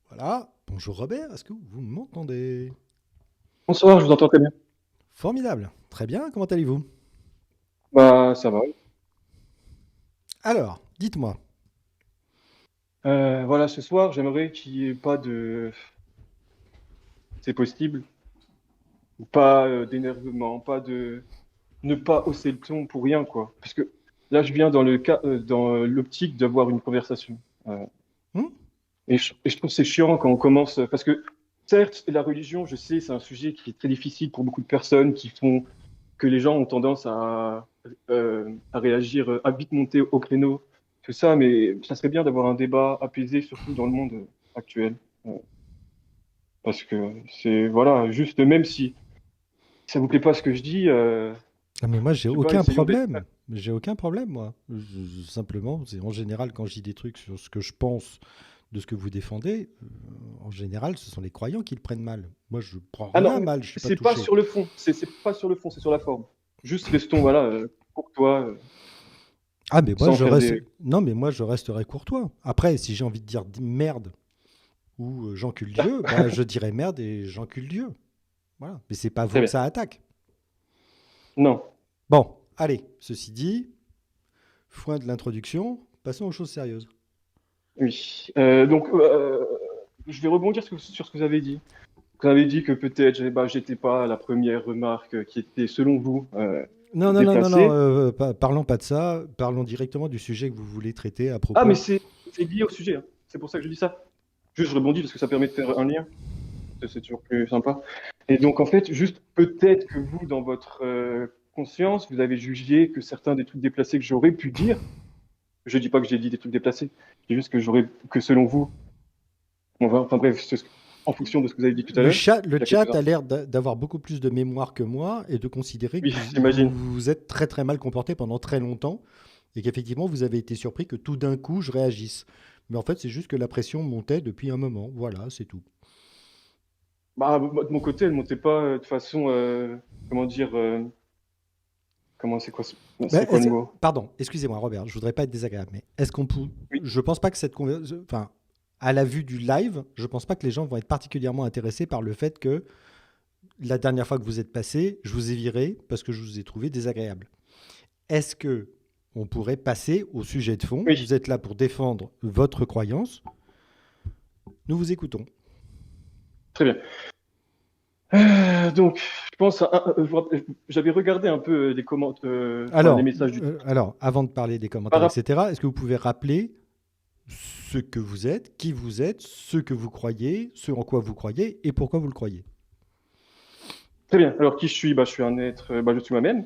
Voilà. Bonjour Robert, est-ce que vous m'entendez? Bonsoir, je vous entends très bien. Formidable. Très bien, comment allez-vous? Bah, ça va. Alors, dites-moi. Voilà, ce soir, j'aimerais qu'il n'y ait pas de, c'est possible, pas d'énervement, pas de, ne pas hausser le ton pour rien, quoi. Parce que là, je viens dans le cas, dans l'optique d'avoir une conversation. Euh, Hmm. et je trouve que c'est chiant quand on commence, parce que certes, la religion, je sais, c'est un sujet qui est très difficile pour beaucoup de personnes, qui font que les gens ont tendance à réagir, à vite monter au créneau, tout ça, mais ça serait bien d'avoir un débat apaisé, surtout dans le monde actuel. Euh, Parce que c'est, voilà, juste, même si ça vous plaît pas ce que je dis, Ah, mais moi, j'ai je sais pas, aucun essayons d'être. problème. J'ai aucun problème, moi. Simplement, c'est en général, quand je dis des trucs sur ce que je pense de ce que vous défendez, en général, ce sont les croyants qui le prennent mal. Moi, je prends Ah rien non, mal, je suis pas c'est pas touché. sur le fond, c'est pas sur le fond, c'est sur la forme. Juste restons, voilà, courtois, Ah, mais moi, sans je faire reste. des. Non, mais moi, je resterai courtois. Après, si j'ai envie de dire merde ou j'encule Dieu, bah, je dirai merde et j'encule Dieu. Voilà. Mais c'est pas Très vous que bien. ça attaque. Non, Bon, allez, ceci dit, foin de l'introduction, passons aux choses sérieuses. oui. Donc, je vais rebondir sur ce que vous avez dit. Vous avez dit que peut-être bah, j'étais pas la première remarque qui était, selon vous, Non, non, non, non, non, déplacée. parlons pas de ça, parlons directement du sujet que vous voulez traiter à Ah, mais propos. c'est lié au sujet, hein. C'est pour ça que je dis ça. Juste, je rebondis parce que ça permet de faire un lien. C'est toujours plus sympa. Et donc, en fait, juste peut-être que vous, dans votre conscience, vous avez jugé que certains des trucs déplacés que j'aurais pu dire, je dis pas que j'ai dit des trucs déplacés, je dis juste que j'aurais, que selon vous, enfin bref, en fonction de ce que vous avez dit tout à l'heure, Le il y a chat quelques-uns. a l'air d'avoir beaucoup plus de mémoire que moi et de considérer que Oui, j'imagine. vous vous êtes très très mal comporté pendant très longtemps et qu'effectivement vous avez été surpris que tout d'un coup je réagisse. Mais en fait, c'est juste que la pression montait depuis un moment. Voilà, c'est tout. Bah, de mon côté, elle montait pas de façon, comment dire, comment c'est quoi le mot? Pardon, excusez-moi, Robert, je voudrais pas être désagréable, mais est-ce qu'on peut. Oui. Je pense pas que cette conversation. Enfin, à la vue du live, je pense pas que les gens vont être particulièrement intéressés par le fait que la dernière fois que vous êtes passé, je vous ai viré parce que je vous ai trouvé désagréable. Est-ce que on pourrait passer au sujet de fond? Oui, Vous êtes là pour défendre votre croyance. Nous vous écoutons. très bien. Donc, je pense, j'avais regardé un peu les commentaires, enfin les messages du Alors, avant de parler des par commentaires, rap- etc., est-ce que vous pouvez rappeler ce que vous êtes, qui vous êtes, ce que vous croyez, ce en quoi vous croyez et pourquoi vous le croyez? Très bien. Alors, qui je suis? Bah, je suis un être, bah, je suis moi-même.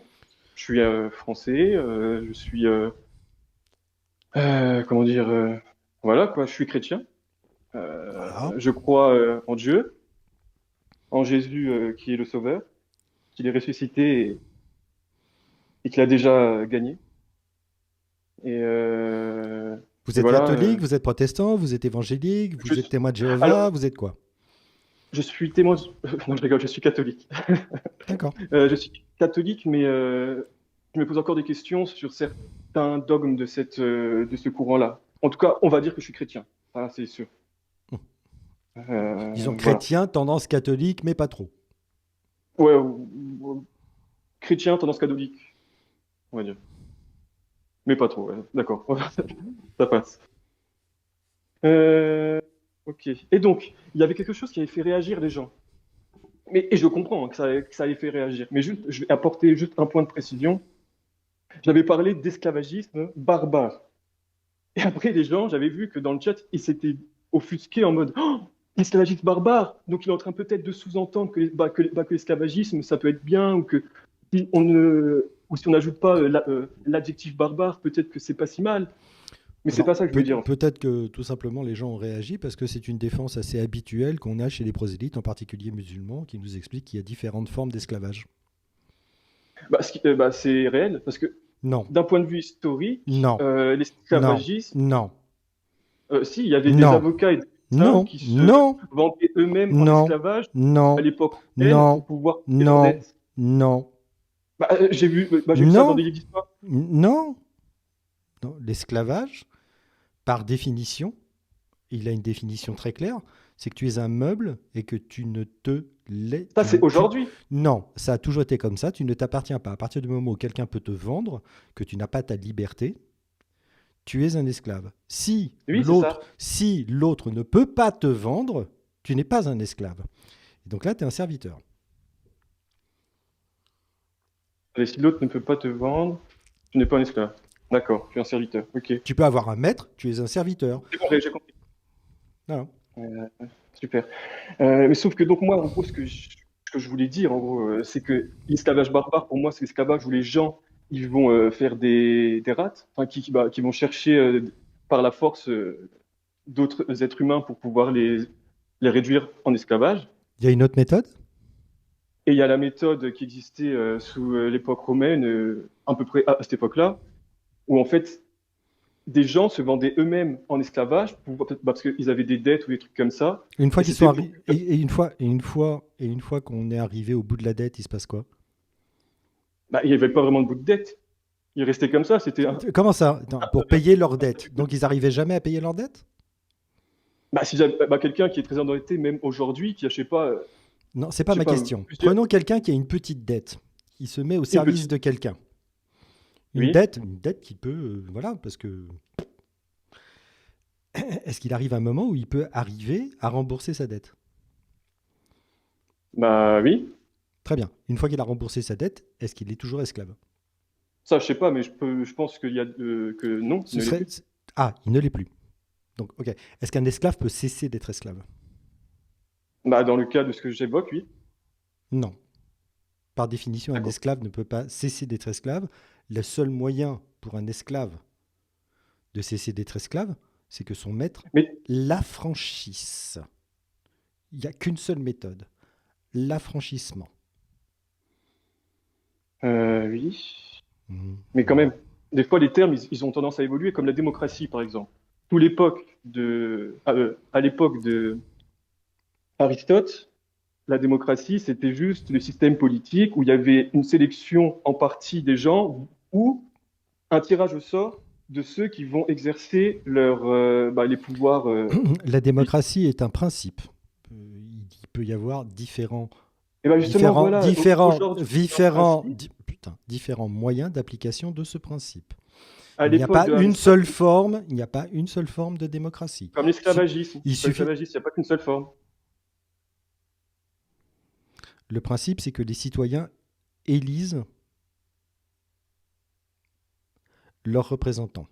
Je suis français, je suis, comment dire, voilà quoi, je suis chrétien. Voilà. Je crois en Dieu, en Jésus qui est le Sauveur, qu'il est ressuscité et qu'il a déjà gagné. Et, euh, Vous et êtes voilà. catholique, vous êtes protestant, vous êtes évangélique, Je, vous êtes témoin de Jéhovah, alors, vous êtes quoi? je suis témoin. Non, je rigole, je suis catholique. D'accord. Je suis catholique, mais je me pose encore des questions sur certains dogmes de ce courant-là. En tout cas, on va dire que je suis chrétien. Ça, c'est sûr. Disons Voilà. chrétien, tendance catholique, mais pas trop. Ouais, chrétien, tendance catholique, on va dire. Mais pas trop, ouais. D'accord. Ça passe. Euh, ok. Et donc, il y avait quelque chose qui avait fait réagir les gens. Et je comprends hein, que ça ait fait réagir. Mais juste, je vais apporter juste un point de précision. J'avais parlé d'esclavagisme barbare. Et après, les gens, j'avais vu que dans le chat, ils s'étaient offusqués en mode oh, esclavagisme barbare. Donc, il est en train peut-être de sous-entendre que l'esclavagisme, ça peut être bien, ou que si on ne, ou si on n'ajoute pas l'adjectif barbare, peut-être que c'est pas si mal. Mais c'est Alors, pas ça que je veux dire, en fait. peut-être que tout simplement les gens ont réagi parce que c'est une défense assez habituelle qu'on a chez les prosélytes, en particulier musulmans, qui nous expliquent qu'il y a différentes formes d'esclavage. Bah, c'est réel, parce que Non, d'un point de vue historique, non, non, l'esclavagisme, non, si, il y avait des non. avocats. Hein, non, qui se non, vendaient eux-mêmes en non, esclavage à non, l'époque romaine pour non, pouvoir payer leurs non, dettes. non, J'ai vu ça dans non, des livres d'histoire. non, non. L'esclavage, par définition, il a une définition très claire, c'est que tu es un meuble et que tu ne te Ça, c'est aujourd'hui. non, ça a toujours été comme ça, tu ne t'appartiens pas. À partir du moment où quelqu'un peut te vendre, que tu n'as pas ta liberté, tu es un esclave. Oui, c'est ça. Si l'autre ne peut pas te vendre, tu n'es pas un esclave. Et donc là, tu es un serviteur. Et si l'autre ne peut pas te vendre, tu n'es pas un esclave. D'accord, tu es un serviteur. Ok. Tu peux avoir un maître, tu es un serviteur. J'ai compris. Voilà. Euh, super. Mais sauf que donc moi, en gros, ce que je voulais dire, en gros, c'est que l'esclavage barbare, pour moi, c'est l'esclavage où les gens, ils vont faire des rats, enfin, qui vont chercher par la force d'autres êtres humains pour pouvoir les réduire en esclavage. Il y a une autre méthode. Et il y a la méthode qui existait sous l'époque romaine, à peu près à cette époque-là, où en fait, des gens se vendaient eux-mêmes en esclavage parce qu'ils avaient des dettes ou des trucs comme ça. Une fois Et qu'ils sont c'était pour... arrivés, et une fois qu'on est arrivé au bout de la dette, il se passe quoi? Bah, il n'y avait pas vraiment de bout de dette. Ils restaient comme ça. C'était Comment ça? Attends, pour payer leurs dettes. Donc ils n'arrivaient jamais à payer leurs dettes? bah, si j'avais quelqu'un qui est très endetté, même aujourd'hui, qui a, Non, c'est pas je sais ma pas, question. plusieurs... Prenons quelqu'un qui a une petite dette. Il se met au Une service petite... de quelqu'un. Oui. Une dette qui peut, voilà, parce que est-ce qu'il arrive un moment où il peut arriver à rembourser sa dette? Bah oui. Très bien. Une fois qu'il a remboursé sa dette, est-ce qu'il est toujours esclave? Ça, je sais pas, mais je pense que non, il Ce ne l'est serait... plus. Ah, il ne l'est plus. Donc, ok. Est-ce qu'un esclave peut cesser d'être esclave? Bah, dans le cas de ce que j'évoque, oui. Non. Par définition, un D'accord. esclave ne peut pas cesser d'être esclave. Le seul moyen pour un esclave de cesser d'être esclave, c'est que son maître Mais l'affranchisse. Il n'y a qu'une seule méthode, l'affranchissement. oui. Mhm. Mais quand même, des fois, les termes, ils ont tendance à évoluer, comme la démocratie, par exemple. À l'époque de Aristote, la démocratie, c'était juste le système politique où il y avait une sélection en partie des gens ou un tirage au sort de ceux qui vont exercer les pouvoirs La publics. démocratie est un principe. Il peut y avoir Et bien justement, voilà, aujourd'hui, c'est un principe. différents moyens d'application de ce principe. À Il n'y a l'époque pas de une Aristote, seule forme, il n'y a pas une seule forme de démocratie. comme l'esclavagisme. Il Comme suffit. l'esclavagisme, il n'y a pas qu'une seule forme. Le principe, c'est que les citoyens élisent leurs représentants.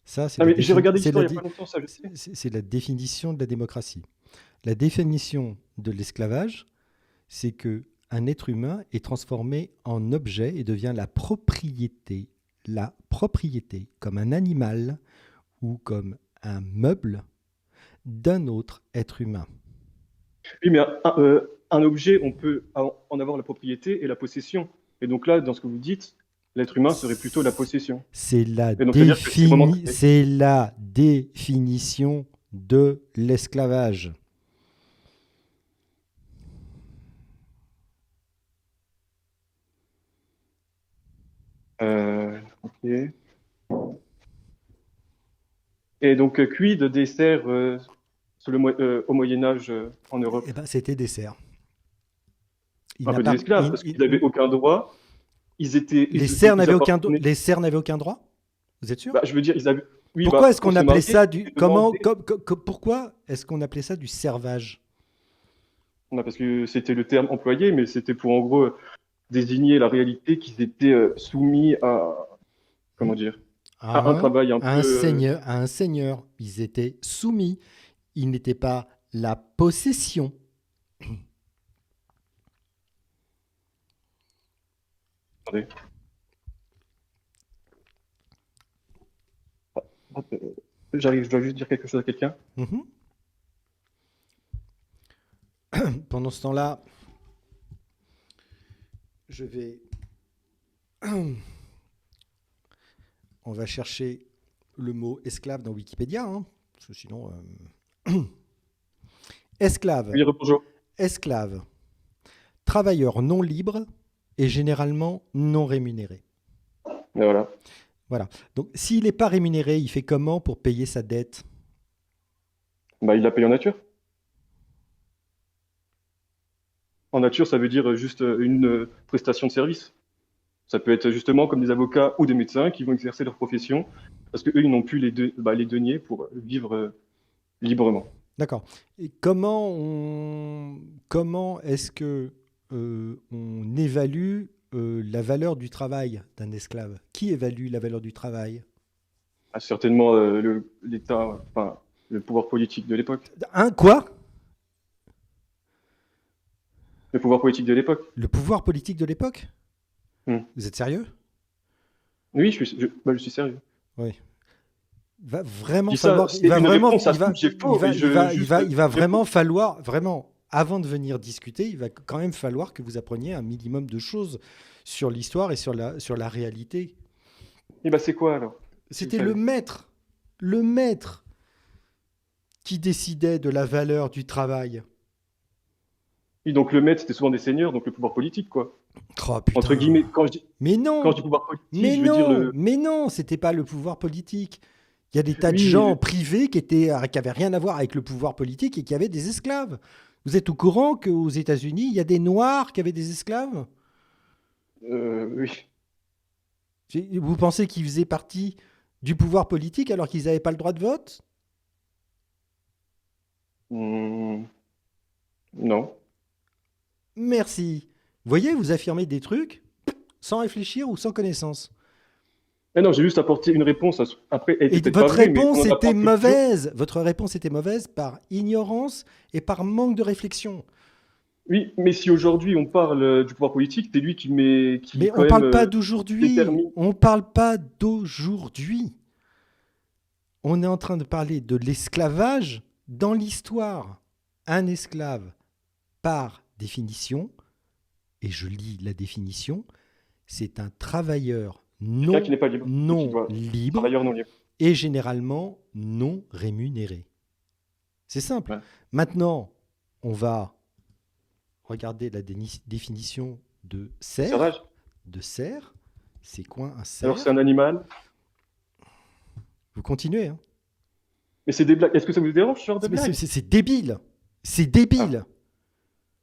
Ça, Non, mais j'ai regardé l'histoire il n'y a pas longtemps, ça, je sais. c'est la définition de la démocratie. La définition de l'esclavage, c'est que un être humain est transformé en objet et devient la propriété, comme un animal ou comme un meuble d'un autre être humain. Oui, mais un objet, on peut en avoir la propriété et la possession. Et donc là, dans ce que vous dites, l'être humain serait plutôt la possession. Et donc, c'est-à-dire que C'est la définition de l'esclavage. ok. Et donc, quid des serfs au Moyen Âge en Europe? Eh ben, c'était des serfs. Il Un n'a peu des pas, esclaves, parce qu'ils n'avaient aucun droit. Ils appartenaient. les serfs n'avaient aucun droit. Vous êtes sûr? Bah, je veux dire, ils avaient. Oui, Pourquoi bah, est-ce pour qu'on se appelait marier, ça ils demandaient. pourquoi est-ce qu'on appelait ça du servage? Non, parce que c'était le terme employé, mais c'était pour en gros désigner la réalité qu'ils étaient soumis à, comment dire, à un travail un peu. À un seigneur. Ils étaient soumis. Ils n'étaient pas la possession. Attendez. J'arrive, je dois juste dire quelque chose à quelqu'un. Mhm. Pendant ce temps-là, je vais. On va chercher le mot esclave dans Wikipédia, hein. Parce que sinon, esclave, Oui, bonjour. esclave, travailleur non libre et généralement non rémunéré. Et voilà. Voilà. Donc, s'il n'est pas rémunéré, il fait comment pour payer sa dette? Bah, il la paye en nature. En nature, ça veut dire juste une prestation de service. Ça peut être justement comme des avocats ou des médecins qui vont exercer leur profession parce qu'eux, ils n'ont plus les deniers pour vivre librement. D'accord. Et comment est-ce que on évalue la valeur du travail d'un esclave? Qui évalue la valeur du travail? Ah, certainement l'État, enfin, le pouvoir politique de l'époque. Un quoi? Le pouvoir politique de l'époque. Le pouvoir politique de l'époque? Hmm. Vous êtes sérieux? Oui, je suis sérieux. Oui. Va vraiment Je dis ça, falloir, c'est une réponse, ça se trouve, j'ai faux, mais il va je vraiment falloir, vraiment, avant de venir discuter, il va quand même falloir que vous appreniez un minimum de choses sur l'histoire et sur la réalité. Et bah, c'est quoi alors? Si vous C'était savez. le maître qui décidait de la valeur du travail. Oui, donc le maître, c'était souvent des seigneurs, donc le pouvoir politique, quoi. Oh Entre putain. guillemets, Mais quand je non, dis pouvoir politique, je veux dire le. mais non, c'était pas le pouvoir politique. Il y a des tas de Oui, gens privés qui avaient rien à voir avec le pouvoir politique et qui avaient des esclaves. Vous êtes au courant qu'aux États-Unis, il y a des Noirs qui avaient des esclaves? oui. Vous pensez qu'ils faisaient partie du pouvoir politique alors qu'ils n'avaient pas le droit de vote? Hmm, non. Merci. Vous voyez, vous affirmez des trucs sans réfléchir ou sans connaissance. Eh non, j'ai juste apporté une réponse. Après, elle était Et peut-être pas votre vraie, mais on réponse en était apprend tous les jours. mauvaise. Votre réponse était mauvaise par ignorance et par manque de réflexion. Oui, mais si aujourd'hui on parle du pouvoir politique, c'est lui qui Mais quand on même parle pas d'aujourd'hui. détermine. On parle pas d'aujourd'hui. On est en train de parler de l'esclavage dans l'histoire. Un esclave, par définition, et je lis la définition, c'est un travailleur Quelqu'un qui n'est pas libre et qui non doit libre travailleur non libre. et généralement non rémunéré. C'est simple. Ouais. Maintenant, on va regarder la définition de cerf. Servage. De cerf, c'est quoi un cerf? Alors c'est un animal, Vous continuez, hein? mais c'est des blagues. Est-ce que ça vous dérange ce genre de Mais blague? c'est débile. C'est Ah, débile.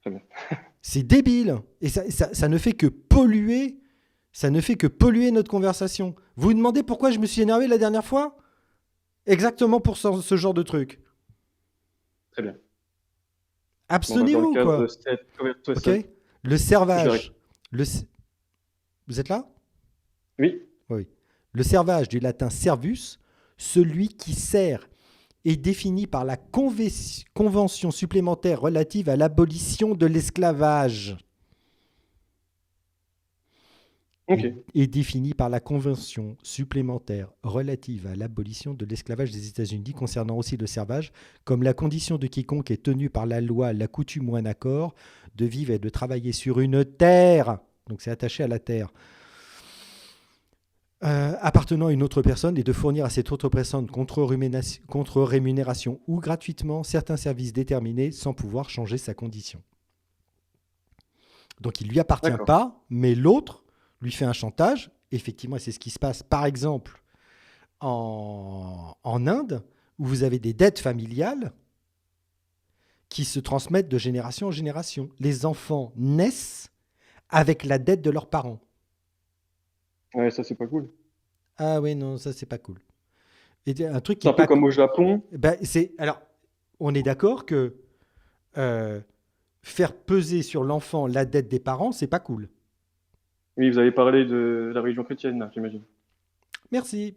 très bien. C'est débile. Et ça ne fait que polluer. Ça ne fait que polluer notre conversation. Vous vous demandez pourquoi je me suis énervé la dernière fois? Exactement pour ce genre de truc. Très bien. Bon, bah, dans le Abstenez-vous, cadre de quoi. cette Ok? conversation, Le j'arrête. servage. Le... c- Vous êtes là? Oui, Oui. Le servage du latin servus, celui qui sert, est défini par la convention supplémentaire relative à l'abolition de l'esclavage. ok. Est défini par la convention supplémentaire relative à l'abolition de l'esclavage des États-Unis concernant aussi le servage comme la condition de quiconque est tenu par la loi, la coutume ou un accord de vivre et de travailler sur une terre, donc c'est attaché à la terre, appartenant à une autre personne et de fournir à cette autre personne contre rémunération ou gratuitement certains services déterminés sans pouvoir changer sa condition. Donc il ne lui appartient D'accord. pas, mais l'autre lui fait un chantage. Effectivement, et c'est ce qui se passe, par exemple, en Inde, où vous avez des dettes familiales qui se transmettent de génération en génération. Les enfants naissent avec la dette de leurs parents. Ouais, ça c'est pas cool. Ah oui, non, ça, c'est pas cool. Et un truc qui C'est est un peu pas comme cool. au Japon. Alors, on est d'accord que euh, faire peser sur l'enfant la dette des parents, c'est pas cool. Oui, vous avez parlé de la religion chrétienne, là, j'imagine. Merci,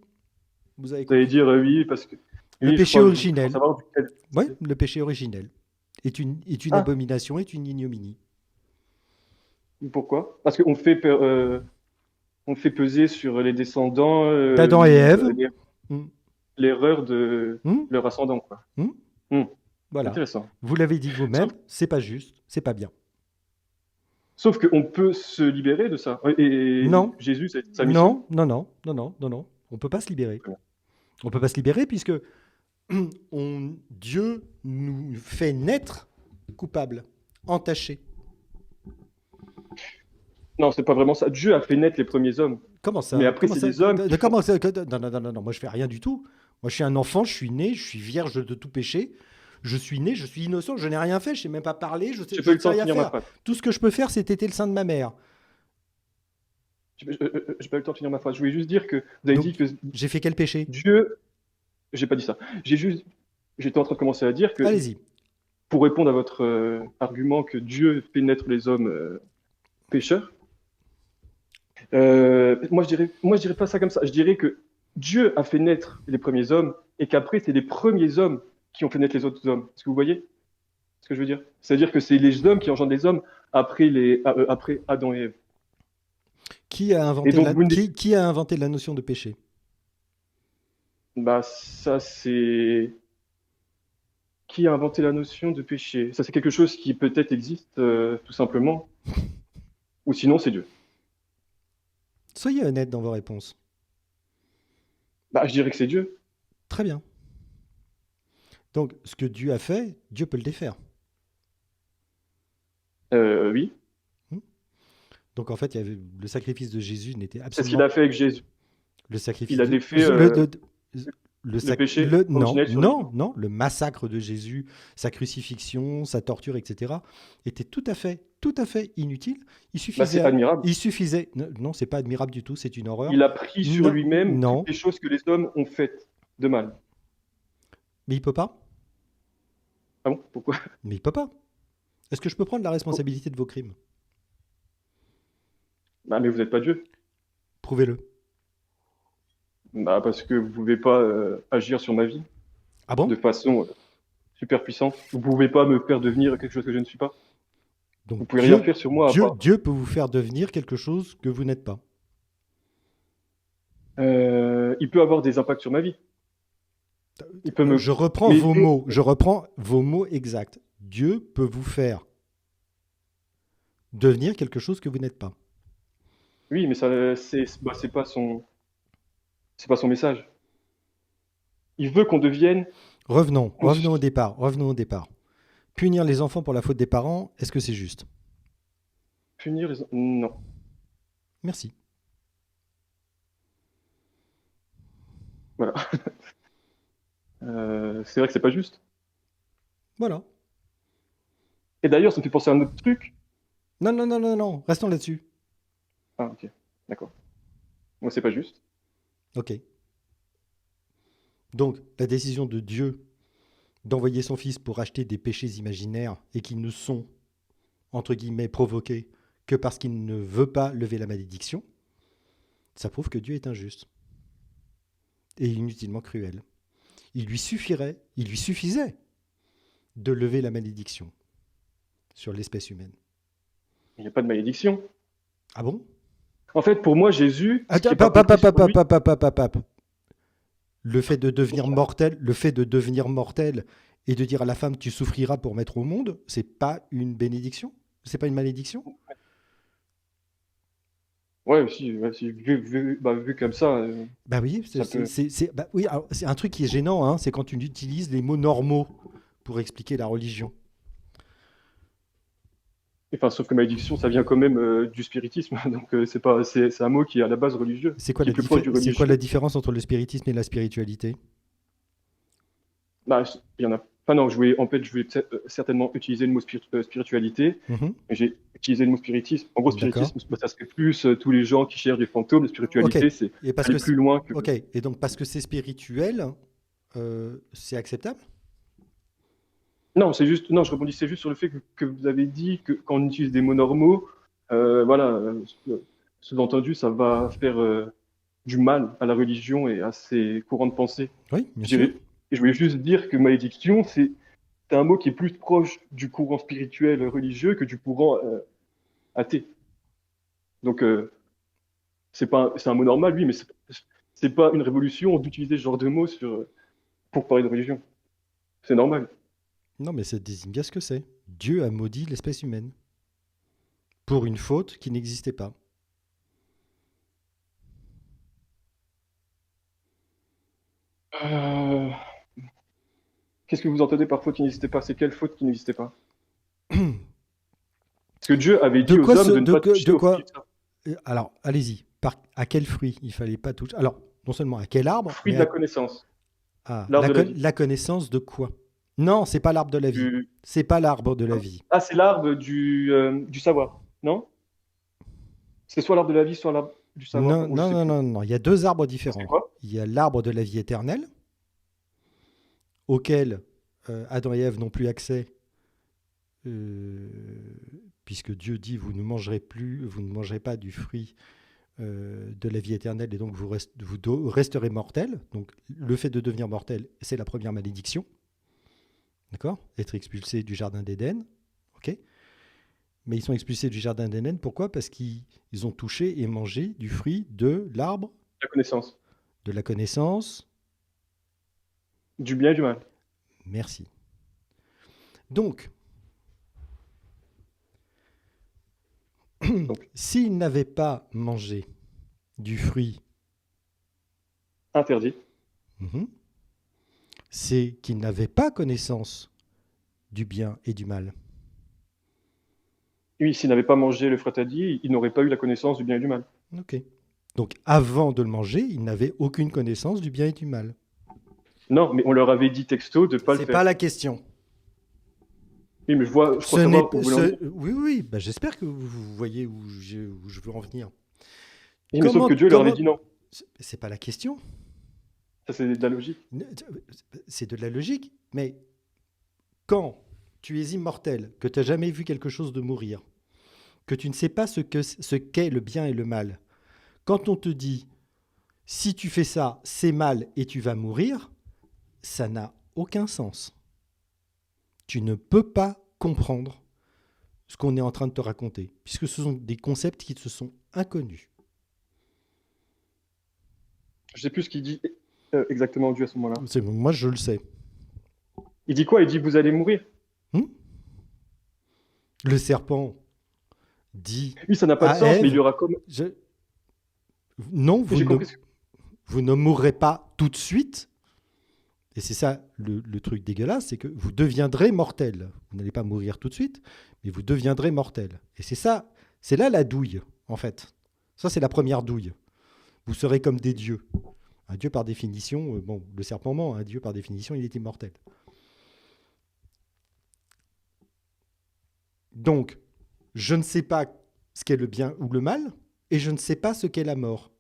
vous avez Vous allez compris. dire oui, parce que. Le Oui, je péché crois, faut originel. savoir duquel. Oui, le péché originel est une Ah, abomination, est une ignominie. pourquoi? Parce on fait peser sur les descendants D'Adam et Ève. l'er- Hmm. l'erreur de Hmm. leur ascendant, quoi. Hmm. Hmm, Voilà. intéressant. Vous l'avez dit vous-même, Sauf, c'est pas juste, c'est pas bien. sauf qu'on peut se libérer de ça. Et Non, Jésus, c'est sa mission. non, non, non, non, non, non, non. On peut pas se libérer. Très bien. On peut pas se libérer puisque Dieu nous fait naître coupables, entachés. Non, c'est pas vraiment ça. Dieu a fait naître les premiers hommes. Comment Mais ça? après, Comment c'est ça? les hommes qui font. Comment ça? Non, non, non, non, non, moi je fais rien du tout. Moi je suis un enfant, je suis né, je suis vierge de tout péché. Je suis né, je suis innocent, je n'ai rien fait, je sais même pas parler, J'ai je pas eu ne le sais temps de rien finir ma faire. phrase. Tout ce que je peux faire, c'est téter le sein de ma mère. J'ai pas eu le temps de finir ma phrase. Je voulais juste dire que vous avez dit Donc, que j'ai fait quel péché? Dieu. J'ai pas dit ça. J'étais en train de commencer à dire que Allez-y. pour répondre à votre argument que Dieu fait naître les hommes pécheurs, moi je dirais pas ça comme ça. Je dirais que Dieu a fait naître les premiers hommes et qu'après c'est les premiers hommes qui ont fait naître les autres hommes. Est-ce que vous voyez ce que je veux dire? C'est-à-dire que c'est les hommes qui engendrent les hommes après Adam et Ève. Et donc Qui a inventé la notion de péché? bah ça c'est qui a inventé la notion de péché? Ça c'est quelque chose qui peut-être existe tout simplement, ou sinon c'est Dieu. Soyez honnête dans vos réponses. Bah je dirais que c'est Dieu. Très bien. Donc, ce que Dieu a fait, Dieu peut le défaire. Oui, Hmm. Donc, en fait, le sacrifice de Jésus n'était c'est ce qu'il absolument a fait avec Jésus. le sacrifice Il a de défait le péché non, originel sur lui. non, non, le massacre de Jésus, sa crucifixion, sa torture, etc., était tout à fait inutile. Bah, c'est admirable. Il suffisait. Non, c'est pas admirable du tout. C'est une horreur. Il a pris sur Non, lui-même toutes non, les choses que les hommes ont faites de mal. mais il peut pas. Ah bon? Pourquoi? Mais il peut pas. Est-ce que je peux prendre la responsabilité de vos crimes? Bah, mais vous n'êtes pas Dieu. Prouvez-le. Bah, parce que vous ne pouvez pas agir sur ma vie Ah de bon? façon super puissante. Vous ne pouvez pas me faire devenir quelque chose que je ne suis pas. Donc Vous pouvez rien faire sur moi à part. Dieu peut vous faire devenir quelque chose que vous n'êtes pas. Il peut avoir des impacts sur ma vie. Il peut me. Je reprends Mais, vos mots. Je reprends vos mots exacts. Dieu peut vous faire devenir quelque chose que vous n'êtes pas. oui, mais ça, c'est pas son message. Il veut qu'on devienne. Revenons au départ. Revenons au départ. Punir les enfants pour la faute des parents, est-ce que c'est juste? Punir les. Non. Merci. Voilà. C'est vrai que c'est pas juste. Voilà. Et d'ailleurs, ça me fait penser à un autre truc. Non, non, non, non, non. Restons là-dessus. Ah, ok. D'accord. Moi, c'est pas juste. Ok. Donc, la décision de Dieu d'envoyer son fils pour acheter des péchés imaginaires et qui ne sont, entre guillemets, provoqués que parce qu'il ne veut pas lever la malédiction, ça prouve que Dieu est injuste et inutilement cruel. Il lui suffisait de lever la malédiction sur l'espèce humaine. Il n'y a pas de malédiction. Ah bon? En fait, pour moi, Jésus, ce qui Attends, est pas compris sur lui, Le fait de devenir mortel et de dire à la femme tu souffriras pour mettre au monde, c'est pas une bénédiction? C'est pas une malédiction? ouais, si, vu comme ça, Bah oui, ça peut. bah oui, alors, c'est un truc qui est gênant, hein, c'est quand tu utilises les mots normaux pour expliquer la religion. Enfin, sauf que malédiction, ça vient quand même du spiritisme. Donc, c'est un mot qui est à la base religieux, qui est plus proche du C'est quoi religieux. la différence entre le spiritisme et la spiritualité? Bah, il y en a. Enfin, non, je voulais certainement utiliser le mot spiritualité, Mhm. mais j'ai utilisé le mot spiritisme. En gros, D'accord. spiritisme, bah, ça serait plus tous les gens qui cherchent des fantômes. La Ok. spiritualité, c'est Et parce aller que plus loin que. ok. Et donc parce que c'est spirituel, c'est acceptable? Non, c'est juste, non, je rebondissais juste sur le fait que vous avez dit que quand on utilise des mots normaux, voilà, sous-entendu, ça va faire du mal à la religion et à ses courants de pensée. Oui, bien Je sûr. dirais, et je voulais juste dire que malédiction, c'est un mot qui est plus proche du courant spirituel religieux que du courant athée. Donc, c'est un mot normal, oui, mais c'est pas une révolution d'utiliser ce genre de mots pour parler de religion. C'est normal. Non, mais ça désigne bien ce que c'est. Dieu a maudit l'espèce humaine pour une faute qui n'existait pas. Euh, Qu'est-ce que vous entendez par faute qui n'existait pas? C'est quelle faute qui n'existait pas? Parce que Dieu avait De dit aux quoi, hommes de ne pas toucher de au fruit quoi du arbre. Alors, allez-y. À quel fruit il fallait pas toucher? Alors, non seulement à quel arbre, Fruit mais de la connaissance, l'arbre de la vie. la connaissance de quoi? Non, c'est pas l'arbre de la vie. Du... C'est pas l'arbre de la hein? vie. Ah, c'est l'arbre du savoir, non? C'est soit l'arbre de la vie, soit l'arbre du savoir, Non, ou je non, sais non, plus. non, non. Il y a deux arbres C'est différents. quoi? Il y a l'arbre de la vie éternelle, auquel Adam et Ève n'ont plus accès, euh, puisque Dieu dit vous ne mangerez plus, vous ne mangerez pas du fruit de la vie éternelle, et donc vous resterez mortel. Donc le fait de devenir mortel, c'est la première malédiction. D'accord? Être expulsé du jardin d'Éden. Ok? Mais ils sont expulsés du jardin d'Éden. Pourquoi? Parce qu'ils ont touché et mangé du fruit de l'arbre La connaissance. de la connaissance. Du bien et du mal. Merci. Donc, Donc, s'ils n'avaient pas mangé du fruit, interdit. mhm, c'est qu'ils n'avaient pas connaissance du bien et du mal. Oui, s'il n'avait pas mangé le fruit interdit, il n'aurait pas eu la connaissance du bien et du mal. Ok. Donc, avant de le manger, ils n'avaient aucune connaissance du bien et du mal. Non, mais on leur avait dit texto de ne pas le C'est faire. pas la question. Oui, mais je crois savoir où vous voulez en venir. Oui, oui, bah, j'espère que vous voyez où je veux en venir. Oui, mais sauf que Dieu leur avait dit non. C'est pas la question. Ça, c'est de la logique. C'est de la logique. Mais quand tu es immortel, que tu n'as jamais vu quelque chose de mourir, que tu ne sais pas ce qu'est le bien et le mal, quand on te dit si tu fais ça, c'est mal et tu vas mourir, ça n'a aucun sens. Tu ne peux pas comprendre ce qu'on est en train de te raconter, puisque ce sont des concepts qui te sont inconnus. Je ne sais plus ce qu'il dit exactement Dieu à ce moment-là. Moi, je le sais. Il dit quoi? Il dit vous allez mourir. Le serpent dit Oui, ça n'a pas de à sens, Ève, mais il y aura comme. non, J'ai compris. vous ne mourrez pas tout de suite. Et c'est ça le truc dégueulasse, c'est que vous deviendrez mortel. Vous n'allez pas mourir tout de suite, mais vous deviendrez mortel. Et c'est ça, c'est là la douille, en fait. Ça, c'est la première douille. Vous serez comme des dieux. Un dieu, par définition, bon, le serpent ment, un dieu, par définition, il est immortel. Donc, je ne sais pas ce qu'est le bien ou le mal, et je ne sais pas ce qu'est la mort.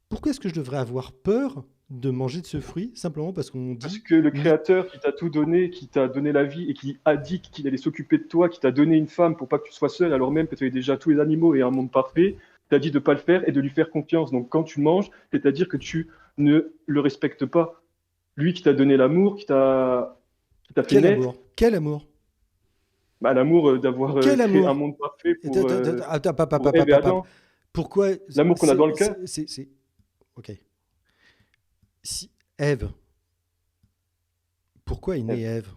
Pourquoi est-ce que je devrais avoir peur de manger de ce fruit simplement parce qu'on dit... Parce que le Créateur qui t'a tout donné, qui t'a donné la vie et qui a dit qu'il allait s'occuper de toi, qui t'a donné une femme pour pas que tu sois seul, alors même que tu avais déjà tous les animaux et un monde parfait, t'a dit de pas le faire et de lui faire confiance. Donc quand tu manges, c'est-à-dire que tu ne le respectes pas. Lui qui t'a donné l'amour, qui t'a fait Quel naître, amour? Quel amour? bah, l'amour d'avoir Quel créé amour? un monde parfait pour Attends, Ève et Adam. pourquoi... L'amour qu'on a dans le cœur. Ok. Si Ève, pourquoi est née Ève?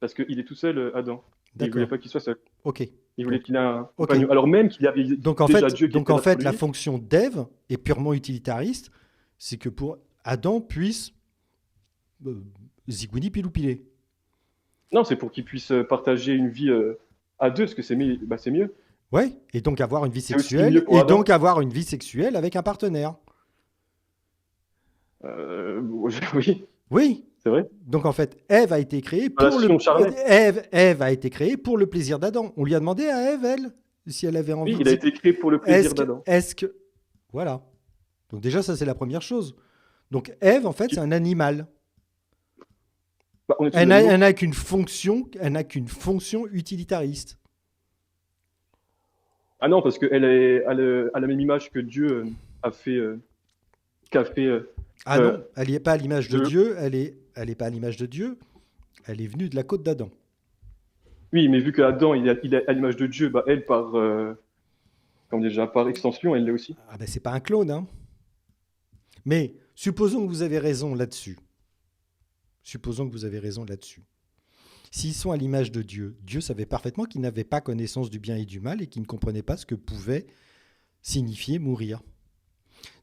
Parce qu'il est tout seul, Adam. Il ne voulait D'accord. pas qu'il soit seul. Ok. Il voulait qu'il ait un Ok. compagnon. Alors même qu'il y avait Donc en déjà fait, Dieu qui était là pour la lui. fonction d'Ève est purement utilitariste. C'est que pour Adam puisse zigouini piloupiler. Non, c'est pour qu'ils puissent partager une vie à deux, parce que c'est mieux. Bah, c'est mieux. Ouais. Et donc avoir une vie C'est aussi sexuelle. mieux pour Et Adam. donc avoir une vie sexuelle avec un partenaire. Oui, Oui. c'est vrai. Donc en fait, Ève a été créée pour Relation charnelle. Ève a été créée pour le plaisir d'Adam. On lui a demandé à Ève, elle, si elle avait envie. Oui, il a été créé pour le plaisir d'Adam. Est-ce que voilà. Donc déjà ça c'est la première chose. Donc Ève en fait c'est un animal. Bah, on est tous Elle animaux. n'a qu'une fonction, utilitariste. Ah non, parce qu'elle est à la même image que Dieu a fait, qu'a fait. Ah Euh, non, elle n'est pas à l'image de je- Dieu. Elle est pas à l'image de Dieu. Elle est venue de la côte d'Adam. Oui, mais vu qu'Adam il est à l'image de Dieu, bah, elle comment déjà, par extension, elle l'est aussi. Ah ben c'est pas un clone, hein. Mais supposons que vous avez raison là-dessus. Supposons que vous avez raison là-dessus. S'ils sont à l'image de Dieu, Dieu savait parfaitement qu'ils n'avaient pas connaissance du bien et du mal et qu'ils ne comprenaient pas ce que pouvait signifier mourir.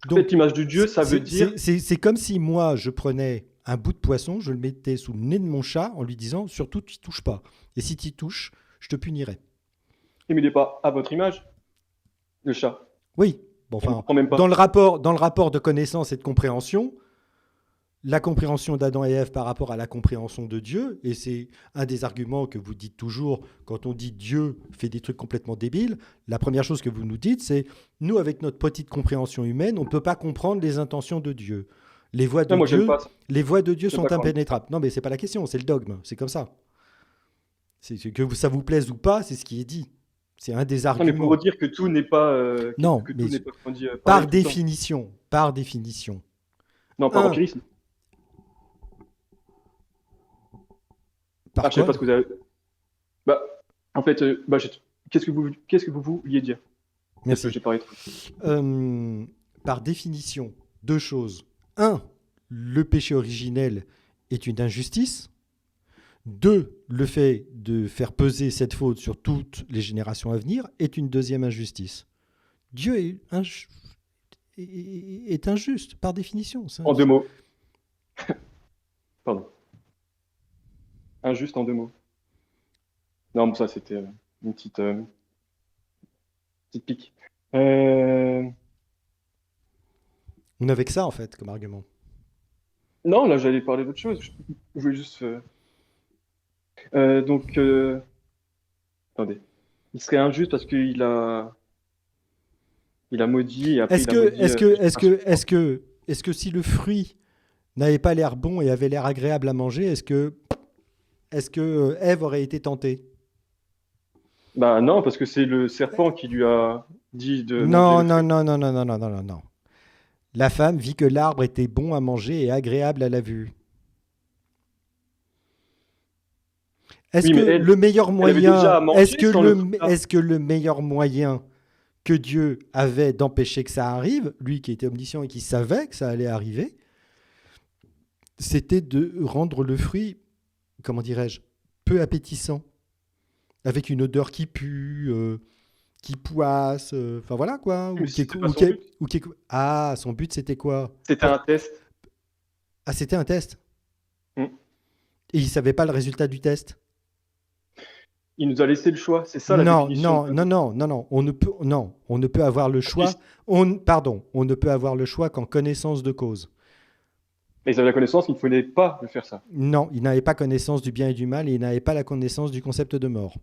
Cette image de Dieu, ça veut dire. C'est comme si moi, je prenais un bout de poisson, je le mettais sous le nez de mon chat en lui disant surtout tu n'y touches pas. Et si tu y touches, je te punirai. Mais il n'est pas à votre image, le chat. Oui, bon, Il ne enfin, comprend même pas. dans le rapport de connaissance et de compréhension, la compréhension d'Adam et Ève par rapport à la compréhension de Dieu, et c'est un des arguments que vous dites toujours quand on dit Dieu fait des trucs complètement débiles, la première chose que vous nous dites, c'est nous, avec notre petite compréhension humaine, on ne peut pas comprendre les intentions de Dieu. Les voies de Non, moi, j'aime Dieu, pas ça. les voies de Dieu J'aime sont pas quand on dit ça. impénétrables. Non, mais c'est pas la question, c'est le dogme, c'est comme ça. Que ça vous plaise ou pas, c'est ce qui est dit. C'est un des Non, mais pour arguments. redire que tout n'est pas, Non, que mais tout n'est pas, comment dire, par pareil tout le temps. définition, par définition. Non, par Un, empirisme. par Ah, je sais quoi? pas ce que vous avez. Bah, en fait, qu'est-ce que vous vouliez dire? Peut-être que Merci. j'ai parlé trop. Par définition, deux choses. Un, le péché originel est une injustice. Deux, le fait de faire peser cette faute sur toutes les générations à venir est une deuxième injustice. Dieu est injuste, par définition. En 2 mots. Pardon. Injuste en 2 mots. Non, mais ça, c'était une petite pique. On n'avait que ça, en fait, comme argument. Non, là, j'allais parler d'autre chose. Je voulais juste. Donc, attendez. Il serait injuste parce il a maudit et après Est-ce il a que, maudit. est-ce que, est-ce que, est-ce que si le fruit n'avait pas l'air bon et avait l'air agréable à manger, est-ce que Ève aurait été tentée? Bah non, parce que c'est le serpent qui lui a dit de manger Non, le non, fruit. non, non, non, non, non, non, non, non. La femme vit que l'arbre était bon à manger et agréable à la vue. Est-ce Oui, que mais le meilleur elle avait déjà à moyen, est-ce manger que sans le fruit là. est-ce que le meilleur moyen que Dieu avait d'empêcher que ça arrive, lui qui était omniscient et qui savait que ça allait arriver, c'était de rendre le fruit, comment dirais-je, peu appétissant, avec une odeur qui pue, qui poisse, enfin voilà quoi, Mais c'était pas son but. Ah, son but c'était quoi? C'était un test. Ah, c'était un test. Hmm. Et il savait pas le résultat du test. Il nous a laissé le choix. C'est ça la Non, définition non, non, non, non, non. On ne peut avoir le choix. On ne peut avoir le choix qu'en connaissance de cause. Mais ils avaient la connaissance qu'il ne fallait pas de faire ça. Non, il n'avait pas connaissance du bien et du mal et il n'avait pas la connaissance du concept de mort.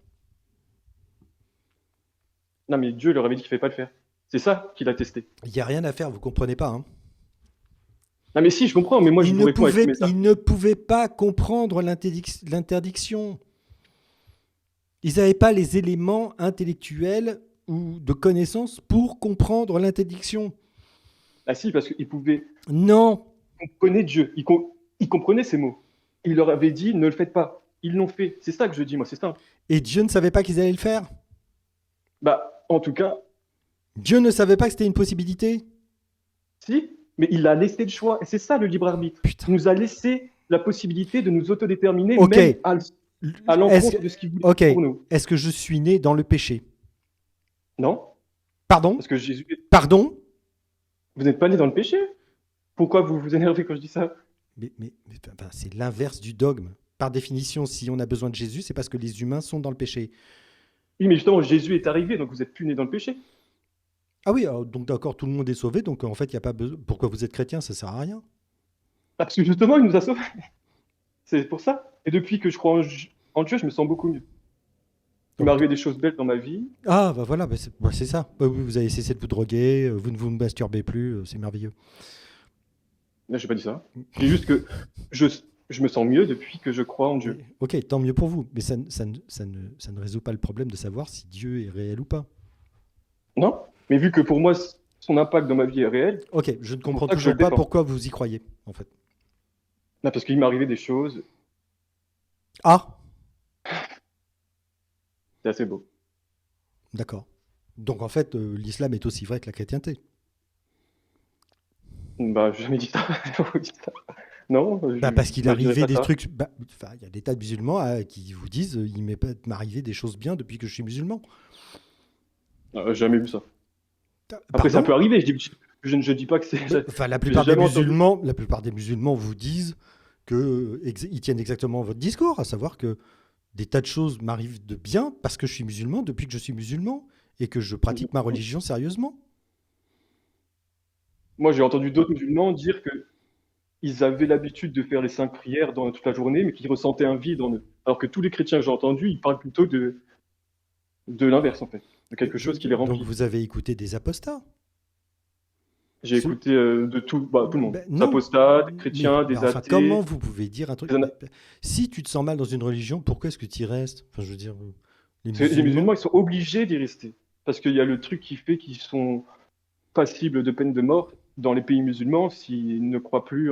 Non, mais Dieu leur avait dit qu'il ne fallait pas le faire. C'est ça qu'il a testé. Il n'y a rien à faire, vous comprenez pas, hein. Non, mais si, je comprends, mais moi je vous réponds avec mes ça. Il ne pouvait pas comprendre l'interdiction. Ils n'avaient pas les éléments intellectuels ou de connaissances pour comprendre l'interdiction. Ah si, parce qu'il pouvait Non. comprendre Dieu. Il comprenait ces mots. Il leur avait dit ne le faites pas. Ils l'ont fait. C'est ça que je dis, moi, c'est ça. Et Dieu ne savait pas qu'ils allaient le faire. Bah, en tout cas, Dieu ne savait pas que c'était une possibilité. si, mais il a laissé le choix. Et c'est ça le libre arbitre. Putain. Il nous a laissé la possibilité de nous autodéterminer, Ok. même à Est-ce l'encontre que, de ce qu'il voulait ok. pour nous. Est-ce que je suis né dans le péché? Non? Pardon? Parce que Jésus, Pardon? vous n'êtes pas né dans le péché. Pourquoi vous vous énervez quand je dis ça? Enfin, c'est l'inverse du dogme. Par définition, si on a besoin de Jésus, c'est parce que les humains sont dans le péché. Oui, mais justement, Jésus est arrivé, donc vous n'êtes plus né dans le péché. Ah oui, donc d'accord, tout le monde est sauvé, donc en fait, il n'y a pas besoin. Pourquoi vous êtes chrétien? Ça sert à rien. Parce que justement, il nous a sauvés. C'est pour ça. Et depuis que je crois en Dieu, je me sens beaucoup mieux. Il m'est Donc, arrivé des choses belles dans ma vie. ah, bah voilà, c'est ça. Bah oui, vous avez cessé de vous droguer, vous ne vous masturbez plus, c'est merveilleux. Là, j'ai pas dit ça. C'est juste que je me sens mieux depuis que je crois en Dieu. Ok, tant mieux pour vous, mais ça ne résout pas le problème de savoir si Dieu est réel ou pas. Non? Mais vu que pour moi, son impact dans ma vie est réel, Ok, je ne pour comprends ça que je toujours le pas défends. pourquoi vous y croyez, en fait. Non, parce qu'il m'est arrivé des choses, Ah, c'est assez beau. d'accord. Donc en fait, l'islam est aussi vrai que la chrétienté. Bah, j'ai jamais dit ça. Vous dites ça. Non, Bah, parce qu'il moi, je dirais arrivait pas des ça. trucs. Bah, enfin, il y a des tas de musulmans qui vous disent il m'est pas m'arrivé des choses bien depuis que je suis musulman. J'ai jamais vu ça. Après, ça Pardon? peut arriver. Je dis pas que c'est. Enfin, J'ai jamais entendu. la plupart des musulmans vous disent qu'ils tiennent exactement votre discours, à savoir que des tas de choses m'arrivent de bien parce que je suis musulman depuis que je suis musulman et que je pratique ma religion sérieusement. Moi, j'ai entendu d'autres musulmans dire que ils avaient l'habitude de faire les 5 prières dans toute la journée, mais qu'ils ressentaient un vide en eux. Alors que tous les chrétiens que j'ai entendus, ils parlent plutôt de l'inverse, en fait, de quelque chose qui les Donc remplit. vous avez écouté des apostats. J'ai écouté de tout le monde. Ben Des non. apostats, des chrétiens, Ben des enfin, comment athées. vous pouvez dire un truc des ana- Si tu te sens mal dans une religion, pourquoi est-ce que tu y restes? Enfin, je veux dire, les Parce que les musulmans, musulmans. ils sont obligés d'y rester. Parce qu'il y a le truc qui fait qu'ils sont passibles de peine de mort dans les pays musulmans s'ils ne croient plus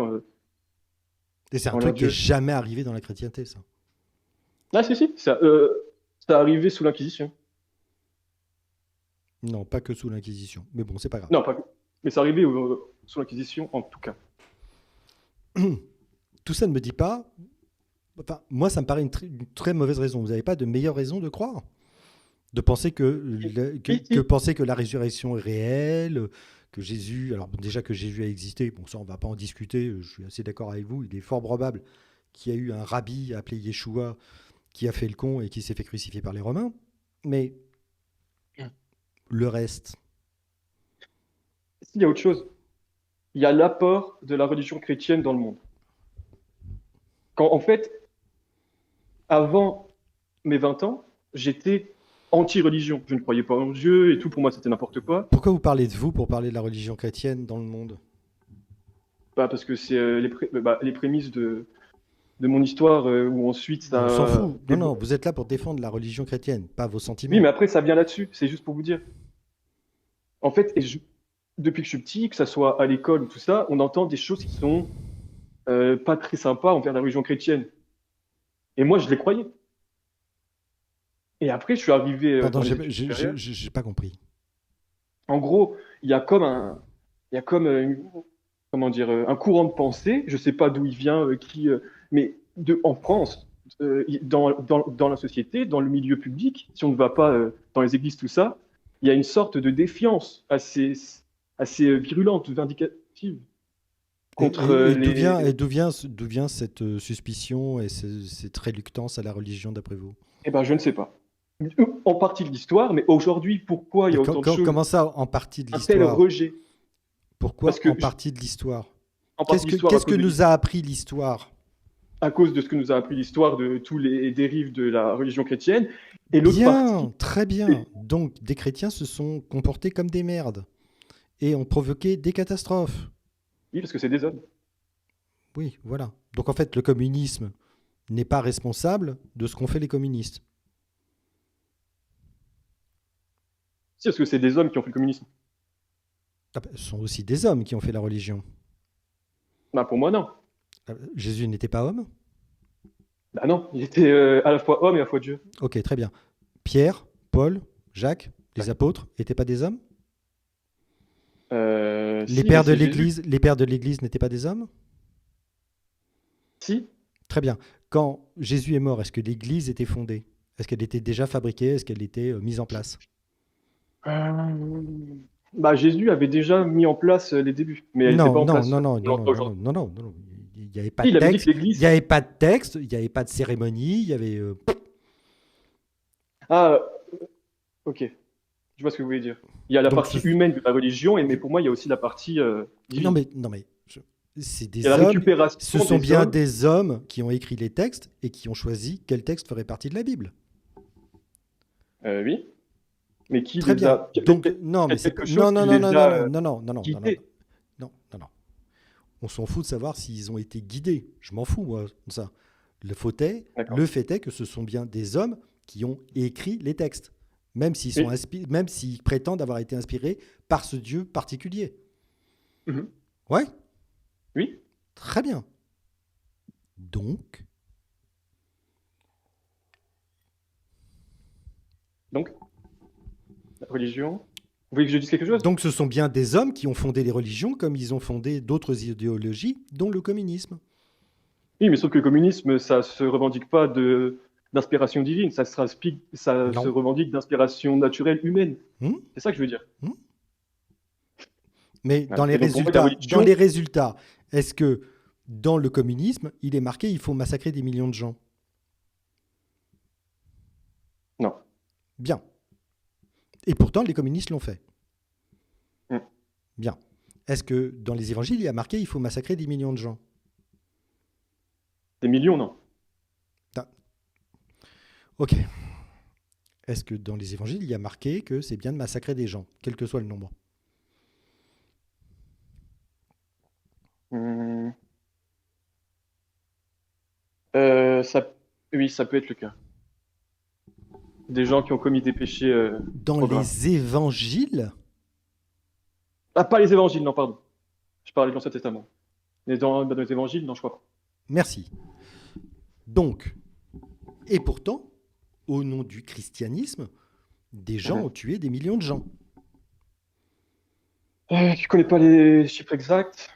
Et c'est un en leur truc qui est Dieu. jamais arrivé dans la chrétienté, ça. Ah, si, si, ça arrivé sous l'Inquisition. Non, pas que sous l'Inquisition. Mais bon, c'est pas grave. Non, pas que. Mais c'est arrivé sous l'Inquisition, en tout cas. Tout ça ne me dit pas. Enfin, moi, ça me paraît une très mauvaise raison. Vous n'avez pas de meilleure raison de croire? De penser Si, que si. penser que la résurrection est réelle, que Jésus. Alors, bon, déjà que Jésus a existé, bon, ça, on va pas en discuter. Je suis assez d'accord avec vous. Il est fort probable qu'il y a eu un rabbi appelé Yeshua qui a fait le con et qui s'est fait crucifier par les Romains. Mais le reste. Il y a autre chose. Il y a l'apport de la religion chrétienne dans le monde. Quand, en fait, avant mes 20 ans, j'étais anti-religion. Je ne croyais pas en Dieu et tout, pour moi, c'était n'importe quoi. Pourquoi vous parlez de vous pour parler de la religion chrétienne dans le monde? Bah, parce que c'est les prémices de mon histoire où ensuite On s'en ça. fout. Non, non, vous êtes là pour défendre la religion chrétienne, pas vos Oui, sentiments. mais après, ça vient là-dessus. C'est juste pour vous dire. En fait, depuis que je suis petit, que ça soit à l'école ou tout ça, on entend des choses qui sont pas très sympas envers la religion chrétienne. Et moi, je les croyais. Et après, je suis arrivé Pardon, dans les études supérieures. j'ai pas compris. En gros, il y a comme comment dire, un courant de pensée. Je sais pas d'où il vient, mais en France, dans la société, dans le milieu public, si on ne va pas dans les églises, tout ça, il y a une sorte de défiance assez virulente, vindicative contre D'où vient cette suspicion et cette réluctance à la religion d'après vous? Eh ben, je ne sais pas. En partie de l'histoire, mais aujourd'hui, pourquoi il y Mais a autant de choses, comment ça, en partie de un tel l'histoire? rejet? Parce Pourquoi que en partie de l'histoire? en partie de l'histoire, Qu'est-ce que nous a appris l'histoire? à cause de ce que nous a appris l'histoire de tous les dérives de la religion chrétienne, et l'autre partie, Bien, très bien. Donc, des chrétiens se sont comportés comme des merdes et ont provoqué des catastrophes. oui, parce que c'est des hommes. Oui, voilà. Donc, en fait, le communisme n'est pas responsable de ce qu'ont fait les communistes. Si, parce que c'est des hommes qui ont fait le communisme. Ah ben, ce sont aussi des hommes qui ont fait la religion. Bah, pour moi, non. Jésus n'était pas homme? Bah non, il était à la fois homme et à la fois Dieu. Ok, très bien. Pierre, Paul, Jacques, les apôtres n'étaient pas des hommes? Si, mais c'est Jésus. Les pères de l'Église n'étaient pas des hommes? Si. Très bien. Quand Jésus est mort, est-ce que l'Église était fondée? Est-ce qu'elle était déjà fabriquée? Est-ce qu'elle était mise en place? Euh, Bah, Jésus avait déjà mis en place les débuts, mais elle n'était Non, pas en non, place non, non, comme on non, non, l'entend non, non, aujourd'hui. non, non, non, non. Il n'y avait pas Si, de il avait dit que texte, il n'y l'Église. avait pas de texte, il n'y avait pas de cérémonie, il y avait. Ah, ok. Je vois ce que vous voulez dire. Il y a la Donc, partie humaine de la religion, mais pour moi, il y a aussi la partie divine. non, mais, c'est Il y a des la hommes. Ce récupération sont des bien hommes. des hommes qui ont écrit les textes et qui ont choisi quel texte ferait partie de la Bible. Oui, mais qui Très les bien. a. Donc, non, Il y mais a c'est quelque non, chose non, qui non, les non, non, a non, non, non, non, non, non, non, guidés. non, non, non. On s'en fout de savoir s'ils ont été guidés. Je m'en fous, moi, de ça. D'accord. Le fait est que ce sont bien des hommes qui ont écrit les textes, Oui. même s'ils prétendent avoir été inspirés par ce Dieu particulier. Mhm. Ouais, Oui. très bien. Donc, Donc, la religion. Vous voulez que je dise quelque chose? donc, ce sont bien des hommes qui ont fondé les religions comme ils ont fondé d'autres idéologies, dont le communisme. Oui, mais sauf que le communisme, ça se revendique pas d'inspiration divine, ça se Non. revendique d'inspiration naturelle humaine. Hmm. C'est ça que je veux dire. Mais Voilà. Et donc pour moi, la dans religion, les résultats, est-ce que dans le communisme, il est marqué il faut massacrer des millions de gens. Non. Bien. Et pourtant, les communistes l'ont fait. Mm. Bien. Est-ce que dans les évangiles, il y a marqué il faut massacrer des millions de gens? Des millions, non. Ah. Ok. Est-ce que dans les évangiles, il y a marqué que c'est bien de massacrer des gens, quel que soit le nombre? Hmm. Ça... Oui, ça peut être le cas. Des gens qui ont commis des péchés Dans trop graves. les évangiles, Ah, pas les évangiles, non, pardon. Je parlais de l'Ancien Testament. Mais dans les évangiles, non, je crois pas. merci. Donc, et pourtant, au nom du christianisme, des gens Mhm. ont tué des millions de gens. Je connais pas les chiffres exacts,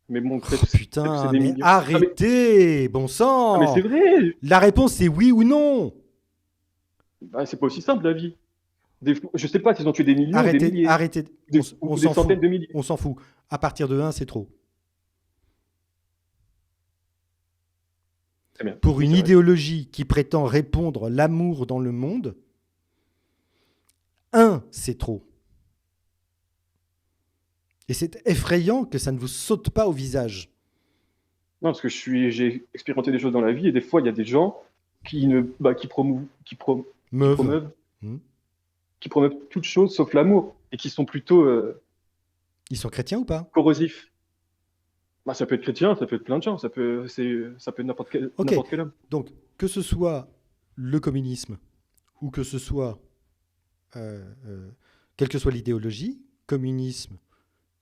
mais bon, Oh, peut-être que c'est putain, des mais millions. arrêtez, bon Ah, mais c'est sang! vrai! La réponse c'est oui ou non. Bah, c'est pas aussi simple, la vie. Je sais pas s'ils ont tué des millions ou des Arrêtez, milliers, arrêtez. On ou des s'en fout. centaines de milliers. On s'en fout. À partir de 1, c'est trop. Très bien. Pour Oui, une c'est vrai. idéologie qui prétend répondre l'amour dans le monde, 1, c'est trop. Et c'est effrayant que ça ne vous saute pas au visage. Non, parce que j'ai expérimenté des choses dans la vie et des fois, il y a des gens qui ne, bah, qui Meuve. promeuvent, Hmm. qui promeuvent toute chose sauf l'amour et qui sont plutôt Ils sont chrétiens ou pas? corrosifs. Bah, ça peut être chrétien, ça peut être plein de gens, ça peut être Ok. n'importe quel homme. Donc, que ce soit le communisme ou que ce soit, quelle que soit l'idéologie, communisme,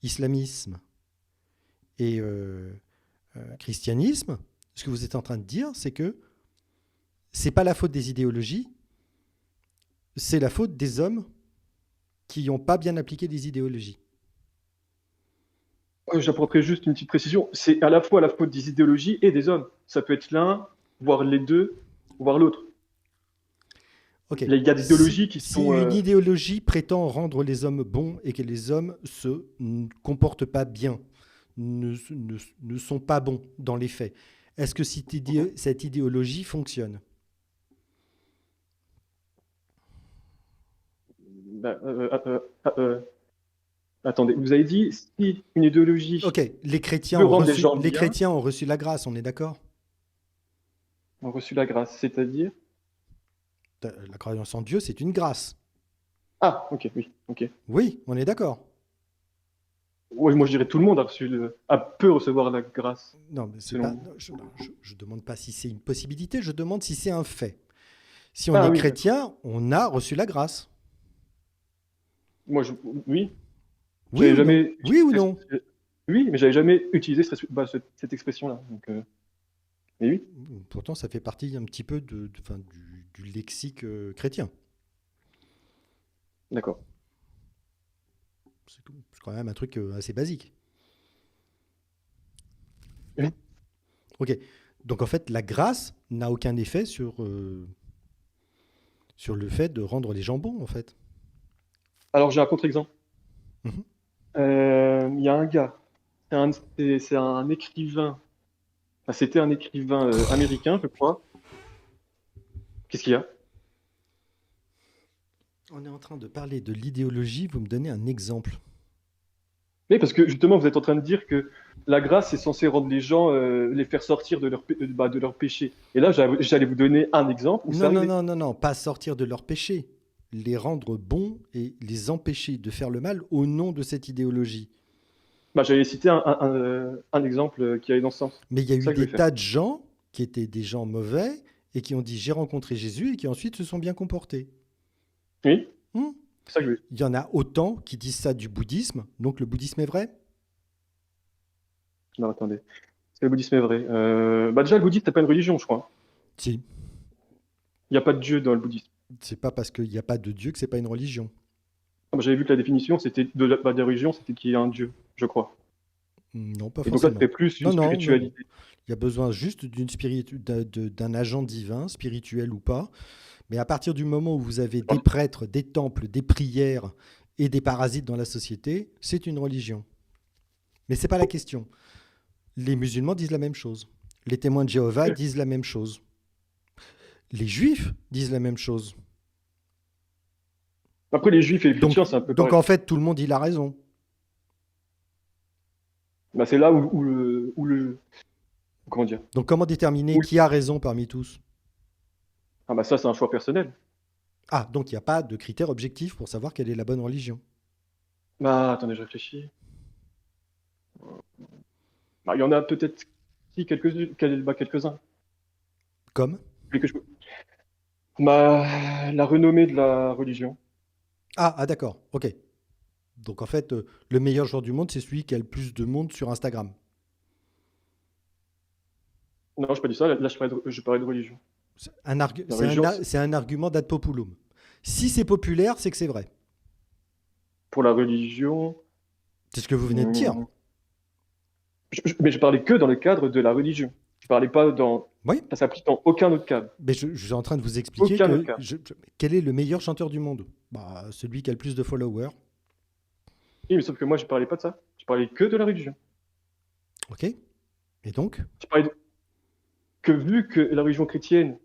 islamisme et christianisme, ce que vous êtes en train de dire, c'est que c'est pas la faute des idéologies, c'est la faute des hommes qui n'ont pas bien appliqué des idéologies. J'apporterai juste une petite précision. C'est à la fois la faute des idéologies et des hommes. Ça peut être l'un, voire les deux, voire l'autre. Ok. Il y a des Si, idéologies qui si sont. une idéologie prétend rendre les hommes bons et que les hommes se comportent pas bien, ne sont pas bons dans les faits, est-ce que Mhm. cette idéologie fonctionne? Bah, attendez, vous avez dit si une idéologie Ok, les chrétiens veut ont rendre les reçu, gens les bien, chrétiens ont reçu la grâce, on est d'accord? ont reçu la grâce, c'est-à-dire. La croyance en Dieu, c'est une grâce. Ah, ok, oui, ok. Oui, on est d'accord. Ouais, moi je dirais tout le monde peut recevoir la grâce, Non, mais c'est selon pas. vous. Je demande pas si c'est une possibilité, je demande si c'est un fait. Si on Ah est oui, d'accord. chrétien, on a reçu la grâce. Moi, oui, Oui j'avais ou non? jamais Oui ou utilisé, non? oui, mais j'avais jamais utilisé cette expression-là. Donc, mais oui, Pourtant, ça fait partie un petit peu enfin, du lexique chrétien. d'accord. C'est tout. C'est quand même un truc assez basique. Oui. Ok. Donc en fait, la grâce n'a aucun effet sur le fait de rendre les gens bons, en fait. Alors j'ai un contre-exemple. Mhm. Il y a un gars, c'est un écrivain. Enfin, c'était un écrivain américain, je crois. Qu'est-ce qu'il y a? On est en train de parler de l'idéologie, vous me donnez un exemple. Oui, parce que justement, vous êtes en train de dire que la grâce est censée rendre les gens, les faire sortir de leur péché. Et là, j'allais vous donner un exemple où c'est Non, non, arrivé. non, non, non, pas sortir de leur péché. Les rendre bons et les empêcher de faire le mal au nom de cette idéologie. Bah, j'allais citer un exemple qui allait dans ce sens. Mais il y a C'est eu ça que je des vais faire. tas de gens qui étaient des gens mauvais et qui ont dit j'ai rencontré Jésus et qui ensuite se sont bien comportés. Oui, Hmm. c'est ça que je vais. Il y en a autant qui disent ça du bouddhisme, donc le bouddhisme est vrai? Non, attendez. Est-ce que le bouddhisme est vrai? Bah, déjà, le bouddhisme, c'est pas une religion, je crois. Si. Il n'y a pas de Dieu dans le bouddhisme. C'est pas parce qu'il n'y a pas de Dieu que c'est pas une religion. Ah, bah, j'avais vu que la définition, c'était de la religion, c'était qu'il y a un Dieu, je crois. Non, pas Et donc là, c'était forcément. plus une Non, non, non, non. spiritualité. Il y a besoin juste d'un agent divin, spirituel ou pas. Mais à partir du moment où vous avez des prêtres, des temples, des prières et des parasites dans la société, c'est une religion. Mais c'est pas la question. Les musulmans disent la même chose. Les témoins de Jéhovah disent la même chose. Les juifs disent la même chose. Après, les juifs et les Donc, chrétiens, c'est un peu donc pareil. en fait, tout le monde, il a raison. Bah, c'est là où le. Comment dire? Donc comment déterminer Où- qui a raison parmi tous? Ah, bah, ça, c'est un choix personnel. Ah, donc il n'y a pas de critère objectif pour savoir quelle est la bonne religion. Bah, attendez, je réfléchis. Bah, il y en a peut-être si, quelques-uns. Comme? Mais que je- Bah, la renommée de la religion. Ah, d'accord, ok. Donc en fait, le meilleur joueur du monde, c'est celui qui a le plus de monde sur Instagram. Non, je n'ai pas dit ça. Là, je parlais de religion. La religion, C'est un argument d'ad populum. Si c'est populaire, c'est que c'est vrai. pour la religion. C'est ce que vous venez de dire. hmm, mais je parlais que dans le cadre de la religion. Je parlais pas dans. Oui, Ça s'applique dans aucun autre cadre. mais je suis en train de vous expliquer Aucun autre que cadre. quel est le meilleur chanteur du monde? Bah, celui qui a le plus de followers. Oui, mais sauf que moi, je parlais pas de ça. Je parlais que de la religion. Ok. Et donc? Je parlais que vu que la religion chrétienne,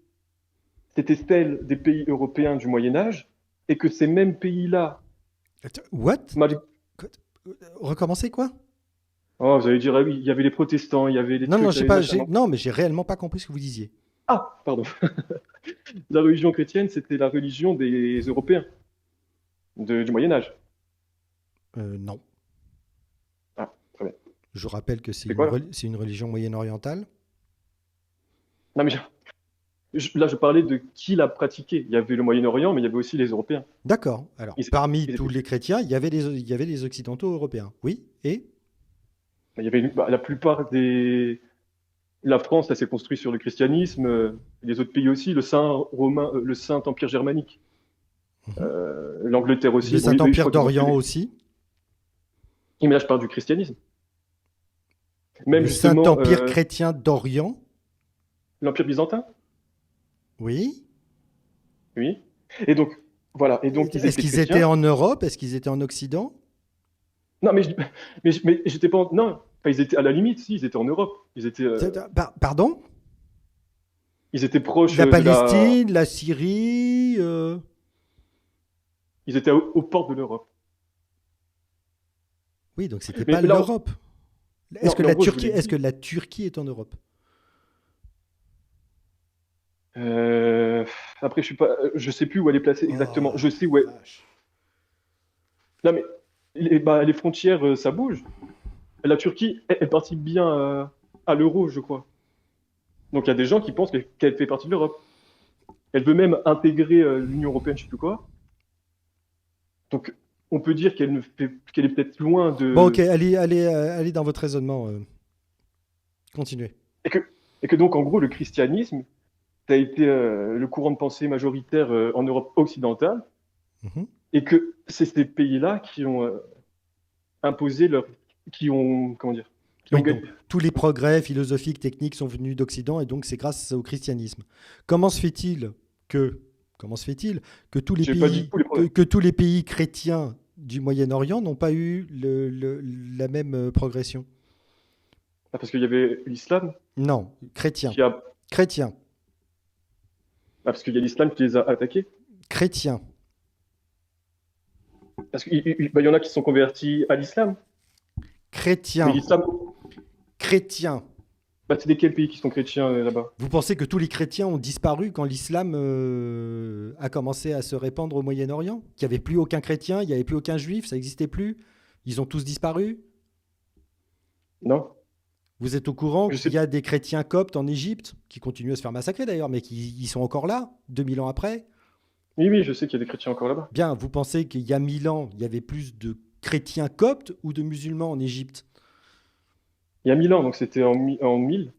c'était celle des pays européens du Moyen Âge, et que ces mêmes pays-là, What? mal- Quoi? Recommencer quoi? oh, vous allez dire, ah oui, il y avait les protestants, il y avait les Non, non, trucs, il y avait les machins. Non. non, mais j'ai réellement pas compris ce que vous disiez. Ah, pardon. La religion chrétienne, c'était la religion des Européens du Moyen Âge. Non. Ah, très bien. Je rappelle que C'est quoi là? c'est une religion moyen-orientale. Non, mais là, je parlais de qui l'a pratiqué. Il y avait le Moyen-Orient, mais il y avait aussi les Européens. D'accord. Alors, Ils- parmi ils tous étaient- les chrétiens, il y avait les occidentaux européens. Oui, et? il y avait la plupart des. La France, ça s'est construit sur le christianisme, les autres pays aussi, le Saint-Empire germanique, Mhm. l'Angleterre aussi. Le Bon, je Saint-Empire crois qu'ils ont d'Orient fait aussi. mais là, je parle du christianisme. Même Le justement, Saint-Empire chrétien d'Orient. l'Empire byzantin, Oui. oui. Et donc, voilà. Et donc, ils Est-ce étaient qu'ils étaient chrétiens. en Europe? Est-ce qu'ils étaient en Occident? Non, mais j'étais pas. Non, enfin, ils étaient à la limite, si, ils étaient en Europe. Pardon? Ils étaient proches La de la. Palestine, la Syrie. Ils étaient aux portes de l'Europe. Oui, donc c'était Mais pas là, l'Europe. non, mais en gros, je voulais Est-ce dire. que la Turquie est en Europe? Euh, Après, je sais plus où elle est placée Oh exactement. Je sais où elle. la vache. Non, mais les frontières, ça bouge. La Turquie, elle participe bien à l'euro, je crois. Donc il y a des gens qui pensent qu'elle fait partie de l'Europe. Elle veut même intégrer l'Union européenne, je sais plus quoi. Donc on peut dire qu'elle est peut-être loin Bon, ok, de. allez dans votre raisonnement. Continuez. Et que, et que donc en gros, le christianisme, ça a été le courant de pensée majoritaire en Europe occidentale. Mhm. Et que c'est ces pays-là qui ont imposé leur. Qui ont. Comment dire? Qui ont Oui, gagné. donc tous les progrès philosophiques, techniques sont venus d'Occident et donc c'est grâce au christianisme. Comment se fait-il que, comment se fait-il que J'ai pas dit tous les problèmes. que tous les pays chrétiens du Moyen-Orient n'ont pas eu la même progression? Ah, parce qu'il y avait l'islam Non, chrétiens. qui a. Chrétiens. Ah, parce qu'il y a l'islam qui les a attaqués. Chrétiens. Parce qu'il y en a qui se sont convertis à l'islam. Mais Chrétiens. l'islam, Chrétiens. bah, c'est des quels pays qui sont chrétiens là-bas? Vous pensez que tous les chrétiens ont disparu quand l'islam a commencé à se répandre au Moyen-Orient? Qu'il n'y avait plus aucun chrétien, il n'y avait plus aucun juif, ça n'existait plus? Ils ont tous disparu? Non? Vous êtes au courant Je qu'il sais. y a des chrétiens coptes en Égypte, qui continuent à se faire massacrer d'ailleurs, mais qui ils sont encore là, 2000 ans après? Oui, oui, je sais qu'il y a des chrétiens encore là-bas. Bien, vous pensez qu'il y a 1000 ans, il y avait plus de chrétiens coptes ou de musulmans en Égypte? Il y a 1000 ans, donc c'était en 1000.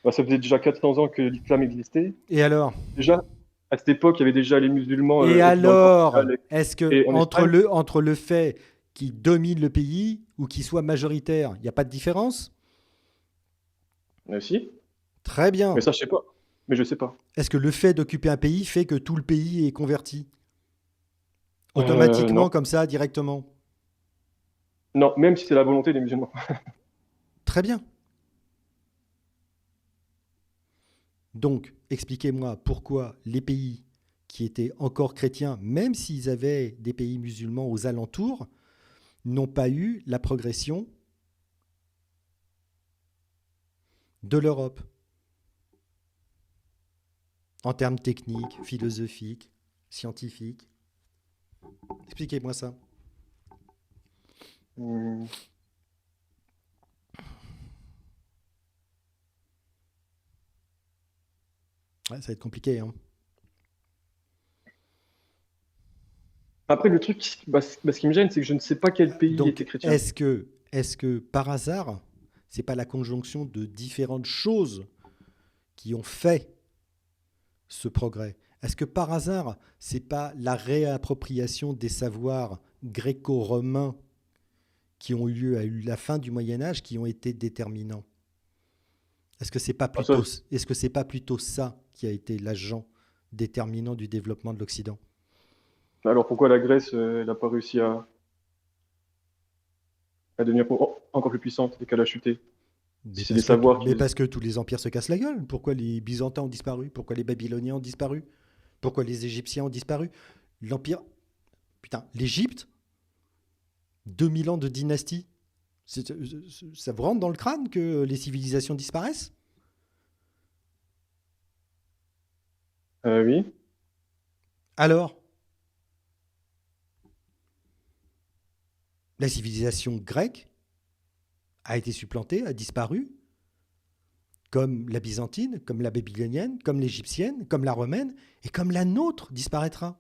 Bah, ça faisait déjà 400 ans que l'islam existait. Et alors? Déjà, à cette époque, il y avait déjà les musulmans Et dans le alors, Portugal est-ce que et en Espagne. entre le fait qu'ils dominent le pays ou qu'ils soient majoritaires, il n'y a pas de différence? Mais aussi. Très bien. Mais ça, je sais pas. Mais je sais pas. Est-ce que le fait d'occuper un pays fait que tout le pays est converti? Automatiquement, Non. comme ça, directement? Non, même si c'est la volonté des musulmans. Très bien. Donc, expliquez-moi pourquoi les pays qui étaient encore chrétiens, même s'ils avaient des pays musulmans aux alentours, n'ont pas eu la progression de l'Europe en termes techniques, philosophiques, scientifiques. Expliquez-moi ça. Hmm. Ouais, ça va être compliqué, hein. Après, le truc, ce qui me gêne, c'est que je ne sais pas quel pays était Donc, chrétien. est-ce que par hasard, c'est pas la conjonction de différentes choses qui ont fait ce progrès? Est-ce que par hasard, c'est pas la réappropriation des savoirs gréco-romains qui ont eu lieu à la fin du Moyen Âge qui ont été déterminants? Ah, ça, Est-ce que c'est pas plutôt ça qui a été l'agent déterminant du développement de l'Occident? alors pourquoi la Grèce n'a pas réussi à devenir encore plus puissante et qu'elle a chuté? Si c'est des savoirs Mais qui... parce que tous les empires se cassent la gueule. Pourquoi les Byzantins ont disparu? Pourquoi les Babyloniens ont disparu? Pourquoi les Égyptiens ont disparu? L'empire, putain, l'Égypte, 2000 ans de dynastie. Ça vous rentre dans le crâne que les civilisations disparaissent? Oui. Alors, la civilisation grecque a été supplantée, a disparu, comme la byzantine, comme la babylonienne, comme l'égyptienne, comme la romaine, et comme la nôtre disparaîtra.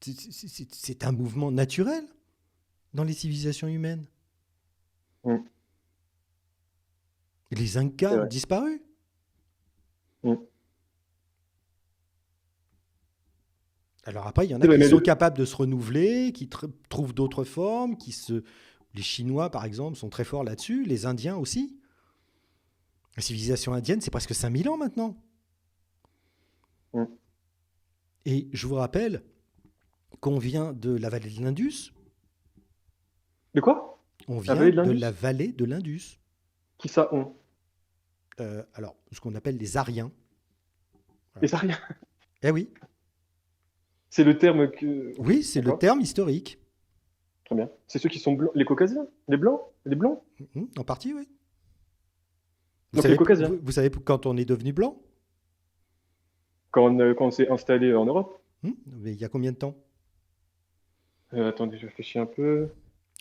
C'est un mouvement naturel dans les civilisations humaines. Hmm. Et les C'est Incas ont vrai. disparu. Hmm. Alors après, il y en C'est a vrai, qui mais sont capables de se renouveler, qui trouvent d'autres formes, les Chinois, par exemple, sont très forts là-dessus, les Indiens aussi. La civilisation indienne, c'est presque 5000 ans maintenant. Hmm. Et je vous rappelle qu'on vient de la vallée de l'Indus. De quoi? On La vient vallée de de la l'Indus? vallée de l'Indus. Qui ça ont? Alors, ce qu'on appelle les Aryens. Voilà. Les Ariens. Eh oui, C'est le terme que... Ok, oui, c'est le d'accord. terme historique. Très bien. C'est ceux qui sont blancs, les Caucasiens, les blancs, les blonds. En partie, oui. Donc les Caucasiens, Vous savez quand on est devenu blanc? quand on s'est installé en Europe. Mais il y a combien de temps? Attendez, je réfléchis un peu.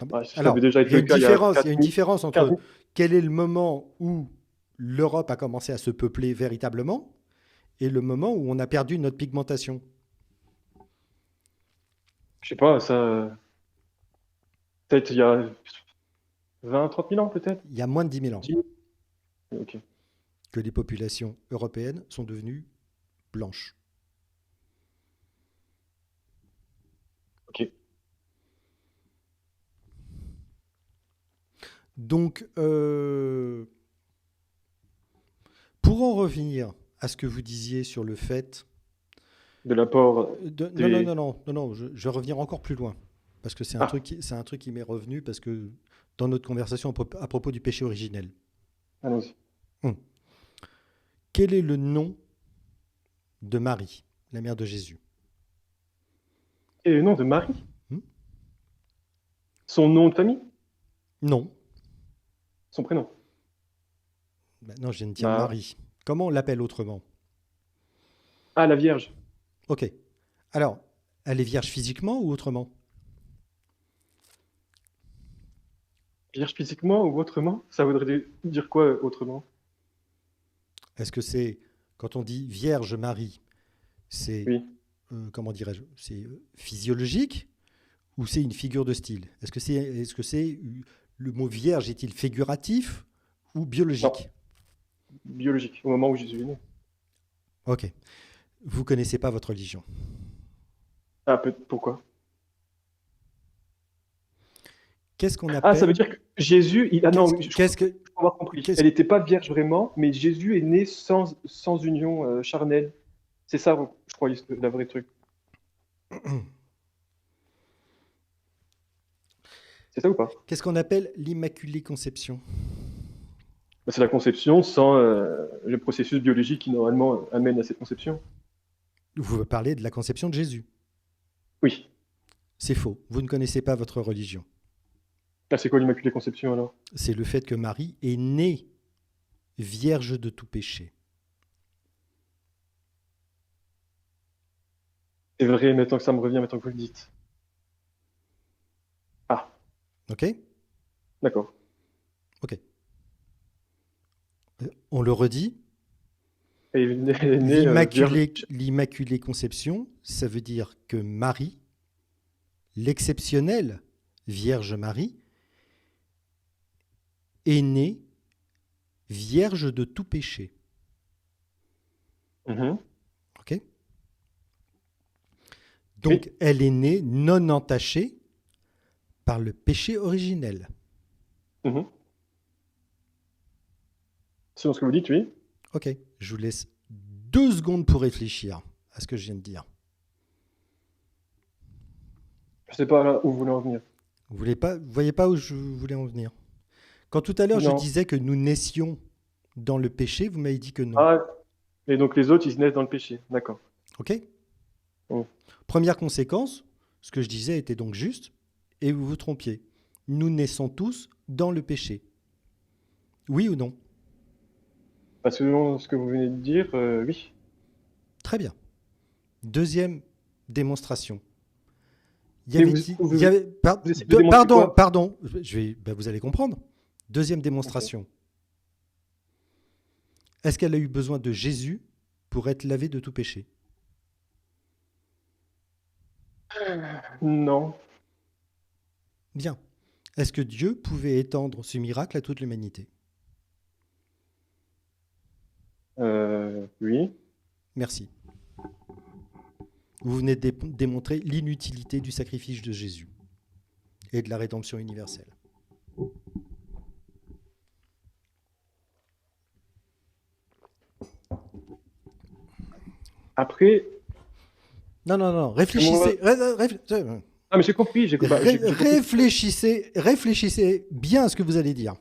Ah ben, Ah, ça avait alors, déjà il y a été le une cas il y a différence, il y a 4 une 000, différence 15 entre 000. quel est le moment où l'Europe a commencé à se peupler véritablement et le moment où on a perdu notre pigmentation. Je sais pas, ça, peut-être il y a 20, 30 000 ans, peut-être? Il y a moins de 10 000 ans 10. Ok. que les populations européennes sont devenues blanches. Ok. Donc, pour en revenir à ce que vous disiez sur le fait De l'apport Non, non, des... non, non, non, non, je vais revenir encore plus loin. Parce que Ah, c'est un truc qui m'est revenu parce que dans notre conversation à propos du péché originel. allons-y. Hum. Quel est le nom de Marie, la mère de Jésus? Et le nom de Marie? Hum. Son nom de famille? Non. Son prénom? Maintenant, je viens de dire Ma... Marie. Comment on l'appelle autrement? Ah, la Vierge. Ok. Alors, elle est vierge physiquement ou autrement? Vierge physiquement ou autrement? Ça voudrait dire quoi autrement? Est-ce que c'est, quand on dit Vierge Marie, c'est, Oui. comment dirais-je, c'est physiologique ou c'est une figure de style? Est-ce que c'est, le mot vierge est-il figuratif ou Non, biologique? biologique, au moment où Jésus est né. Ok. Vous connaissez pas votre religion. Ah, pourquoi? Qu'est-ce qu'on Ah, ça veut appelle, dire que Jésus, ah non, oui, je crois qu'est-ce que, avoir compris. qu'est-ce Elle n'était pas vierge vraiment, mais Jésus est né sans union charnelle. C'est ça, je crois, la vraie truc. C'est ça ou pas? Qu'est-ce qu'on appelle l'Immaculée Conception? Bah, c'est la conception sans le processus biologique qui normalement amène à cette conception. Vous parlez de la conception de Jésus. Oui. C'est faux. Vous ne connaissez pas votre religion. Ah, c'est quoi l'Immaculée Conception alors? C'est le fait que Marie est née vierge de tout péché. C'est vrai, maintenant que ça me revient, maintenant que vous le dites. Ah, OK? d'accord. OK. On le redit. Et elle est née vierge. L'Immaculée Conception, ça veut dire que Marie, l'exceptionnelle Vierge Marie, est née vierge de tout péché. Mhm. OK? Donc, Oui. elle est née non entachée par le péché originel. Mhm. Selon ce que vous dites, oui. OK. Je vous laisse 2 secondes pour réfléchir à ce que je viens de dire. Je sais pas là où vous voulez en venir. Vous voyez pas où je voulais en venir? Quand tout à l'heure, je Non. disais que nous naissions dans le péché, vous m'avez dit que non. Ah, et donc les autres, ils naissent dans le péché. D'accord. OK? Mm. Première conséquence, ce que je disais était donc juste, et vous vous trompiez. Nous naissons tous dans le péché. Oui ou non? Bah, selon ce que vous venez de dire, oui. Très bien. Deuxième démonstration. Mais vous, Il y avait- par- vous essayez de démontrer pardon, quoi? pardon, vous allez comprendre. Deuxième Ok. démonstration. Est-ce qu'elle a eu besoin de Jésus pour être lavée de tout péché? Non. Bien. Est-ce que Dieu pouvait étendre ce miracle à toute l'humanité? Oui. Merci. Vous venez de démontrer l'inutilité du sacrifice de Jésus et de la rédemption universelle. Après, Non, moi- réfléchissez. ah, mais j'ai compris, j'ai compris. Réfléchissez bien à ce que vous allez dire.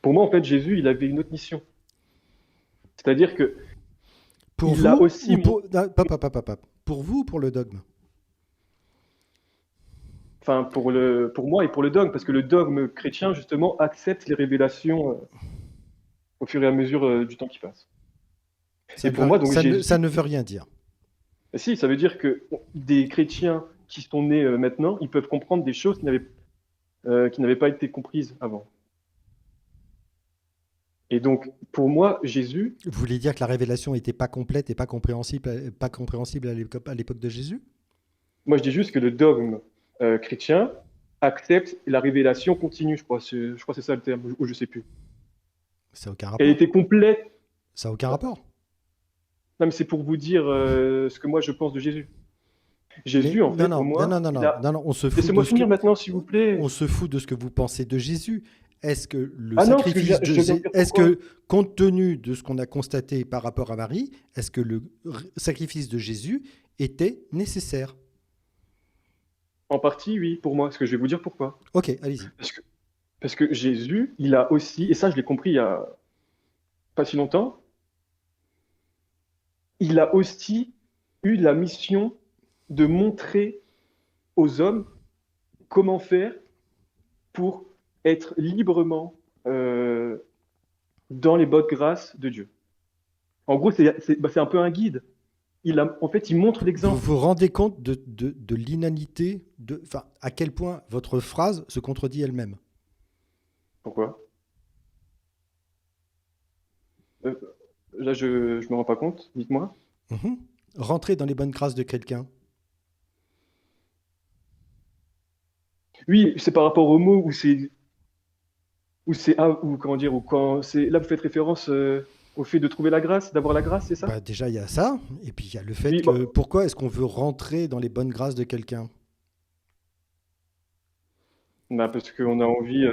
Pour moi, en fait, Jésus, il avait une autre mission. C'est-à-dire que Pour il a vous aussi ou pour... Pour vous ou pour le dogme? enfin, pour moi et pour le dogme, parce que le dogme chrétien, justement, accepte les révélations au fur et à mesure du temps qui passe. Et pour moi, donc Ça Jésus, ne veut rien dire. si, ça veut dire que des chrétiens qui sont nés maintenant, ils peuvent comprendre des choses qui n'avaient pas été comprises avant. Et donc, pour moi, Jésus, Vous voulez dire que la révélation n'était pas complète et pas compréhensible à l'époque de Jésus? moi, je dis juste que le dogme chrétien accepte la révélation continue, je crois. Je crois que c'est ça le terme, ou je sais plus. Ça n'a aucun Elle rapport. était complète. Ça n'a aucun rapport. Non, mais c'est pour vous dire ce que moi je pense de Jésus. Mais Jésus, en fait, pour moi, il a... non, on se fout Laissez-moi de ce que finir maintenant, s'il vous plaît. on se fout de ce que vous pensez de Jésus. Est-ce que le Ah non, parce que sacrifice de je viens de Jésus, dire est-ce pourquoi. que, compte tenu de ce qu'on a constaté par rapport à Marie, est-ce que le sacrifice de Jésus était nécessaire? En partie, oui, pour moi, parce que je vais vous dire pourquoi. Ok, allez-y. Parce que, parce que Jésus, il a aussi, et ça je l'ai compris il y a pas si longtemps, il a aussi eu la mission de montrer aux hommes comment faire pour être librement dans les bonnes grâces de Dieu. En gros, c'est un peu un guide. En fait, il montre Vous l'exemple. vous rendez compte de l'inanité, enfin, à quel point votre phrase se contredit elle-même? Pourquoi? Euh, Là, je me rends pas compte. Dites-moi. Mhm. Rentrer dans les bonnes grâces de quelqu'un. Oui, c'est par rapport au mot ou comment dire, ou quand c'est là vous faites référence au fait de trouver la grâce, d'avoir la grâce, c'est ça? Bah, déjà, il y a ça. Et puis, il y a le fait Oui, que pourquoi est-ce qu'on veut rentrer dans les bonnes grâces de quelqu'un? bah, parce qu'on a envie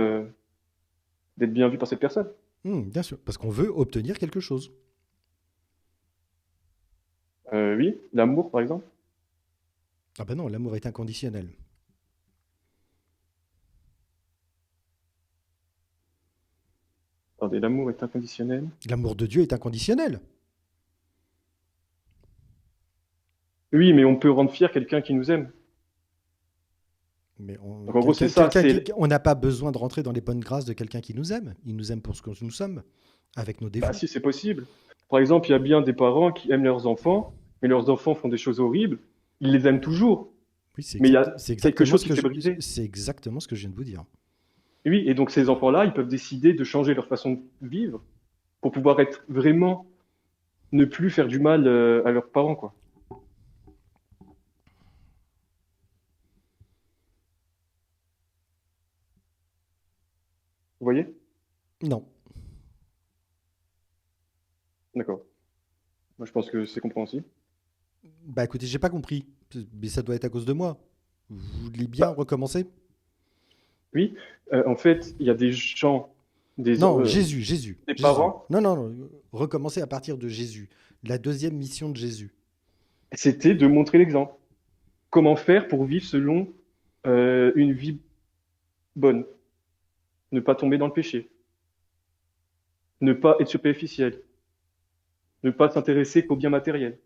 d'être bien vu par cette personne. Bien sûr, parce qu'on veut obtenir quelque chose. Oui, l'amour par exemple. Ah ben non, l'amour est inconditionnel. Attendez, l'amour est inconditionnel. L'amour de Dieu est inconditionnel. Oui, mais on peut rendre fier quelqu'un qui nous aime. Mais Donc en gros, c'est ça. on n'a pas besoin de rentrer dans les bonnes grâces de quelqu'un qui nous aime. Il nous aime pour ce que nous sommes, avec nos Bah défauts. si, c'est possible. Par exemple, il y a bien des parents qui aiment leurs enfants, mais leurs enfants font des choses horribles. Ils les aiment toujours. Oui, c'est Mais il y exact, a c'est quelque exactement chose ce qui que s'est je, brisé. c'est exactement ce que je viens de vous dire. Et oui, et donc ces enfants-là, ils peuvent décider de changer leur façon de vivre pour pouvoir être vraiment, ne plus faire du mal à leurs parents, quoi. Vous voyez? Non. D'accord. Moi, je pense que c'est compréhensible. Bah écoutez, j'ai pas compris. Mais ça doit être à cause de moi. Vous voulez bien Bah, recommencer? oui, en fait, il y a des gens, Non, Jésus, Jésus, des Jésus. parents, Non, non, non. Recommencer à partir de Jésus. La deuxième mission de Jésus. c'était de montrer l'exemple. Comment faire pour vivre selon une vie bonne, ne pas tomber dans le péché, ne pas être superficiel, ne pas s'intéresser qu'aux biens matériels.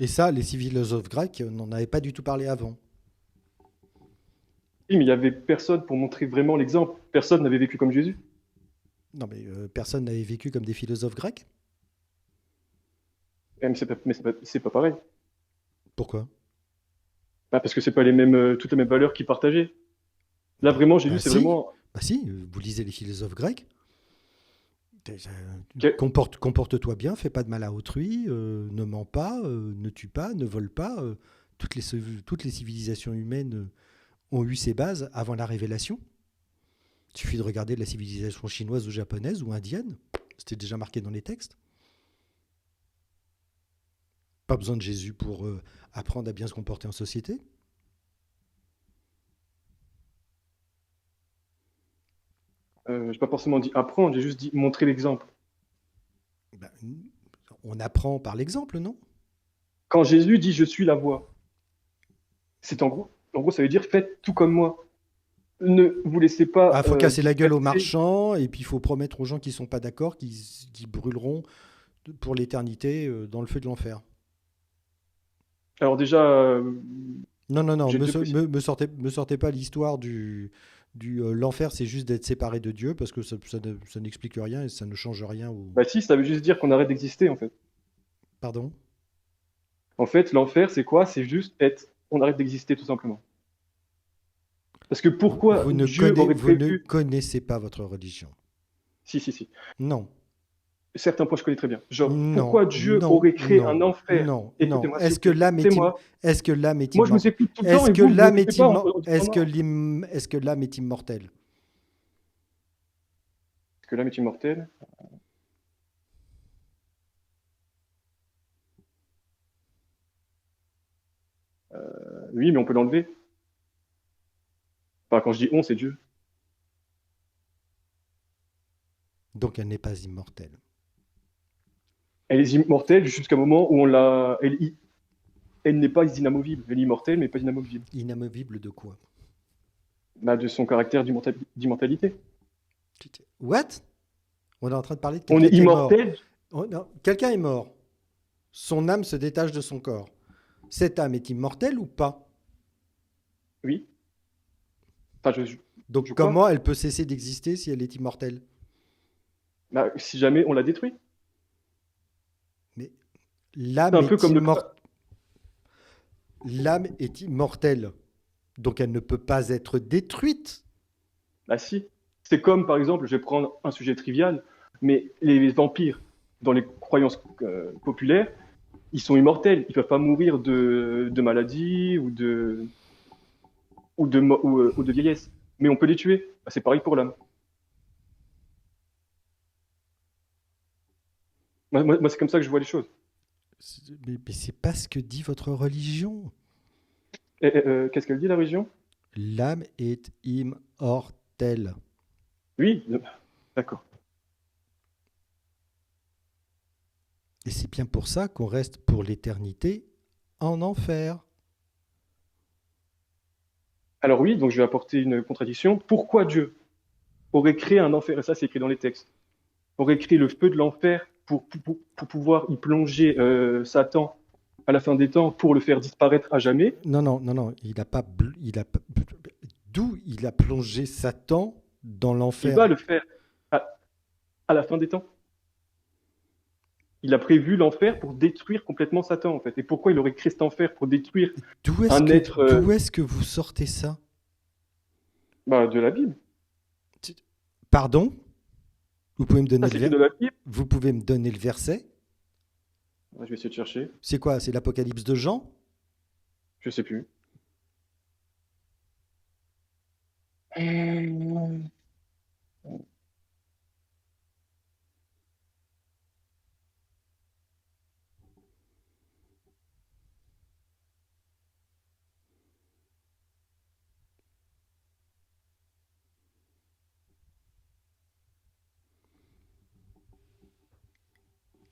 Et ça, les philosophes grecs n'en avaient pas du tout parlé avant. Oui, mais il y avait personne pour montrer vraiment l'exemple. Personne n'avait vécu comme Jésus. Non, mais personne n'avait vécu comme des philosophes grecs. Mais c'est pas pareil. Pourquoi? Bah, parce que c'est pas les mêmes, toutes les mêmes valeurs qu'ils partageaient. Là, vraiment, Jésus, Bah c'est si, vraiment. bah si, vous lisez les philosophes grecs. Ok. Comporte-toi bien, fais pas de mal à autrui, ne mens pas, ne tue pas, ne vole pas. Toutes les civilisations humaines ont eu ces bases avant la révélation. Il suffit de regarder la civilisation chinoise ou japonaise ou indienne. C'était déjà marqué dans les textes. Pas besoin de Jésus pour apprendre à bien se comporter en société. J'ai pas forcément dit apprendre, j'ai juste dit montrer l'exemple. Ben, on apprend par l'exemple, non? Quand Jésus dit je suis la voie, c'est en gros, ça veut dire faites tout comme moi. Ne vous laissez pas Ah, faut casser la gueule aux disperser. marchands et puis il faut promettre aux gens qui sont pas d'accord qui brûleront pour l'éternité dans le feu de l'enfer. Alors déjà, Non, non, non, j'ai deux possibilités. me sortez pas l'histoire du l'enfer, c'est juste d'être séparé de Dieu parce que ça n'explique rien et ça ne change rien au. Bah si, ça veut juste dire qu'on arrête d'exister en fait. Pardon? En fait, l'enfer, c'est quoi? C'est juste être. On arrête d'exister tout simplement. Parce que pourquoi Dieu aurait Vous ne prévu. connaissez pas votre religion. Si, si, si. Non, Certains points je connais très bien. Genre, non, pourquoi Dieu non, aurait créé un non, enfer? non, non. Écoutez-moi, s'il vous plaît. Écoutez-moi. Est-ce que l'âme est Moi, je vous immortelle? écoute tout le temps et vous, vous n'écoutez pas en Est-ce disant que non. est-ce que l'âme est immortelle? Parce que l'âme est immortelle. Oui, mais on peut l'enlever. Enfin, quand je dis on, c'est Dieu. Donc elle n'est pas immortelle. Elle est immortelle jusqu'à un moment où on l'a. Elle n'est pas inamovible. Elle est immortelle, mais pas inamovible. Inamovible de quoi? Bah, de son caractère d'immortalité. What? On est en train de parler de On quelqu'un est qui est mort. immortel. Non, quelqu'un est mort. Son âme se détache de son corps. Cette âme est immortelle ou pas? Oui. Enfin, Donc je comment crois. elle peut cesser d'exister si elle est immortelle? Bah, si jamais on la détruit. Mais C'est l'âme un peu est comme le. l'âme est immortelle. Donc elle ne peut pas être détruite. Bah si. C'est comme, par exemple, je vais prendre un sujet trivial, mais les vampires, dans les croyances populaires, ils sont immortels. Ils peuvent pas mourir de maladie ou de vieillesse. Mais on peut les tuer. Bah, c'est pareil pour l'âme. Moi, c'est comme ça que je vois les choses. Mais c'est pas ce que dit votre religion. Qu'est-ce qu'elle dit, la religion? L'âme est immortelle. Oui, d'accord. Et c'est bien pour ça qu'on reste pour l'éternité en enfer. Alors oui, donc je vais apporter une contradiction. Pourquoi Dieu aurait créé un enfer? Et ça, c'est écrit dans les textes. aurait créé le feu de l'enfer pour pouvoir y plonger Satan à la fin des temps pour le faire disparaître à jamais. Non, non, non, non, d'où il a plongé Satan dans Il l'enfer? va le faire à, à la fin des temps. Il a prévu l'enfer pour détruire complètement Satan, en fait. Et pourquoi il aurait créé cet enfer pour détruire un être D'où est-ce que vous sortez ça? de la Bible? Pardon? Vous pouvez me Ça, donner c'est que de la Bible. vous pouvez me donner le verset? Je vais essayer de chercher. C'est quoi? C'est l'Apocalypse de Jean? Je sais plus. Euh,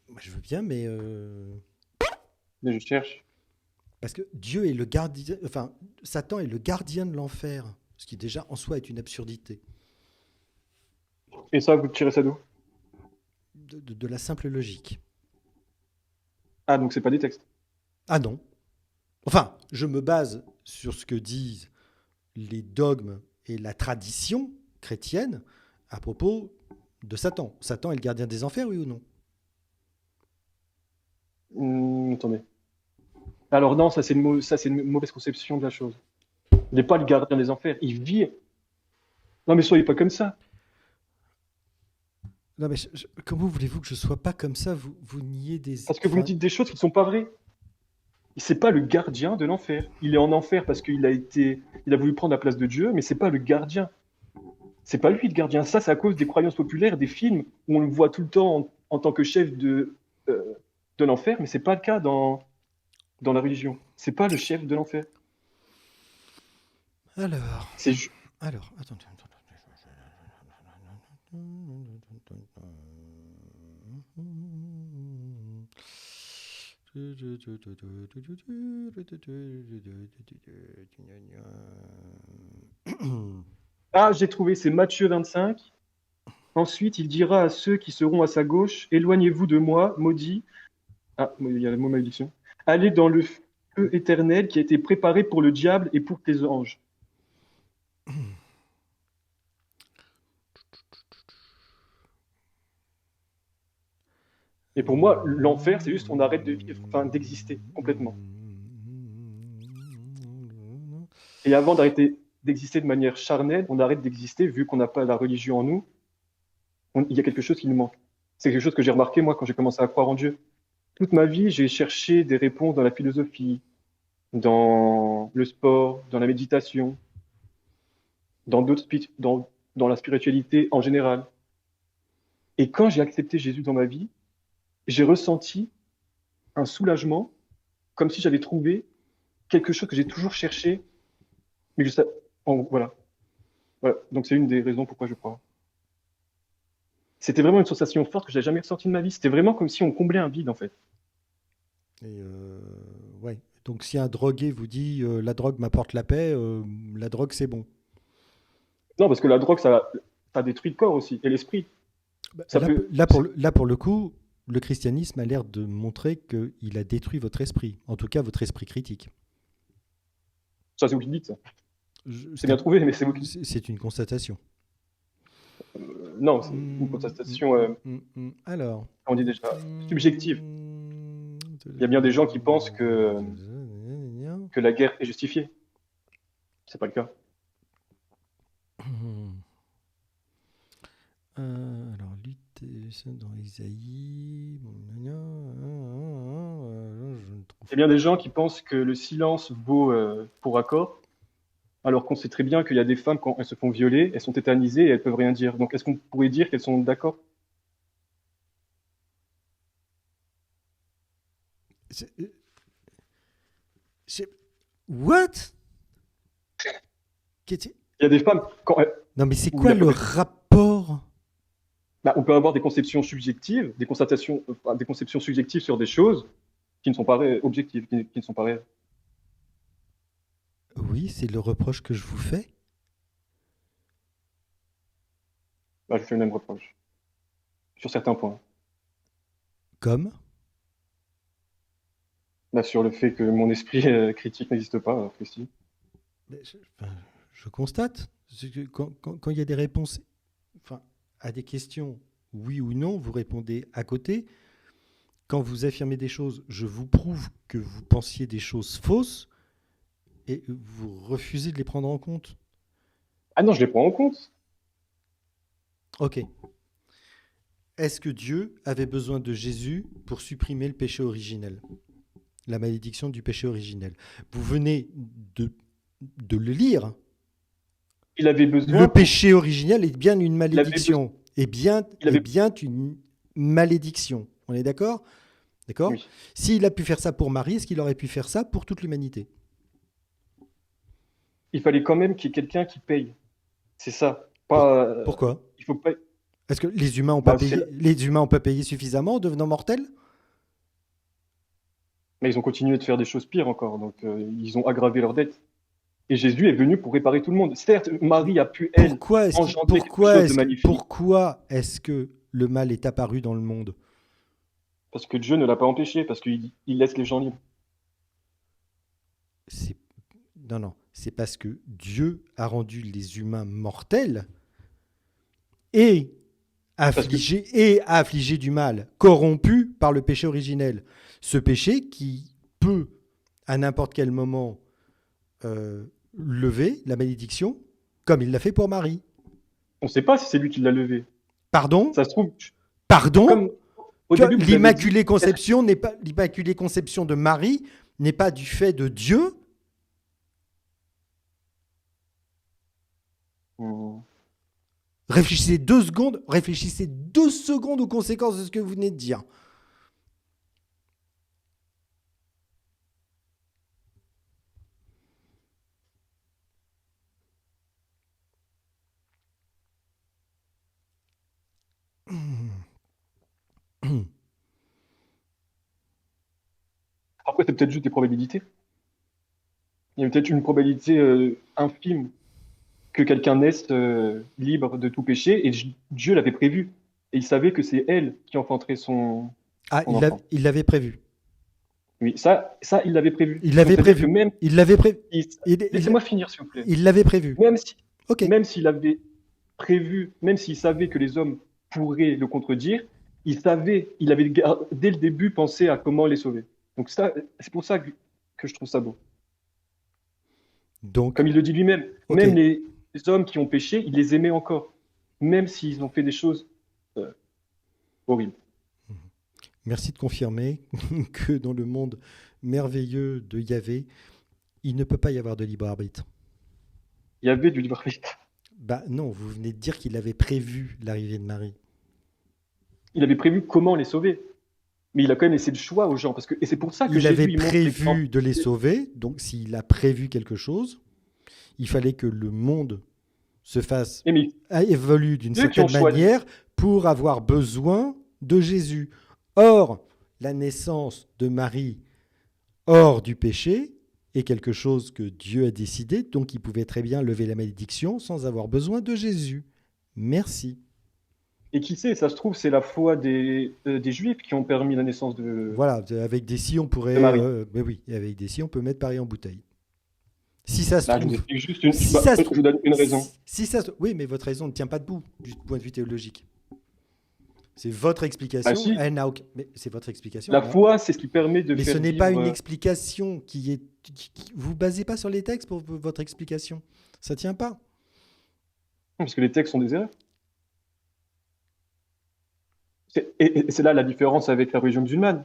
Moi, je veux bien, mais Mais je cherche. parce que Dieu est le gardien, enfin, Satan est le gardien de l'enfer, ce qui déjà en soi est une absurdité, Et ça, vous tirez ça d'où? de la simple logique. Ah, donc c'est pas des textes. Ah non. Enfin, je me base sur ce que disent les dogmes et la tradition chrétienne à propos de Satan. Satan est le gardien des enfers, oui ou non? Attendez. Alors non, ça, c'est une mauvaise conception de la chose. Il n'est pas le gardien des enfers. Il vit. Non, mais soyez pas comme ça. Non, mais comment voulez-vous que je sois pas comme ça? Vous niez des... Parce que vous me Enfin, dites des choses qui ne sont pas vraies. C'est pas le gardien de l'enfer. Il est en enfer parce il a voulu prendre la place de Dieu, mais c'est pas le gardien. C'est pas lui le gardien. Ça, c'est à cause des croyances populaires, des films où on le voit tout le temps en tant que chef euh, de l'enfer, mais c'est pas le cas dans la religion. C'est pas le chef de l'enfer. alors, C'est ju- attendez. Ah, j'ai trouvé, c'est Matthieu 25. Ensuite, il dira à ceux qui seront à sa gauche, éloignez-vous de moi, maudits. Ah, il y a le mot malédiction. Allez dans le feu éternel qui a été préparé pour le diable et pour tes anges. Et pour moi, l'enfer, c'est juste on arrête de vivre, enfin d'exister complètement. Et avant d'arrêter d'exister de manière charnelle, on arrête d'exister vu qu'on n'a pas la religion en nous. Il y a quelque chose qui nous manque. C'est quelque chose que j'ai remarqué moi quand j'ai commencé à croire en Dieu. Toute ma vie, j'ai cherché des réponses dans la philosophie, dans le sport, dans la méditation, dans dans la spiritualité en général. Et quand j'ai accepté Jésus dans ma vie, j'ai ressenti un soulagement, comme si j'avais trouvé quelque chose que j'ai toujours cherché, mais voilà. Voilà. Donc c'est une des raisons pourquoi je crois. C'était vraiment une sensation forte que j'ai jamais ressentie de ma vie. C'était vraiment comme si on comblait un vide en fait. Et ouais. Donc si un drogué vous dit la drogue m'apporte la paix, la drogue c'est bon. Non, parce que la drogue, ça détruit le corps aussi et l'esprit. Bah, Ça peut. là, pour le coup, le christianisme a l'air de montrer qu'il a détruit votre esprit, en tout cas votre esprit critique. Ça, c'est vous qui le dites, ça. C'est C'est bien trouvé, mais c'est vous qui le dites. c'est une constatation. Non, c'est une contestation, Alors. on dit déjà, subjective. Il y a bien des gens qui pensent que la guerre est justifiée. C'est pas le cas. Alors, lutte dans Isaïe. Je ne trouve Il y a bien des gens qui pensent que le silence vaut pour accord, alors qu'on sait très bien qu'il y a des femmes, quand elles se font violer, elles sont tétanisées et elles peuvent rien dire. Donc, est-ce qu'on pourrait dire qu'elles sont d'accord? c'est- c'est- What? Qu'est-ce- Il y a des femmes, Non, mais c'est où il quoi y a le pas de- rapport? on peut avoir des conceptions subjectives, des constatations, des conceptions subjectives sur des choses qui ne sont pas objectives, qui ne sont pas réelles. Oui, c'est le reproche que je vous fais. Bah, je fais le même reproche. sur certains points. Comme? Bah, sur le fait que mon esprit critique n'existe pas, alors que si. Enfin, je constate. C'est que quand il y a des réponses enfin, à des questions, oui ou non, vous répondez à côté. Quand vous affirmez des choses, je vous prouve que vous pensiez des choses fausses et vous refusez de les prendre en compte. Ah non, je les prends en compte. Ok. Est-ce que Dieu avait besoin de Jésus pour supprimer le péché originel, la malédiction du péché originel? Vous venez de le lire. Il avait Le besoin pour... péché originel est bien une Il avait besoin... malédiction. Est bien Il avait... une malédiction. On est d'accord? D'accord? Oui. S'il a pu faire ça pour Marie, est-ce qu'il aurait pu faire ça pour toute l'humanité? Il fallait quand même qu'il y ait quelqu'un qui paye. C'est ça. Pas... Pourquoi? Il faut pas... Est-ce que les humains n'ont pas Bah, payé, les humains ont pas payé suffisamment en devenant mortels? Mais ils ont continué de faire des choses pires encore, donc ils ont aggravé leurs dettes. Et Jésus est venu pour réparer tout le monde. Certes, Marie a pu, elle, engendrer quelque chose de magnifique, pourquoi est-ce que le mal est apparu dans le monde? parce que Dieu ne l'a pas empêché, parce qu'il laisse les gens libres. C'est- Non, non, c'est parce que Dieu a rendu les humains mortels et Parce que, a affligé du mal, corrompu par le péché originel. Ce péché qui peut, à n'importe quel moment, lever la malédiction, comme il l'a fait pour Marie. on ne sait pas si c'est lui qui l'a levé. Pardon? Ça se trouve, Pardon? comme au début, vous avez dit, L'Immaculée Conception n'est pas l'Immaculée Conception de Marie n'est pas du fait de Dieu. Hmm. Réfléchissez 2 secondes aux conséquences de ce que vous venez de dire. Après, c'est peut-être juste des probabilités. Il y a peut-être une probabilité infime que quelqu'un naisse libre de tout péché, et Dieu l'avait prévu. Et il savait que c'est elle qui enfanterait Ah, son enfant. il l'avait prévu. Oui, ça, il l'avait prévu. Il Donc, l'avait c'est-à-dire que prévu. même, Il l'avait prévu. laissez-moi finir, s'il vous plaît. Il l'avait prévu. Même si, Ok. même s'il avait prévu, même s'il savait que les hommes pourraient le contredire, il avait dès le début pensé à comment les sauver. Donc ça, c'est pour ça que je trouve ça beau. Donc, Comme il le dit lui-même, ok. même les hommes qui ont péché, il les aimait encore, même s'ils ont fait des choses horribles. Merci de confirmer que dans le monde merveilleux de Yahvé, il ne peut pas y avoir de libre arbitre. Il y avait du libre arbitre. Bah non, vous venez de dire qu'il avait prévu l'arrivée de Marie. Il avait prévu comment les sauver. Mais il a quand même laissé le choix aux gens. Et c'est pour ça que Il avait Jésus, il montre l'exemple. prévu de les sauver, donc s'il a prévu quelque chose, il fallait que le monde se fasse, Et mais évolue d'une ceux qui ont certaine choisi, manière pour avoir besoin de Jésus. Or, la naissance de Marie hors du péché est quelque chose que Dieu a décidé, donc il pouvait très bien lever la malédiction sans avoir besoin de Jésus. Merci. et qui sait, ça se trouve, c'est la foi des Juifs qui ont permis la naissance Voilà, avec des si on pourrait, de Marie. mais oui, avec des si on peut mettre Paris en bouteille. Si ça se Bah, je vous trouve, explique juste si ça se je vous donne une raison. si ça se- oui, mais votre raison ne tient pas debout du point de vue théologique. C'est votre explication, Bah si, elle n'a aucun... Mais c'est votre explication. la elle n'a- foi, c'est ce qui permet de Mais faire ce n'est pas vivre. une explication qui est... Vous basez pas sur les textes pour votre explication. Ça tient pas. Parce que les textes sont des erreurs. Et c'est là la différence avec la religion musulmane.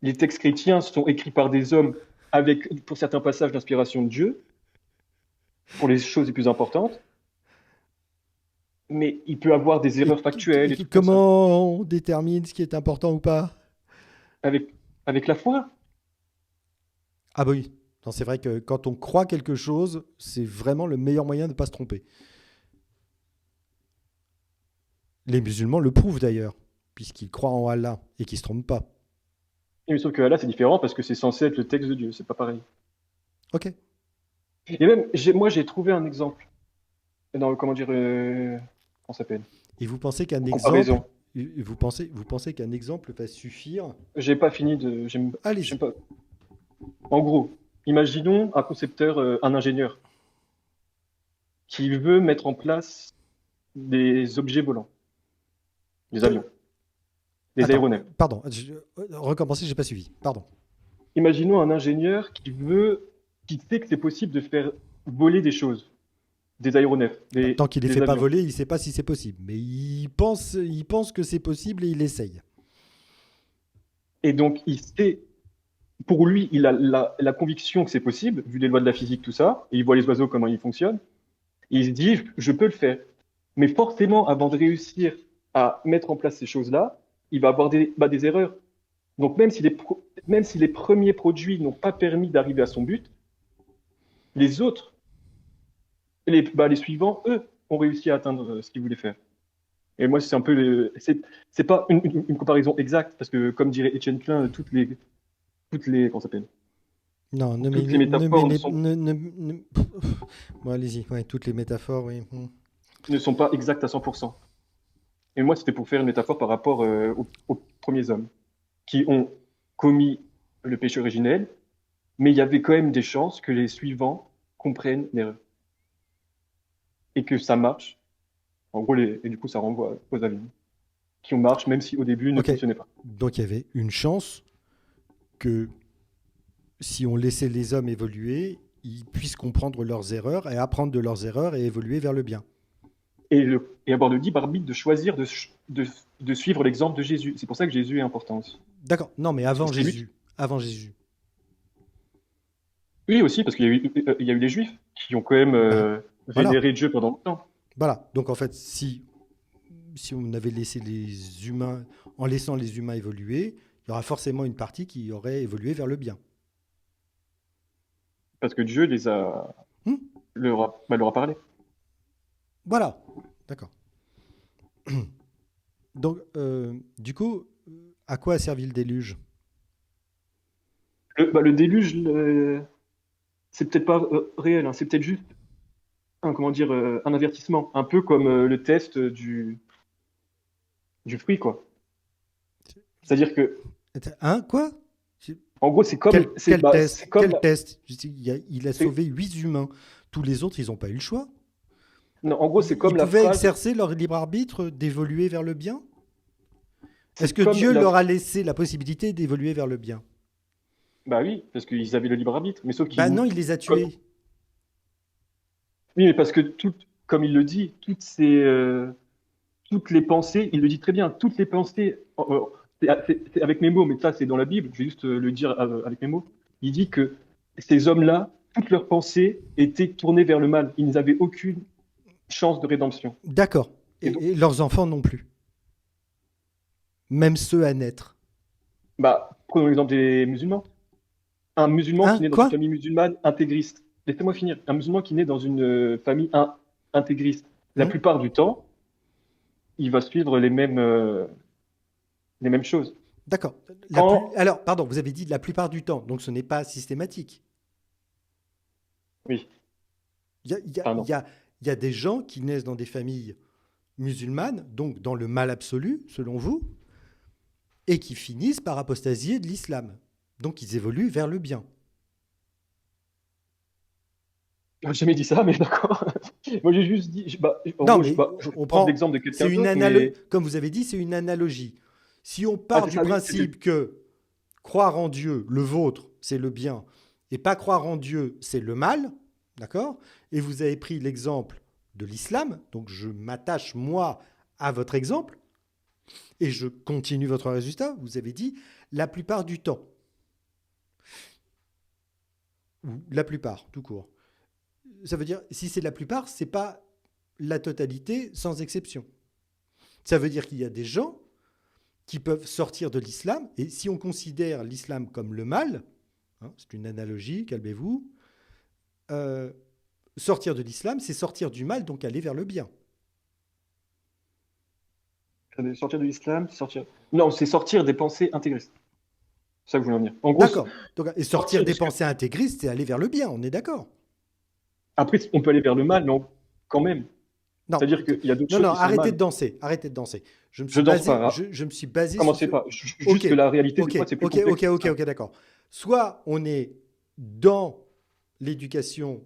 Les textes chrétiens sont écrits par des hommes avec, pour certains passages, l'inspiration de Dieu, pour les choses les plus importantes, mais il peut avoir des erreurs factuelles et tout comme ça. Comment on détermine ce qui est important ou pas? Avec la foi. Ah bah oui. Non, c'est vrai que quand on croit quelque chose, c'est vraiment le meilleur moyen de ne pas se tromper. Les musulmans le prouvent d'ailleurs, puisqu'ils croient en Allah et qu'ils ne se trompent pas. Et sauf que là, c'est différent parce que c'est censé être le texte de Dieu, c'est pas pareil. Ok. Et même, moi, j'ai trouvé un exemple. Dans, comment dire, comment ça s'appelle? Et vous pensez qu'un exemple, comparaison. vous pensez qu'un exemple va suffire? J'ai pas fini de. J'aime Allez-y. pas. En gros, imaginons un concepteur, un ingénieur, qui veut mettre en place des objets volants, des Que- avions, des Attends, aéronefs. pardon, recommencer, j'ai pas suivi. Pardon. Imaginons un ingénieur qui sait que c'est possible de faire voler des choses, des aéronefs, Bah, tant qu'il ne les des fait pas avions. voler, il ne sait pas si c'est possible. Mais il pense que c'est possible et il essaye. Et donc, pour lui, il a la conviction que c'est possible, vu les lois de la physique, tout ça, et il voit les oiseaux, comment ils fonctionnent. Et il se dit, je peux le faire. Mais forcément, avant de réussir à mettre en place ces choses-là, il va avoir des erreurs. Donc, même si les premiers produits n'ont pas permis d'arriver à son but, les autres, les suivants, eux, ont réussi à atteindre ce qu'ils voulaient faire. Et moi, c'est un peu c'est pas une comparaison exacte, parce que, comme dirait Étienne Klein, comment ça s'appelle? Non, Toutes les métaphores Bon, allez-y. Ouais, toutes les métaphores, oui. ne sont pas exactes à 100%. Et moi, c'était pour faire une métaphore par rapport aux premiers hommes, qui ont commis le péché originel, mais il y avait quand même des chances que les suivants comprennent l'erreur et que ça marche. En gros, et du coup, ça renvoie aux avions qui marchent, même si au début ne Ok. fonctionnaient pas. Donc il y avait une chance que si on laissait les hommes évoluer, ils puissent comprendre leurs erreurs et apprendre de leurs erreurs et évoluer vers le bien. Et avoir le libre arbitre de choisir de suivre l'exemple de Jésus. C'est pour ça que Jésus est important aussi. D'accord. Non, mais Parce que avant c'est lui Jésus. Avant Jésus. Oui, aussi, parce qu'il y a eu les Juifs qui ont quand même Ben, voilà. vénéré Dieu pendant longtemps. Voilà. Donc en fait, si on avait laissé les humains, en laissant les humains évoluer, il y aura forcément une partie qui aurait évolué vers le bien. Parce que Dieu Hmm. leur a parlé. Voilà. D'accord. Donc, du coup, à quoi a servi le déluge? Le déluge, c'est peut-être pas réel, hein, c'est peut-être juste comment dire, un avertissement, un peu comme le test du fruit, quoi. C'est-à-dire que, Hein? Quoi? en gros, Quel c'est test? comme, Quel test? Il a c'est- sauvé 8 humains. Tous les autres, ils n'ont pas eu le choix. non, en gros, c'est Ils comme la pouvaient phrase, exercer leur libre arbitre d'évoluer vers le bien. Est-ce c'est que comme Dieu la, leur a laissé la possibilité d'évoluer vers le bien? bah oui, parce qu'ils avaient le libre arbitre, mais sauf Bah qu'ils, non, il les a comme, tués. oui, mais parce que comme il le dit, toutes les pensées, il le dit très bien, toutes les pensées, c'est avec mes mots, mais ça c'est dans la Bible, je vais juste le dire avec mes mots. Il dit que ces hommes-là, toutes leurs pensées étaient tournées vers le mal. Ils n'avaient aucune chance de rédemption. D'accord. Et donc, Et leurs enfants non plus. Même ceux à naître. prenons l'exemple des musulmans. Un musulman qui Hein? naît dans une Quoi? famille musulmane intégriste. Laissez-moi finir. Un musulman qui naît dans une famille intégriste. La Hmm. plupart du temps, il va suivre les mêmes choses. D'accord. Quand, Alors, pardon, vous avez dit la plupart du temps, donc ce n'est pas systématique. oui, Il y a, il y a- il pardon. y a- il y a des gens qui naissent dans des familles musulmanes, donc dans le mal absolu, selon vous, et qui finissent par apostasier de l'islam. Donc ils évoluent vers le bien. J'ai jamais dit ça, mais d'accord. Moi, j'ai juste dit, en Non, gros, mais je on prends prend. l'exemple de C'est quelqu'un une d'autre, analogie. mais Comme vous avez dit, c'est une analogie. Si on ah, part c'est du ça, oui, principe que croire en Dieu, le vôtre, c'est le bien, et pas croire en Dieu, c'est le mal, d'accord? Et vous avez pris l'exemple de l'islam, donc je m'attache, moi, à votre exemple, et je continue votre résultat. Vous avez dit la plupart du temps, ou la plupart, tout court. Ça veut dire, si c'est la plupart, c'est pas la totalité sans exception. Ça veut dire qu'il y a des gens qui peuvent sortir de l'islam, et si on considère l'islam comme le mal, hein, c'est une analogie, calmez-vous, euh, sortir de l'islam, c'est sortir du mal, donc aller vers le bien. sortir de l'islam, sortir. Non, c'est sortir des pensées intégristes. C'est ça que je voulais en venir. En gros, D'accord. Donc, et sortir sortir de des ce que. pensées intégristes, c'est aller vers le bien, on est d'accord. Après, on peut aller vers le mal, mais quand même. Non, C'est-à-dire qu'il y a d'autres non, choses non, qui sont arrêtez mal. de danser, arrêtez de danser. Je me Je suis danse basé, pas, hein. je me suis basé sur Commencez ce... pas. Ok, Juste que la réalité, des ok, fois, c'est plus ok, complexe ok, que ok, ça. ok, d'accord. Soit on est dans l'éducation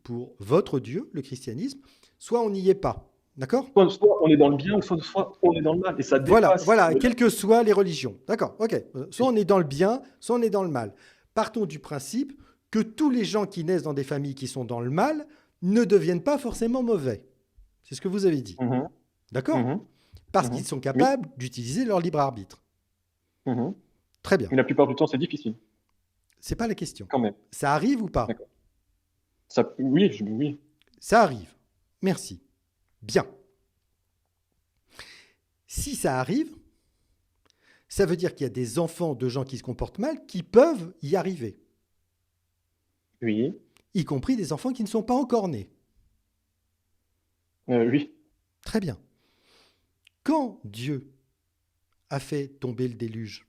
pour votre Dieu, le christianisme, soit on n'y est pas. D'accord? Soit on est dans le bien, ou soit on est dans le mal. Et ça Voilà, dépasse. voilà, quelles que soient les religions. D'accord, ok. Soit on est dans le bien, soit on est dans le mal. Partons du principe que tous les gens qui naissent dans des familles qui sont dans le mal ne deviennent pas forcément mauvais. C'est ce que vous avez dit. Mhm, D'accord? mhm, Parce qu'ils mhm. sont Oui. capables d'utiliser leur libre arbitre. Mhm. Très bien. Mais la plupart du temps, c'est difficile, C'est pas la question. quand même. Ça arrive ou pas? D'accord. Oui, oui. Ça arrive. Merci. Bien. Si ça arrive, ça veut dire qu'il y a des enfants de gens qui se comportent mal qui peuvent y arriver, Oui. y compris des enfants qui ne sont pas encore nés. Oui. Très bien. Quand Dieu a fait tomber le déluge,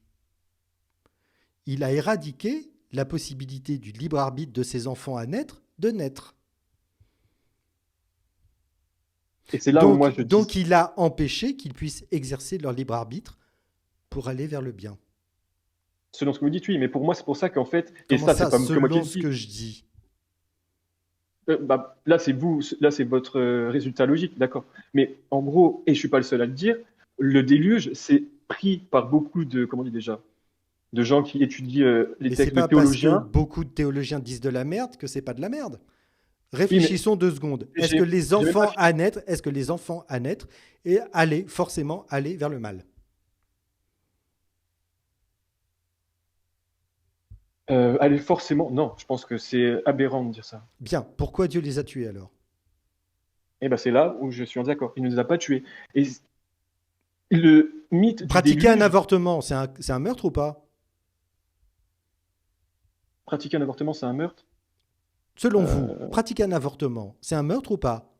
il a éradiqué la possibilité du libre arbitre de ses enfants à naître de naître. Et c'est là où moi je Donc dis, il a empêché qu'ils puissent exercer leur libre arbitre pour aller vers le bien. selon ce que vous dites, oui, mais pour moi, c'est pour ça qu'en fait, et Comment ça, c'est ça, pas que moi qui selon le ce dis, que je dis? là, c'est vous, là, c'est votre résultat logique, d'accord. Mais en gros, et je suis pas le seul à le dire, le déluge, c'est pris par beaucoup de, comment on dit déjà, de gens qui étudient les Mais c'est textes de pas parce que théologiens. beaucoup de théologiens disent de la merde que c'est pas de la merde. Oui, mais Réfléchissons 2 secondes. Est-ce que les j'ai même pas enfants fini. à naître, est-ce que les enfants à naître et aller forcément aller vers le mal? Allez, forcément, non, je pense que c'est aberrant de dire ça. Bien. Pourquoi Dieu les a tués alors? Et ben c'est là où je suis en désaccord. Il ne nous a pas tués. Et le mythe du Pratiquer un déluge, avortement, c'est un meurtre ou pas? pratiquer un avortement, c'est un meurtre. Selon vous, Euh, pratiquer un avortement, c'est un meurtre ou pas?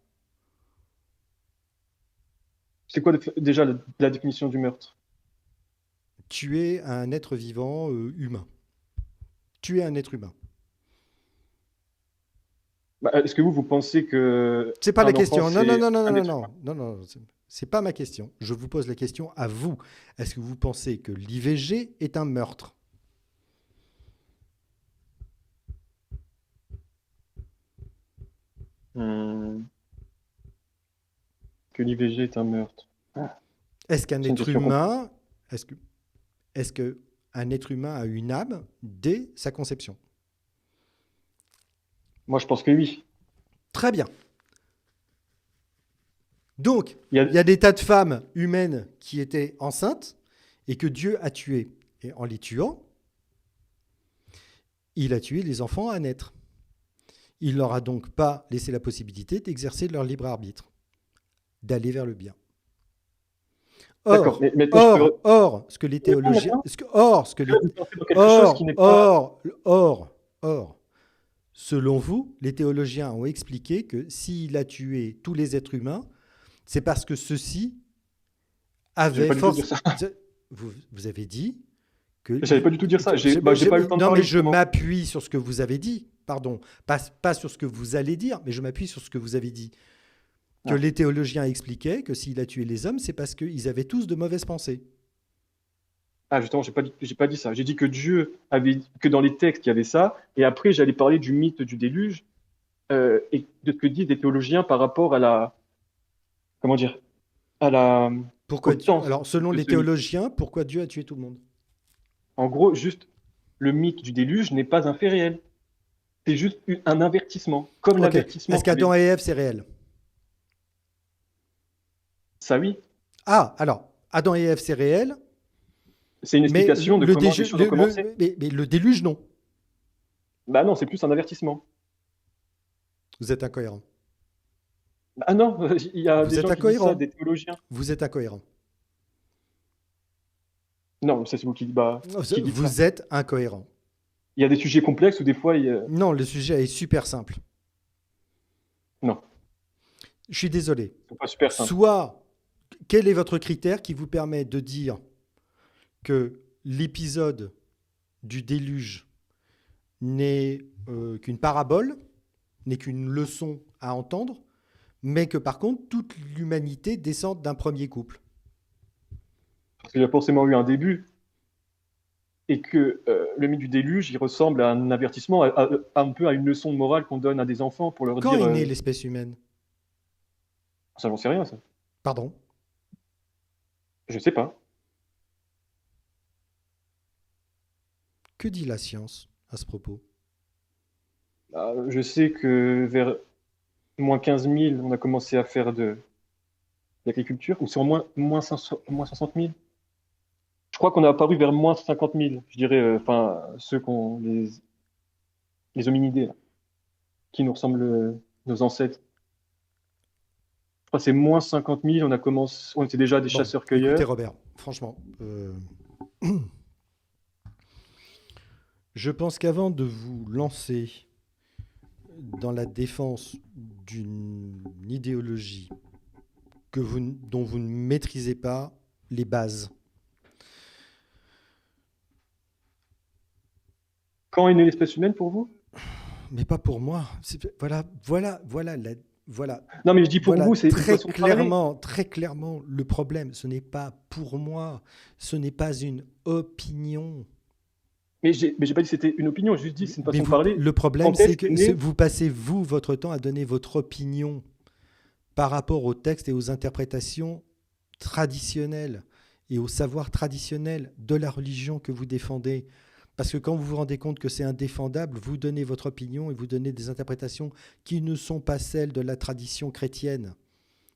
c'est quoi déjà la définition du meurtre? Tuer un être vivant humain. Tuer un être humain. Bah, est-ce que vous pensez que C'est pas la un enfant, question. Non, non, c'est non, non, un non, être humain? non, non, non. C'est pas ma question. Je vous pose la question à vous. Est-ce que vous pensez que l'IVG est un meurtre? Hmm, que l'IVG est un meurtre. Ah, Est-ce qu'un c'est une être question compliquée. humain, est-ce que un être humain a une âme dès sa conception? Moi, je pense que oui. Très bien. Donc, Il y a... il y a des tas de femmes humaines qui étaient enceintes et que Dieu a tuées. Et en les tuant, il a tué les enfants à naître. Il leur a donc pas laissé la possibilité d'exercer leur libre arbitre, d'aller vers le bien. D'accord, Or, mais maintenant, je peux ce que les répondre théologiens, maintenant? ce que Je vais les, vous lancer dans quelque chose qui n'est pas... or, selon vous, les théologiens ont expliqué que s'il a tué tous les êtres humains, c'est parce que ceux-ci Je vais avaient pas du tout force. dire ça. Vous avez dit que. J'allais pas du tout dire ça. J'ai pas eu le temps de Non, mais parler, je justement. m'appuie sur ce que vous avez dit. Pardon. Pas sur ce que vous allez dire, mais je m'appuie sur ce que vous avez dit. Que Ah. les théologiens expliquaient que s'il a tué les hommes, c'est parce qu'ils avaient tous de mauvaises pensées. Ah, justement, j'ai pas dit ça. J'ai dit que Dieu avait, que dans les textes, il y avait ça. Et après, j'allais parler du mythe du déluge, et de ce que disent les théologiens par rapport à la, comment dire, à la, au temps Alors, selon de les ce mythe. théologiens, pourquoi Dieu a tué tout le monde? En gros, juste, le mythe du déluge n'est pas un fait réel. C'est juste un avertissement. Comme Ok. l'avertissement Est-ce qu'il y avait. qu'Adam et Ève, c'est réel? Ça, oui. Ah, alors, Adam et Ève, c'est réel, C'est une mais explication de comment les choses ont commencé. mais le déluge, non. Bah non, c'est plus un avertissement. Vous êtes incohérent. Ah non, il y a Vous des êtes gens qui disent ça, incohérent. des théologiens. Vous êtes incohérent. Non, ça c'est vous qui dites ça. Vous êtes incohérent. Il y a des sujets complexes où des fois, Non, le sujet est super simple. non, Je suis désolé. c'est pas super simple. Soit, quel est votre critère qui vous permet de dire que l'épisode du déluge n'est qu'une parabole, n'est qu'une leçon à entendre, mais que par contre, toute l'humanité descende d'un premier couple. Parce qu'il y a forcément eu un début, et que le mythe du déluge, il ressemble à un avertissement, un peu à une leçon de morale qu'on donne à des enfants pour leur Quand dire est née l'espèce humaine? ça, j'en sais rien, ça. Pardon? Je sais pas. Que dit la science à ce propos? Je sais que vers moins 15 000, on a commencé à faire de l'agriculture, ou c'est en moins 60 000. Je crois qu'on est apparu vers moins 50 000, je dirais, enfin, ceux qu'on les hominidés, là, qui nous ressemblent, nos ancêtres. Je crois que c'est moins 50 000, on était déjà des Bon, écoutez chasseurs-cueilleurs. Robert, franchement, je pense qu'avant de vous lancer dans la défense d'une idéologie dont vous ne maîtrisez pas les bases, Quand est née l'espèce humaine pour vous? mais pas pour moi. Voilà, Non, mais je dis pour voilà vous, c'est une façon de parler. très clairement, le problème, ce n'est pas pour moi, ce n'est pas une opinion. Mais j'ai pas dit que c'était une opinion, j'ai juste dit que c'est une Mais façon de parler. le problème, Quand c'est est-ce que qu'est née? vous passez, vous, votre temps à donner votre opinion par rapport aux textes et aux interprétations traditionnelles et au savoir traditionnel de la religion que vous défendez. Parce que quand vous vous rendez compte que c'est indéfendable, vous donnez votre opinion et vous donnez des interprétations qui ne sont pas celles de la tradition chrétienne.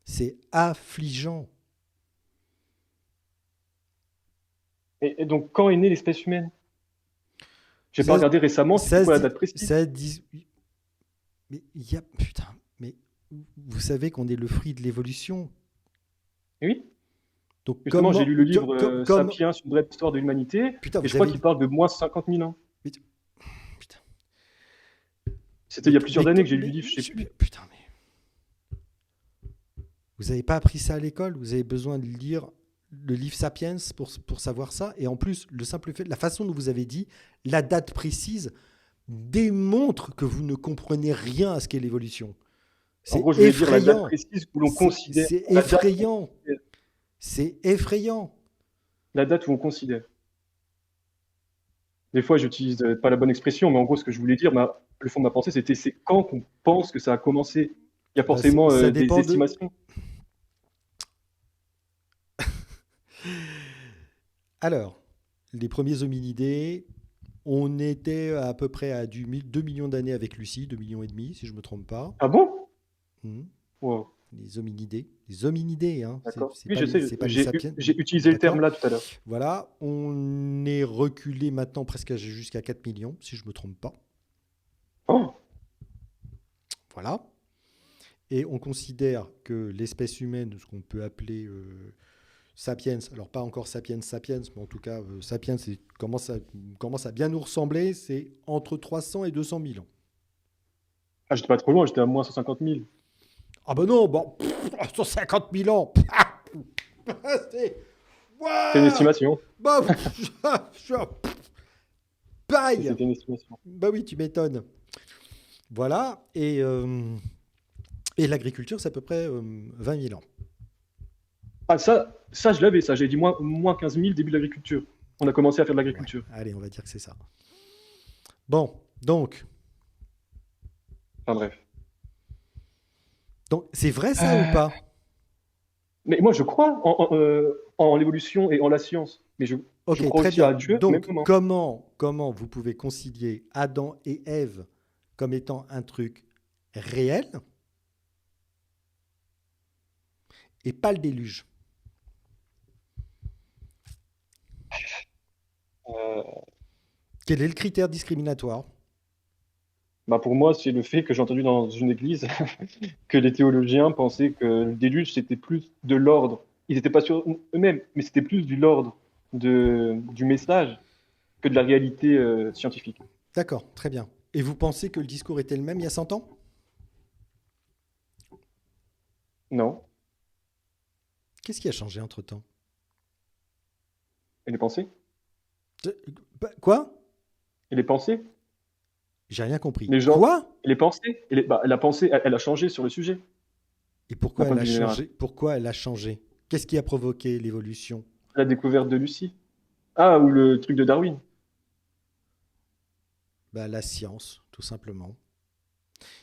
C'est affligeant. Et donc, quand est née l'espèce humaine? J'ai pas Ça, regardé récemment, c'était ça, quoi se la dit- date précise? ça dit- mais il y a, putain, mais vous savez qu'on est le fruit de l'évolution. Oui, Donc justement, j'ai lu le livre comme, Sapiens, une brève histoire de l'humanité, putain, et je vous crois avez, qu'il parle de moins 50 000 ans. mais- putain, C'était il y a plusieurs années que j'ai lu le livre, je sais plus. putain, mais vous n'avez pas appris ça à l'école. Vous avez besoin de lire le livre Sapiens pour savoir ça. Et en plus, le simple fait, la façon dont vous avez dit, la date précise démontre que vous ne comprenez rien à ce qu'est l'évolution. En C'est gros, je voulais dire la date effrayant. précise où l'on considère. C'est La date, effrayant. C'est effrayant. la date où on considère. Des fois, j'utilise pas la bonne expression, mais en gros, ce que je voulais dire, le fond de ma pensée, c'était c'est quand qu'on pense que ça a commencé. Il y a Bah, forcément ça des dépend de. estimations. Alors, les premiers hominidés, on était à peu près à 2 millions d'années avec Lucie, 2 millions et demi, si je ne me trompe pas. Ah bon? Mhm. Wow, Les hominidés, hein. d'accord. C'est Oui, pas je sais, c'est pas les j'ai sapiens. j'ai utilisé le terme D'accord. là tout à l'heure. Voilà, on est reculé maintenant presque jusqu'à 4 millions, si je ne me trompe pas. Oh, Voilà. Et on considère que l'espèce humaine, ce qu'on peut appeler sapiens, alors pas encore sapiens sapiens, mais en tout cas sapiens, commence à bien nous ressembler, c'est entre 300 et 200 000 ans. ah, j'étais pas trop loin, j'étais à moins 150 000. Ah ben non, bon, 150 000 ans. C'est C'est une Ouah estimation. bah, pareil. C'était une estimation. Bah oui, tu m'étonnes. Voilà, et l'agriculture, c'est à peu près 20 000 ans. Ah, ça, je l'avais, ça. J'ai dit moins 15 000, début de l'agriculture. On a commencé à faire de Ouais, l'agriculture. allez, on va dire que c'est ça. Bon, donc Enfin bref. c'est vrai ça ou Euh, pas? Mais moi, je crois en l'évolution et en la science. Mais je Ok, crois très aussi à bien. Dieu, au même Donc, moment. comment vous pouvez concilier Adam et Ève comme étant un truc réel et pas le déluge? Euh, Quel est le critère discriminatoire? Pour moi, c'est le fait que j'ai entendu dans une église que les théologiens pensaient que le déluge, c'était plus de l'ordre. Ils n'étaient pas sûrs eux-mêmes, mais c'était plus du l'ordre du message que de la réalité scientifique. D'accord, très bien. Et vous pensez que le discours était le même il y a 100 ans? Non. Qu'est-ce qui a changé entre-temps? Et les pensées? Quoi? Et les pensées? J'ai rien compris. Les gens, Quoi? et les pensées? La pensée, elle a changé sur le sujet. Et d'un pourquoi point elle de a vue général. changé? Pourquoi elle a changé? Qu'est-ce qui a provoqué l'évolution? La découverte de Lucie. Ah, ou le truc de Darwin. Bah, la science, tout simplement.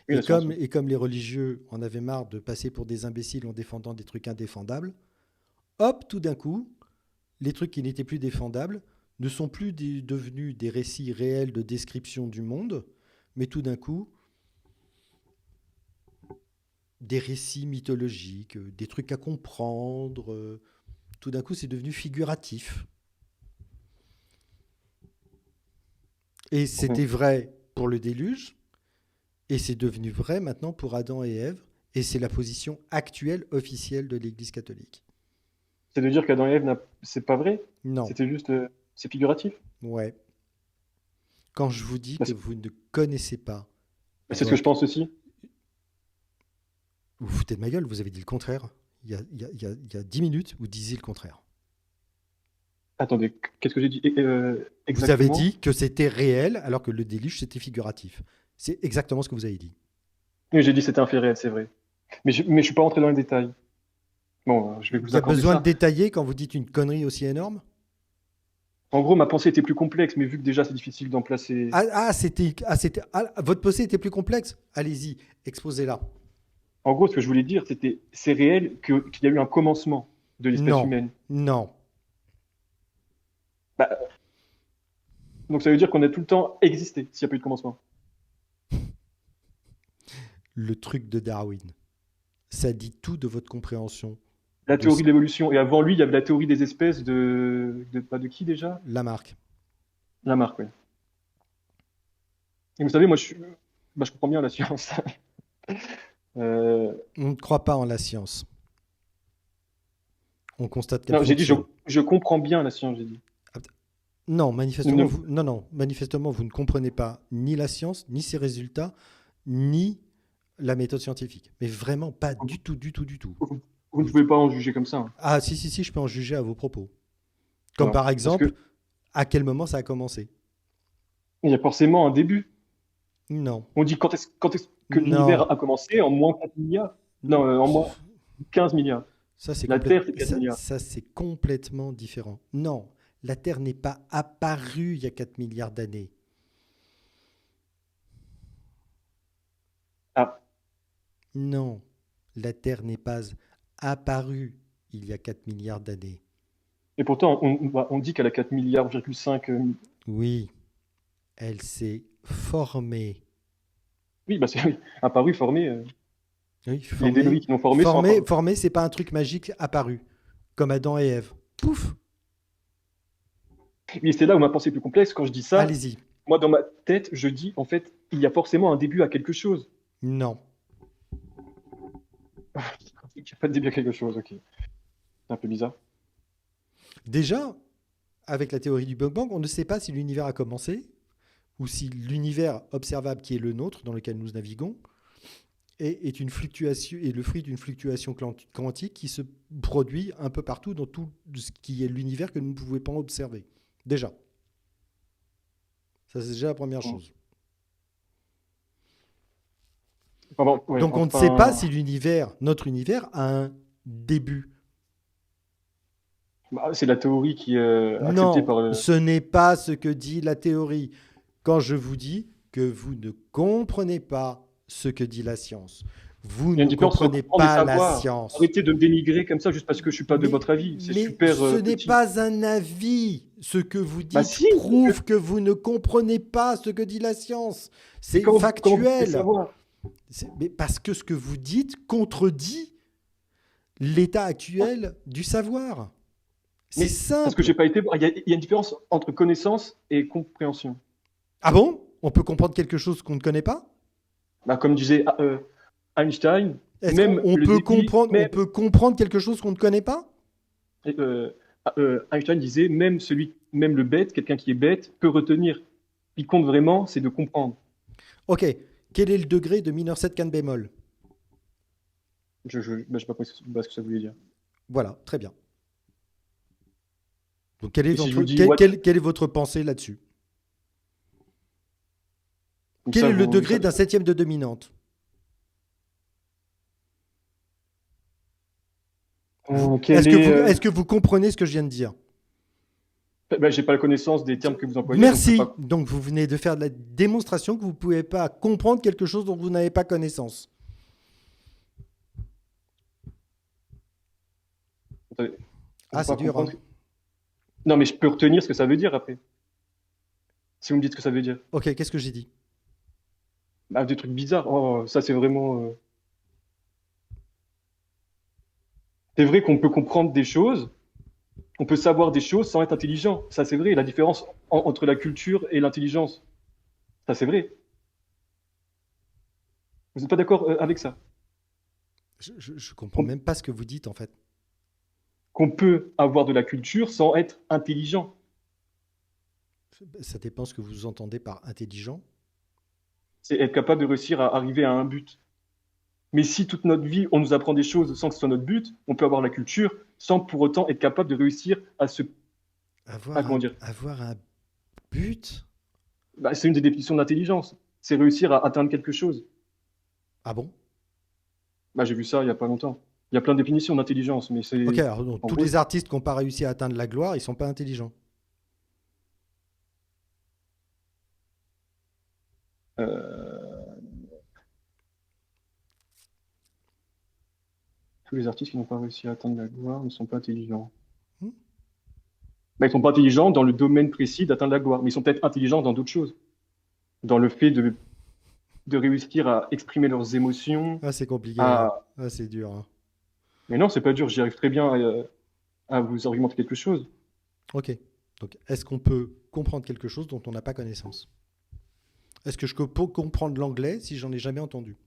Oui, la science, oui. Et comme les religieux en avaient marre de passer pour des imbéciles en défendant des trucs indéfendables, hop, tout d'un coup, les trucs qui n'étaient plus défendables ne sont plus devenus des récits réels de description du monde, mais tout d'un coup, des récits mythologiques, des trucs à comprendre. Tout d'un coup, c'est devenu figuratif. Et Mhm. c'était vrai pour le déluge, et c'est devenu vrai maintenant pour Adam et Ève, et c'est la position actuelle officielle de l'Église catholique. C'est de dire qu'Adam et Ève, c'est pas vrai. Non, C'était juste, c'est figuratif. ouais. Quand je vous dis Bah, que vous ne connaissez pas c'est ce que je votre... pense aussi. Vous vous foutez de ma gueule, vous avez dit le contraire. Il y a 10 minutes, vous disiez le contraire. Attendez, qu'est-ce que j'ai dit Vous avez exactement? dit que c'était réel alors que le déluge, c'était figuratif. C'est exactement ce que vous avez dit. Oui, j'ai dit que c'était un fait réel, c'est vrai. Mais je suis pas rentré dans les détails. Bon, je vais Il vous y a accorder besoin de ça. détailler quand vous dites une connerie aussi énorme. En gros, ma pensée était plus complexe, mais vu que déjà c'est difficile d'en placer. Votre pensée était plus complexe. Allez-y, exposez-la. En gros, ce que je voulais dire, c'est réel qu'il y a eu un commencement de l'espèce Non, humaine. non. Bah, donc ça veut dire qu'on a tout le temps existé s'il n'y a pas eu de commencement. Le truc de Darwin, ça dit tout de votre compréhension La de théorie de l'évolution. Et avant lui, il y avait la théorie des espèces de qui déjà? Lamarck. Lamarck, oui. Et vous savez, moi, je comprends bien la science. Euh, On ne croit pas en la science. On constate qu'elle non, j'ai dit, je, fonctionne. je comprends bien la science, j'ai dit. Non, Ne- ne- manifestement, vous ne comprenez pas ni la science, ni ses résultats, ni la méthode scientifique. Mais vraiment pas du tout, du tout, du tout. vous, vous ne pouvez pas en juger comme ça, hein. Ah, si, si, si, je peux en juger à vos propos. Comme Non, par parce exemple, que à quel moment ça a commencé? il y a forcément un début. Non, On dit quand est-ce que non. l'univers a commencé? En moins 4 milliards? Non, en moins 15 milliards. La Terre, c'est 4 milliards. Ça, c'est complètement différent. Non, la Terre n'est pas apparue il y a 4 milliards d'années. Ah, Non, la Terre n'est pas apparue il y a 4 milliards d'années. et pourtant, on dit qu'elle a 4 milliards,5. Oui, elle s'est formée. Oui, bah c'est oui, apparu, formé. Oui, Les débris formée. qui l'ont formée sont apparus. Formée, c'est pas un truc magique apparu, comme Adam et Ève. Pouf, Et c'est là où ma pensée est plus complexe. Quand je dis ça, allez-y. moi, dans ma tête, je dis, en fait, il y a forcément un début à quelque chose. Non. Il n'y a pas de début à quelque chose, ok. C'est un peu bizarre. Déjà, avec la théorie du Big Bang, on ne sait pas si l'univers a commencé ou si l'univers observable qui est le nôtre, dans lequel nous naviguons, est une fluctuation, est le fruit d'une fluctuation quantique qui se produit un peu partout dans tout ce qui est l'univers que nous ne pouvons pas observer. Déjà. Ça, c'est déjà la première Mm. chose. Enfin, bon, ouais, Donc, on ne sait pas enfin, si l'univers, notre univers, a un début. bah, c'est la théorie qui est acceptée Non, par ce n'est pas ce que dit la théorie. Quand je vous dis que vous ne comprenez pas ce que dit la science, vous Il y a une ne différence entre comprenez comprendre et pas la savoir. science. Arrêtez de me dénigrer comme ça juste parce que je suis pas de votre avis. C'est Mais super ce n'est petit. pas un avis. Ce que vous Bah dites si, prouve que vous ne comprenez pas ce que dit la science. mais C'est comment vous pouvez factuel. savoir? Mais parce que ce que vous dites contredit l'état actuel du savoir. C'est Mais parce que simple. j'ai pas été voir. Il y a une différence entre connaissance et compréhension. Ah bon? On peut comprendre quelque chose qu'on ne connaît pas? Bah, comme disait Einstein, Est-ce même le débit, on même peut comprendre quelque chose qu'on ne connaît pas? euh, Einstein disait même le bête, quelqu'un qui est bête, peut retenir. Ce qui compte vraiment, c'est de comprendre. Ok. Quel est le degré de mineur 7 canne bémol? Bah, je sais pas ce que ça voulait dire. Voilà, très bien. Donc, Et si je vous dis what, quelle est votre pensée là-dessus? comme Quel ça, est le vous, degré d'un septième de dominante? Quel est, Est-ce que vous comprenez ce que je viens de dire? j'ai pas la connaissance des termes que vous employez, donc je peux Merci. pas. Donc, vous venez de faire de la démonstration que vous ne pouvez pas comprendre quelque chose dont vous n'avez pas connaissance. Attendez, on Ah, peut c'est pas dur, hein. comprendre. Non, mais je peux retenir ce que ça veut dire après. Si vous me dites ce que ça veut dire. Ok, qu'est-ce que j'ai dit? Bah, des trucs bizarres. Oh, ça, c'est vraiment. C'est vrai qu'on peut comprendre des choses, on peut savoir des choses sans être intelligent. Ça, c'est vrai. La différence entre la culture et l'intelligence. Ça, c'est vrai. Vous n'êtes pas d'accord avec ça? Je comprends Qu'on même pas ce que vous dites, en fait. qu'on peut avoir de la culture sans être intelligent. Ça dépend ce que vous entendez par intelligent. C'est être capable de réussir à arriver à un but. Mais si toute notre vie, on nous apprend des choses sans que ce soit notre but, on peut avoir la culture sans pour autant être capable de réussir à comment dire. Avoir un but? Bah, c'est une des définitions d'intelligence. C'est réussir à atteindre quelque chose. Ah bon? Bah, j'ai vu ça il y a pas longtemps. Il y a plein de définitions d'intelligence, mais Ok, c'est alors donc, en tous gros, les artistes qui n'ont pas réussi à atteindre la gloire, ils sont pas intelligents. euh, tous les artistes qui n'ont pas réussi à atteindre la gloire ne sont pas intelligents. Hmm. Bah, ils sont pas intelligents dans le domaine précis d'atteindre la gloire, mais ils sont peut-être intelligents dans d'autres choses, dans le fait de réussir à exprimer leurs émotions, Ah, c'est compliqué, hein. à... Ah, c'est dur, hein. Mais non, c'est pas dur, j'y arrive très bien à vous argumenter quelque chose. Ok. Donc, est-ce qu'on peut comprendre quelque chose dont on n'a pas connaissance? Est-ce que je peux comprendre l'anglais si j'en ai jamais entendu?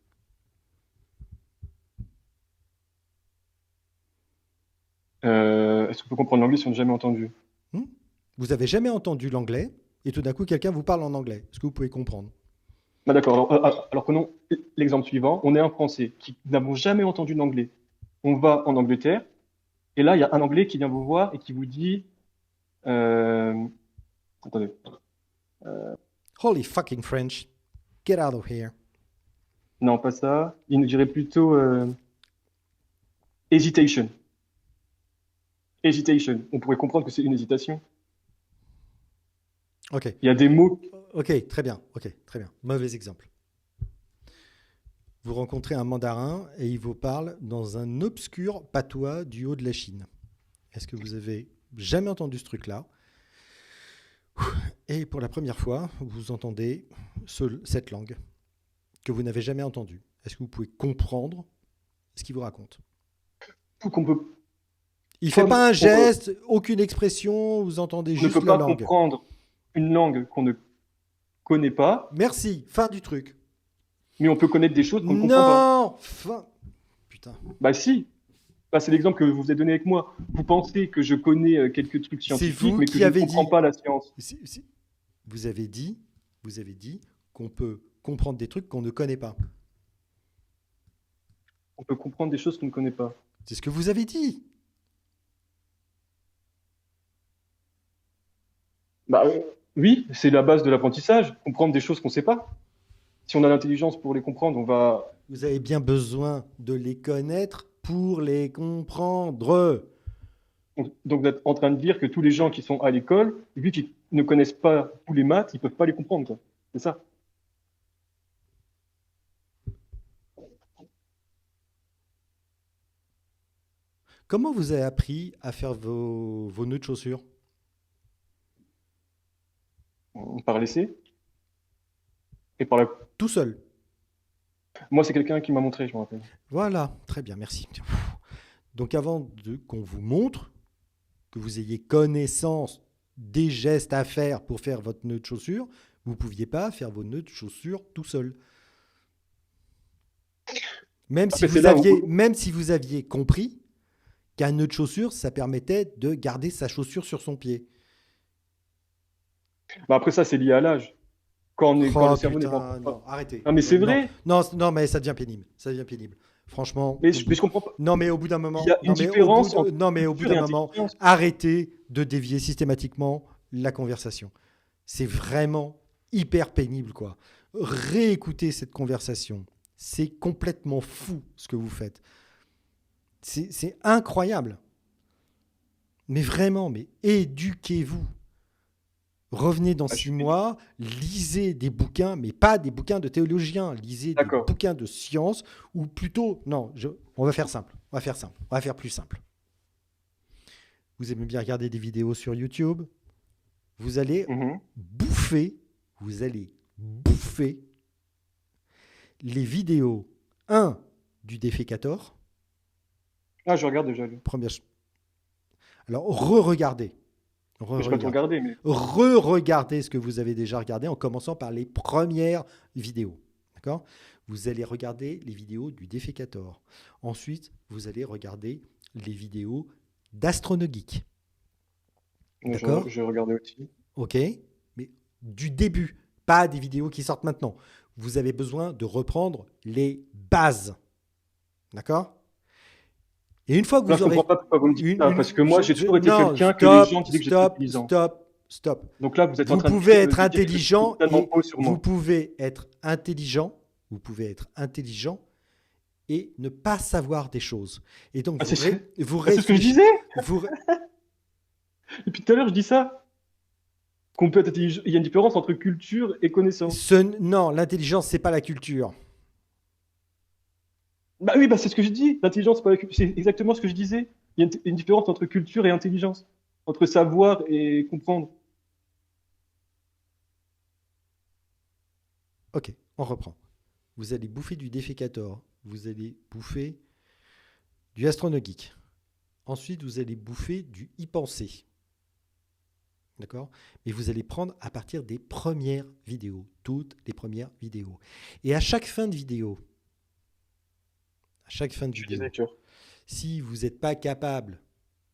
Est-ce qu'on peut comprendre l'anglais si on n'a jamais entendu? Hmm. Vous avez jamais entendu l'anglais et tout d'un coup quelqu'un vous parle en anglais. Est-ce que vous pouvez comprendre? Bah, d'accord, alors prenons l'exemple suivant. On est un Français qui n'avons jamais entendu l'anglais. On va en Angleterre, et là, il y a un Anglais qui vient vous voir et qui vous dit... euh, attendez. Holy fucking French, get out of here. Non, pas ça. Il nous dirait plutôt hesitation. Hesitation. On pourrait comprendre que c'est une hésitation. Ok, Il y a des mots... ok, très bien, ok, très bien. Mauvais exemple. Vous rencontrez un mandarin et il vous parle dans un obscur patois du haut de la Chine. Est-ce que vous avez jamais entendu ce truc-là? Et pour la première fois, vous entendez cette langue que vous n'avez jamais entendue. Est-ce que vous pouvez comprendre ce qu'il vous raconte? tout qu'on peut... Il fait Comme pas un on geste, aucune expression, vous entendez ne juste peut la pas langue. comprendre une langue qu'on ne connaît pas, Merci, fin du truc. mais on peut connaître des choses qu'on ne comprend pas. Non, fin. Putain. Bah si, bah, c'est l'exemple que vous vous avez donné avec moi. Vous pensez que je connais quelques trucs C'est scientifiques, vous mais que qui je ne avez comprends dit. pas la science. Vous avez dit, qu'on peut comprendre des trucs qu'on ne connaît pas. On peut comprendre des choses qu'on ne connaît pas. C'est ce que vous avez dit. Bah oui, c'est la base de l'apprentissage, comprendre des choses qu'on ne sait pas. Si on a l'intelligence pour les comprendre, on va... Vous avez bien besoin de les connaître pour les comprendre. Donc d'être en train de dire que tous les gens qui sont à l'école, vu qu'ils ne connaissent pas tous les maths, ils ne peuvent pas les comprendre, quoi. C'est ça. Comment vous avez appris à faire vos nœuds de chaussures? Par l'essai. Et par la... Tout seul. Moi, c'est quelqu'un qui m'a montré, je me rappelle. Voilà, très bien, merci. Donc avant qu'on vous montre, que vous ayez connaissance des gestes à faire pour faire votre nœud de chaussure, vous ne pouviez pas faire vos nœuds de chaussure tout seul. Après, c'est là où... Même si vous aviez compris qu'un nœud de chaussure, ça permettait de garder sa chaussure sur son pied. Bah, après, ça, c'est lié à l'âge. Quand Oh le cerveau n'est pas putain, encore... non, arrêtez. Non, mais c'est Non, vrai. non, non, mais ça devient pénible. Ça devient pénible. Franchement, Mais je comprends pas. non, mais au bout d'un Il y moment, a une différence entre non, mais au bout culture et d'un moment, intelligence. arrêtez de dévier systématiquement la conversation. C'est vraiment hyper pénible, quoi. Réécoutez cette conversation. C'est complètement fou ce que vous faites. C'est incroyable. Mais vraiment, mais éduquez-vous. Revenez dans Ah, 6 mois, lisez des bouquins, mais pas des bouquins de théologiens, lisez des d'accord. bouquins de science, ou plutôt, non, on va faire simple, on va faire simple, on va faire plus simple. Vous aimez bien regarder des vidéos sur YouTube, vous allez Mhm. bouffer, vous allez bouffer les vidéos, un, du défécator, Ah, je regarde déjà, lui. première, alors re-regardez, Mais je vais pas tout re-regardez. regarder, mais. Re-regardez ce que vous avez déjà regardé en commençant par les premières vidéos. D'accord? Vous allez regarder les vidéos du défécator. Ensuite, vous allez regarder les vidéos d'Astronogeek. Mais D'accord? je regardais aussi. OK? Mais du début, pas des vidéos qui sortent maintenant. Vous avez besoin de reprendre les bases. D'accord? Et une fois que Là, vous je comprends aurez pas pourquoi vous me dites ça, parce que moi, j'ai toujours été non, quelqu'un que les gens stop, disaient que j'étais stop, intelligent. stop, stop. Donc là, vous êtes en Vous train pouvez être de dire quelque chose de intelligent totalement et faux sur vous moi. pouvez être intelligent, vous pouvez être intelligent et ne pas savoir des choses. Et donc Ah, vous c'est ce que je réfléchissez, disais. vous, Depuis tout à l'heure, je dis ça. Qu'on peut être intelligent. Il y a une différence entre culture et connaissance. non, l'intelligence c'est pas la culture. Bah oui, bah c'est ce que je dis. L'intelligence, c'est exactement ce que je disais. Il y a une différence entre culture et intelligence. Entre savoir et comprendre. Ok, on reprend. Vous allez bouffer du défécator, vous allez bouffer du astronogeek. Ensuite, vous allez bouffer du y-penser. D'accord? Mais vous allez prendre à partir des premières vidéos, toutes les premières vidéos. Et à chaque fin de vidéo, Je suis désolé. si vous n'êtes pas capable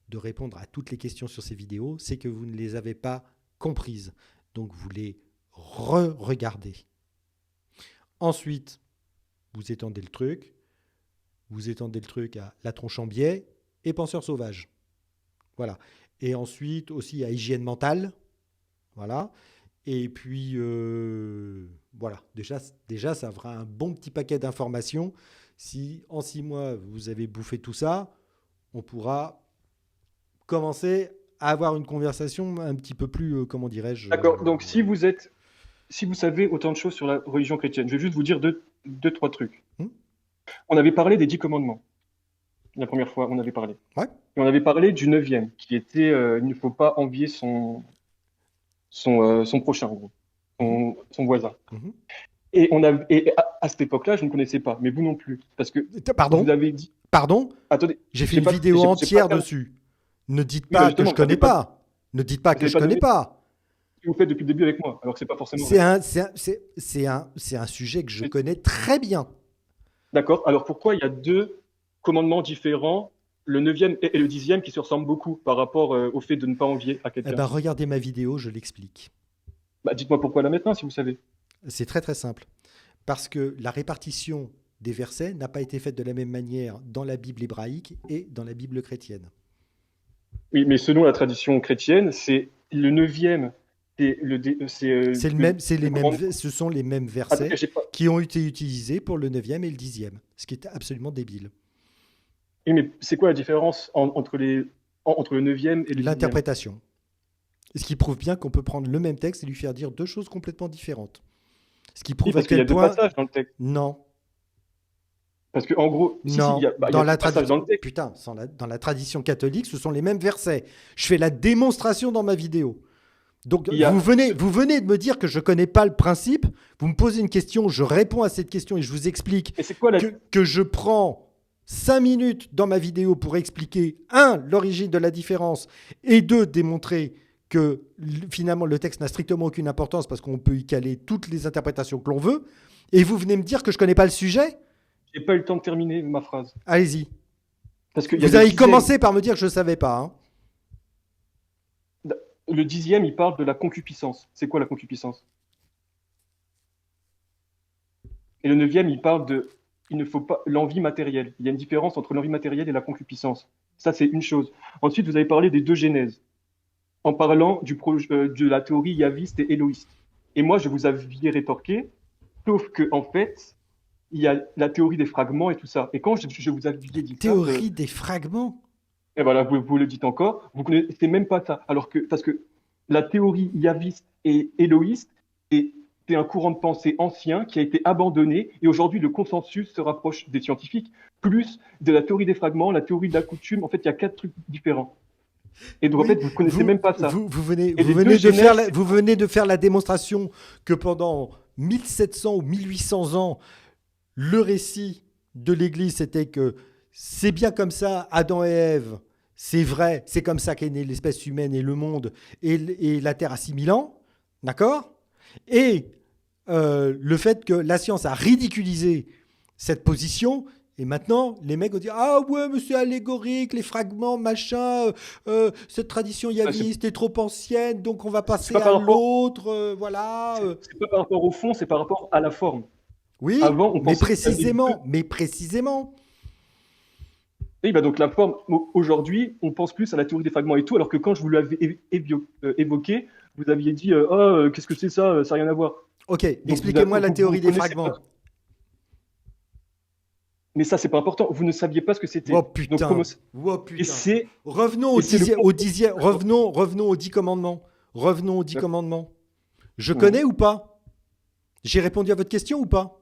de répondre à toutes les questions sur ces vidéos, c'est que vous ne les avez pas comprises. Donc vous les re-regardez. Ensuite, vous étendez le truc à La Tronche en biais et Penseur sauvage. Voilà. Et ensuite aussi à Hygiène mentale. Voilà. Et puis, voilà, déjà, ça fera un bon petit paquet d'informations. Si en 6 mois, vous avez bouffé tout ça, on pourra commencer à avoir une conversation un petit peu plus, comment dirais-je, D'accord. Donc, si vous savez autant de choses sur la religion chrétienne, je vais juste vous dire trois trucs. hmm. On avait parlé des 10 commandements. La première fois, on avait parlé. Ouais. Et on avait parlé du neuvième, qui était il ne faut pas envier son prochain, en gros, Mhm. son voisin. Mhm. Et à cette époque-là, je ne connaissais pas, mais vous non plus. Parce que vous Pardon, avez dit. pardon, Attendez, j'ai fait une vidéo j'ai pas entière terminé. dessus. Ne dites Oui, bah pas que justement, je connais pas. Ne dites pas vous que n'avez je pas connais donné pas. ce que vous faites depuis le début avec moi, alors que c'est pas forcément C'est vrai. un sujet que je connais très bien. D'accord. Alors pourquoi il y a deux commandements différents, le neuvième et le dixième, qui se ressemblent beaucoup par rapport au fait de ne pas envier à Eh quelqu'un? ben, regardez ma vidéo, je l'explique. Bah, dites-moi pourquoi là maintenant, si vous savez. C'est très très simple. Parce que la répartition des versets n'a pas été faite de la même manière dans la Bible hébraïque et dans la Bible chrétienne. Oui, mais selon la tradition chrétienne, c'est le neuvième, C'est le grand. ce sont les mêmes Attendez, versets j'ai pas. qui ont été utilisés pour le 9e et le 10e, ce qui est absolument débile. Oui, mais c'est quoi la différence entre le neuvième et le dixième? L'interprétation. Ce qui prouve bien qu'on peut prendre le même texte et lui faire dire deux choses complètement différentes. Ce qui Oui, prouve à parce qu'il y a quel deux point... passages dans le texte. Non, Parce que en gros, si, non, il y dans a la deux passages dans tradition... le texte. Putain, dans la tradition catholique, ce sont les mêmes versets. Je fais la démonstration dans ma vidéo. Donc, Il y a, vous venez de me dire que je ne connais pas le principe, vous me posez une question, je réponds à cette question et je vous explique et c'est quoi la. que je prends 5 minutes dans ma vidéo pour expliquer, un, l'origine de la différence, et deux, démontrer que finalement le texte n'a strictement aucune importance parce qu'on peut y caler toutes les interprétations que l'on veut, et vous venez me dire que je ne connais pas le sujet? J'ai pas eu le temps de terminer ma phrase. Allez-y. Parce qu'il y a Vous le avez dixième. commencé par me dire que je ne savais pas. Hein. Le dixième, il parle de la concupiscence. C'est quoi la concupiscence? Et le neuvième, il parle de. Il ne faut pas. L'envie matérielle. Il y a une différence entre l'envie matérielle et la concupiscence. Ça, c'est une chose. Ensuite, vous avez parlé des deux genèses, en parlant de la théorie yaviste et éloïste. Et moi, je vous avais rétorqué, sauf que, en fait, il y a la théorie des fragments et tout ça. Et quand je vous avais dit ça, Théorie des fragments. et voilà, vous le dites encore, vous connaissez même pas ça. Alors que, parce que la théorie yaviste et éloïste, c'est un courant de pensée ancien qui a été abandonné et aujourd'hui le consensus se rapproche des scientifiques, plus de la théorie des fragments, la théorie de la coutume. En fait, il y a 4 trucs différents. Et donc, en Oui, fait, vous connaissez même pas ça. Et vous les deux venez de faire Genèse, vous venez de faire la démonstration que pendant 1700 ou 1800 ans, le récit de l'Église, c'était que c'est bien comme ça, Adam et Ève, c'est vrai, c'est comme ça qu'est née l'espèce humaine et le monde et la Terre à 6000 ans, d'accord. Et le fait que la science a ridiculisé cette position, et maintenant, les mecs vont dire ah ouais, mais c'est allégorique, les fragments, machin, cette tradition c'est yaviste est trop ancienne, donc on va c'est passer pas à par rapport, l'autre, voilà. c'est pas par rapport au fond, c'est par rapport à la forme. Oui, Avant, on mais pensait qu'il y avait deux. précisément, mais précisément. Et bah donc la forme, aujourd'hui, on pense plus à la théorie des fragments et tout, alors que quand je vous l'avais évoqué, vous aviez dit qu'est-ce que c'est ça, ça n'a rien à voir. Ok, Donc expliquez-moi la vous théorie des connaissez fragments. pas. Mais ça, c'est pas important. Vous ne saviez pas ce que Oh c'était. Donc putain, oh et putain. c'est Revenons et c'est le revenons aux 10 commandements. Revenons aux 10 commandements. Je Mhm. connais ou pas? J'ai répondu à votre question ou pas?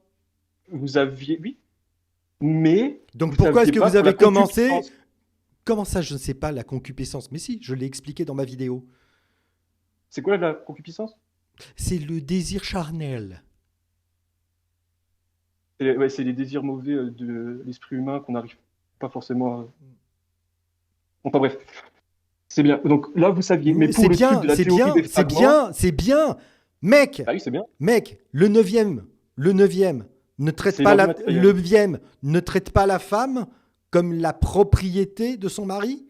Vous aviez oui, mais Donc vous pourquoi est-ce saviez que pas vous que la avez commencé? concupiscence. Comment ça, je ne sais pas la concupiscence? Mais si, je l'ai expliqué dans ma vidéo. C'est quoi la concupiscence? C'est le désir charnel. Ouais, c'est les désirs mauvais de l'esprit humain qu'on n'arrive pas forcément à... Enfin bref, c'est bien. Donc là, vous saviez. Mais pour C'est le truc bien, de la c'est théorie bien, des c'est fragments, bien, c'est bien. Mec, bah oui, c'est bien. mec, le neuvième ne traite C'est pas l'ordre la, le matériel. neuvième ne traite pas la femme comme la propriété de son mari,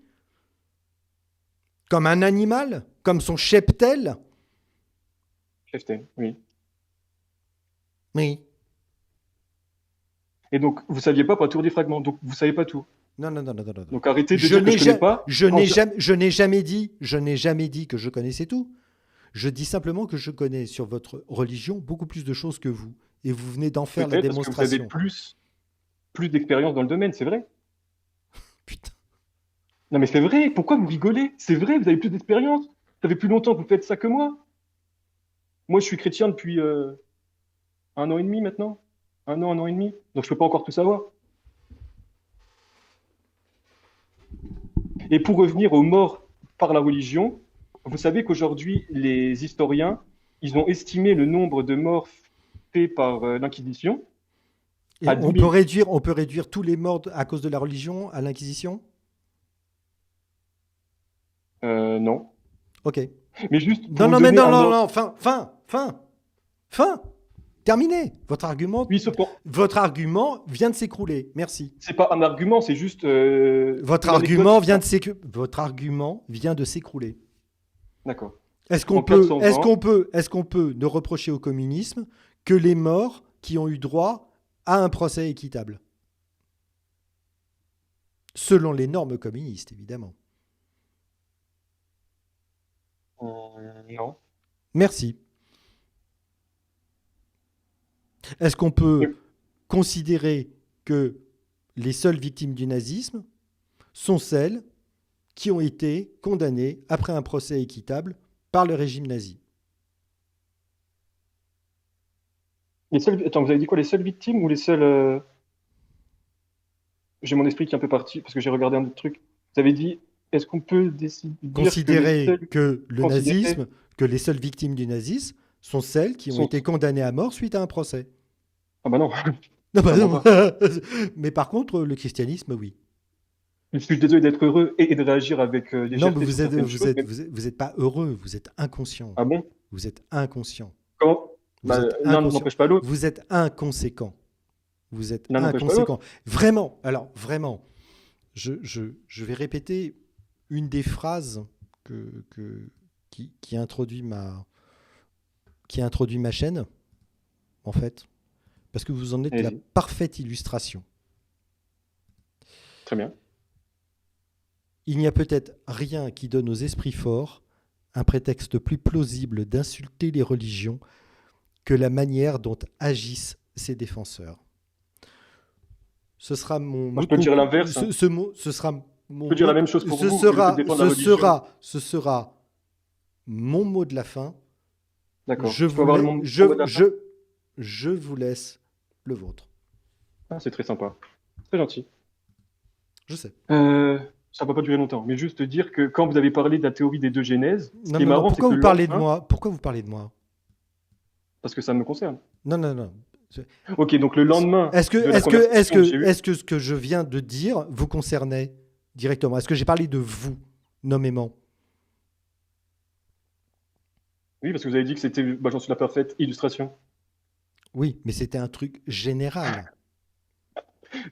comme un animal, comme son cheptel. Cheftain, oui. Oui. Et donc, vous saviez pas pour la théorie des fragments. Donc, vous savez pas tout. Non, non, non, non, non, non. Donc, arrêtez de Je dire que n'ai je connais ja- pas. Quand je... je n'ai jamais dit que je connaissais tout. Je dis simplement que je connais sur votre religion beaucoup plus de choses que vous. Et vous venez d'en faire la Peut-être parce que vous avez démonstration. plus d'expérience dans le domaine, c'est vrai. Putain. Non, mais c'est vrai. Pourquoi vous rigolez? C'est vrai, vous avez plus d'expérience. Ça fait plus longtemps que vous faites ça que moi. Moi, je suis chrétien depuis 1 an et demi maintenant. 1 an et demi. Donc, je peux pas encore tout savoir. Et pour revenir aux morts par la religion, vous savez qu'aujourd'hui, les historiens, ils ont estimé le nombre de morts faits par l'Inquisition Et à 10 000. on peut réduire tous les morts à cause de la religion à l'Inquisition. Non. Ok. Mais juste pour Non, vous non, mais donner non, un non, ordre. non, fin. Terminé. Oui, sauf pour... Votre argument vient de s'écrouler. Merci. c'est pas un argument, c'est juste Votre une anecdote. argument vient de s'écrouler. D'accord. Est-ce qu'on En peut, 420, est-ce qu'on peut ne reprocher au communisme que les morts qui ont eu droit à un procès équitable? Selon les normes communistes, évidemment. non. Merci. Est-ce qu'on peut Mais considérer que les seules victimes du nazisme sont celles qui ont été condamnées après un procès équitable par le régime nazi? Attends, vous avez dit quoi, les seules victimes ou les seules... J'ai mon esprit qui est un peu parti parce que j'ai regardé un autre truc. Vous avez dit, est-ce qu'on peut dire que les Considérer seuls que le considérés nazisme, que les seules victimes du nazisme sont celles qui ont sont... été condamnées à mort suite à un procès? Ah bah non, Non, bah clairement non. pas. Mais par contre, le christianisme, oui. Je suis désolé d'être heureux et de réagir avec Non, mais légèreté sur certaines choses, mais... vous êtes pas heureux, vous êtes inconscient. Ah bon? Vous êtes inconscient. Comment? Vous Bah, êtes l'un inconscient. n'empêche pas l'autre. Vous êtes inconséquent. Vous êtes L'un n'empêche pas inconséquent. l'autre. Vraiment, alors vraiment, je vais répéter une des phrases qui introduit ma chaîne, en fait, parce que vous en êtes la Allez-y. parfaite illustration. Très bien. Il n'y a peut-être rien qui donne aux esprits forts un prétexte plus plausible d'insulter les religions que la manière dont agissent ses défenseurs. ce sera mon Moi, mot je de peux dire l'inverse, hein. ce sera Je mon peux dire mot, la même chose pour ce vous, que je peux sera, défendre la religion. ce sera mon mot de la fin. D'accord. Je Je peux vous, avoir lai- mon mot de la fin? je vous laisse le vôtre. Ah, c'est très sympa. Très gentil. Je sais. Ça va pas durer longtemps, mais juste dire que quand vous avez parlé de la théorie des deux genèses, ce Non, qui est non, non. marrant, c'est Pourquoi que vous le parlez de lendemain, moi? Pourquoi vous parlez de moi? parce que ça me concerne. Non, non, non. Ok, donc le lendemain Est-ce que, de la est-ce que, est-ce conversation que j'ai que, eue, est-ce que ce que je viens de dire vous concernait directement? Est-ce que j'ai parlé de vous, nommément? oui, parce que vous avez dit que c'était, bah, j'en suis la parfaite illustration. Oui, mais c'était un truc général.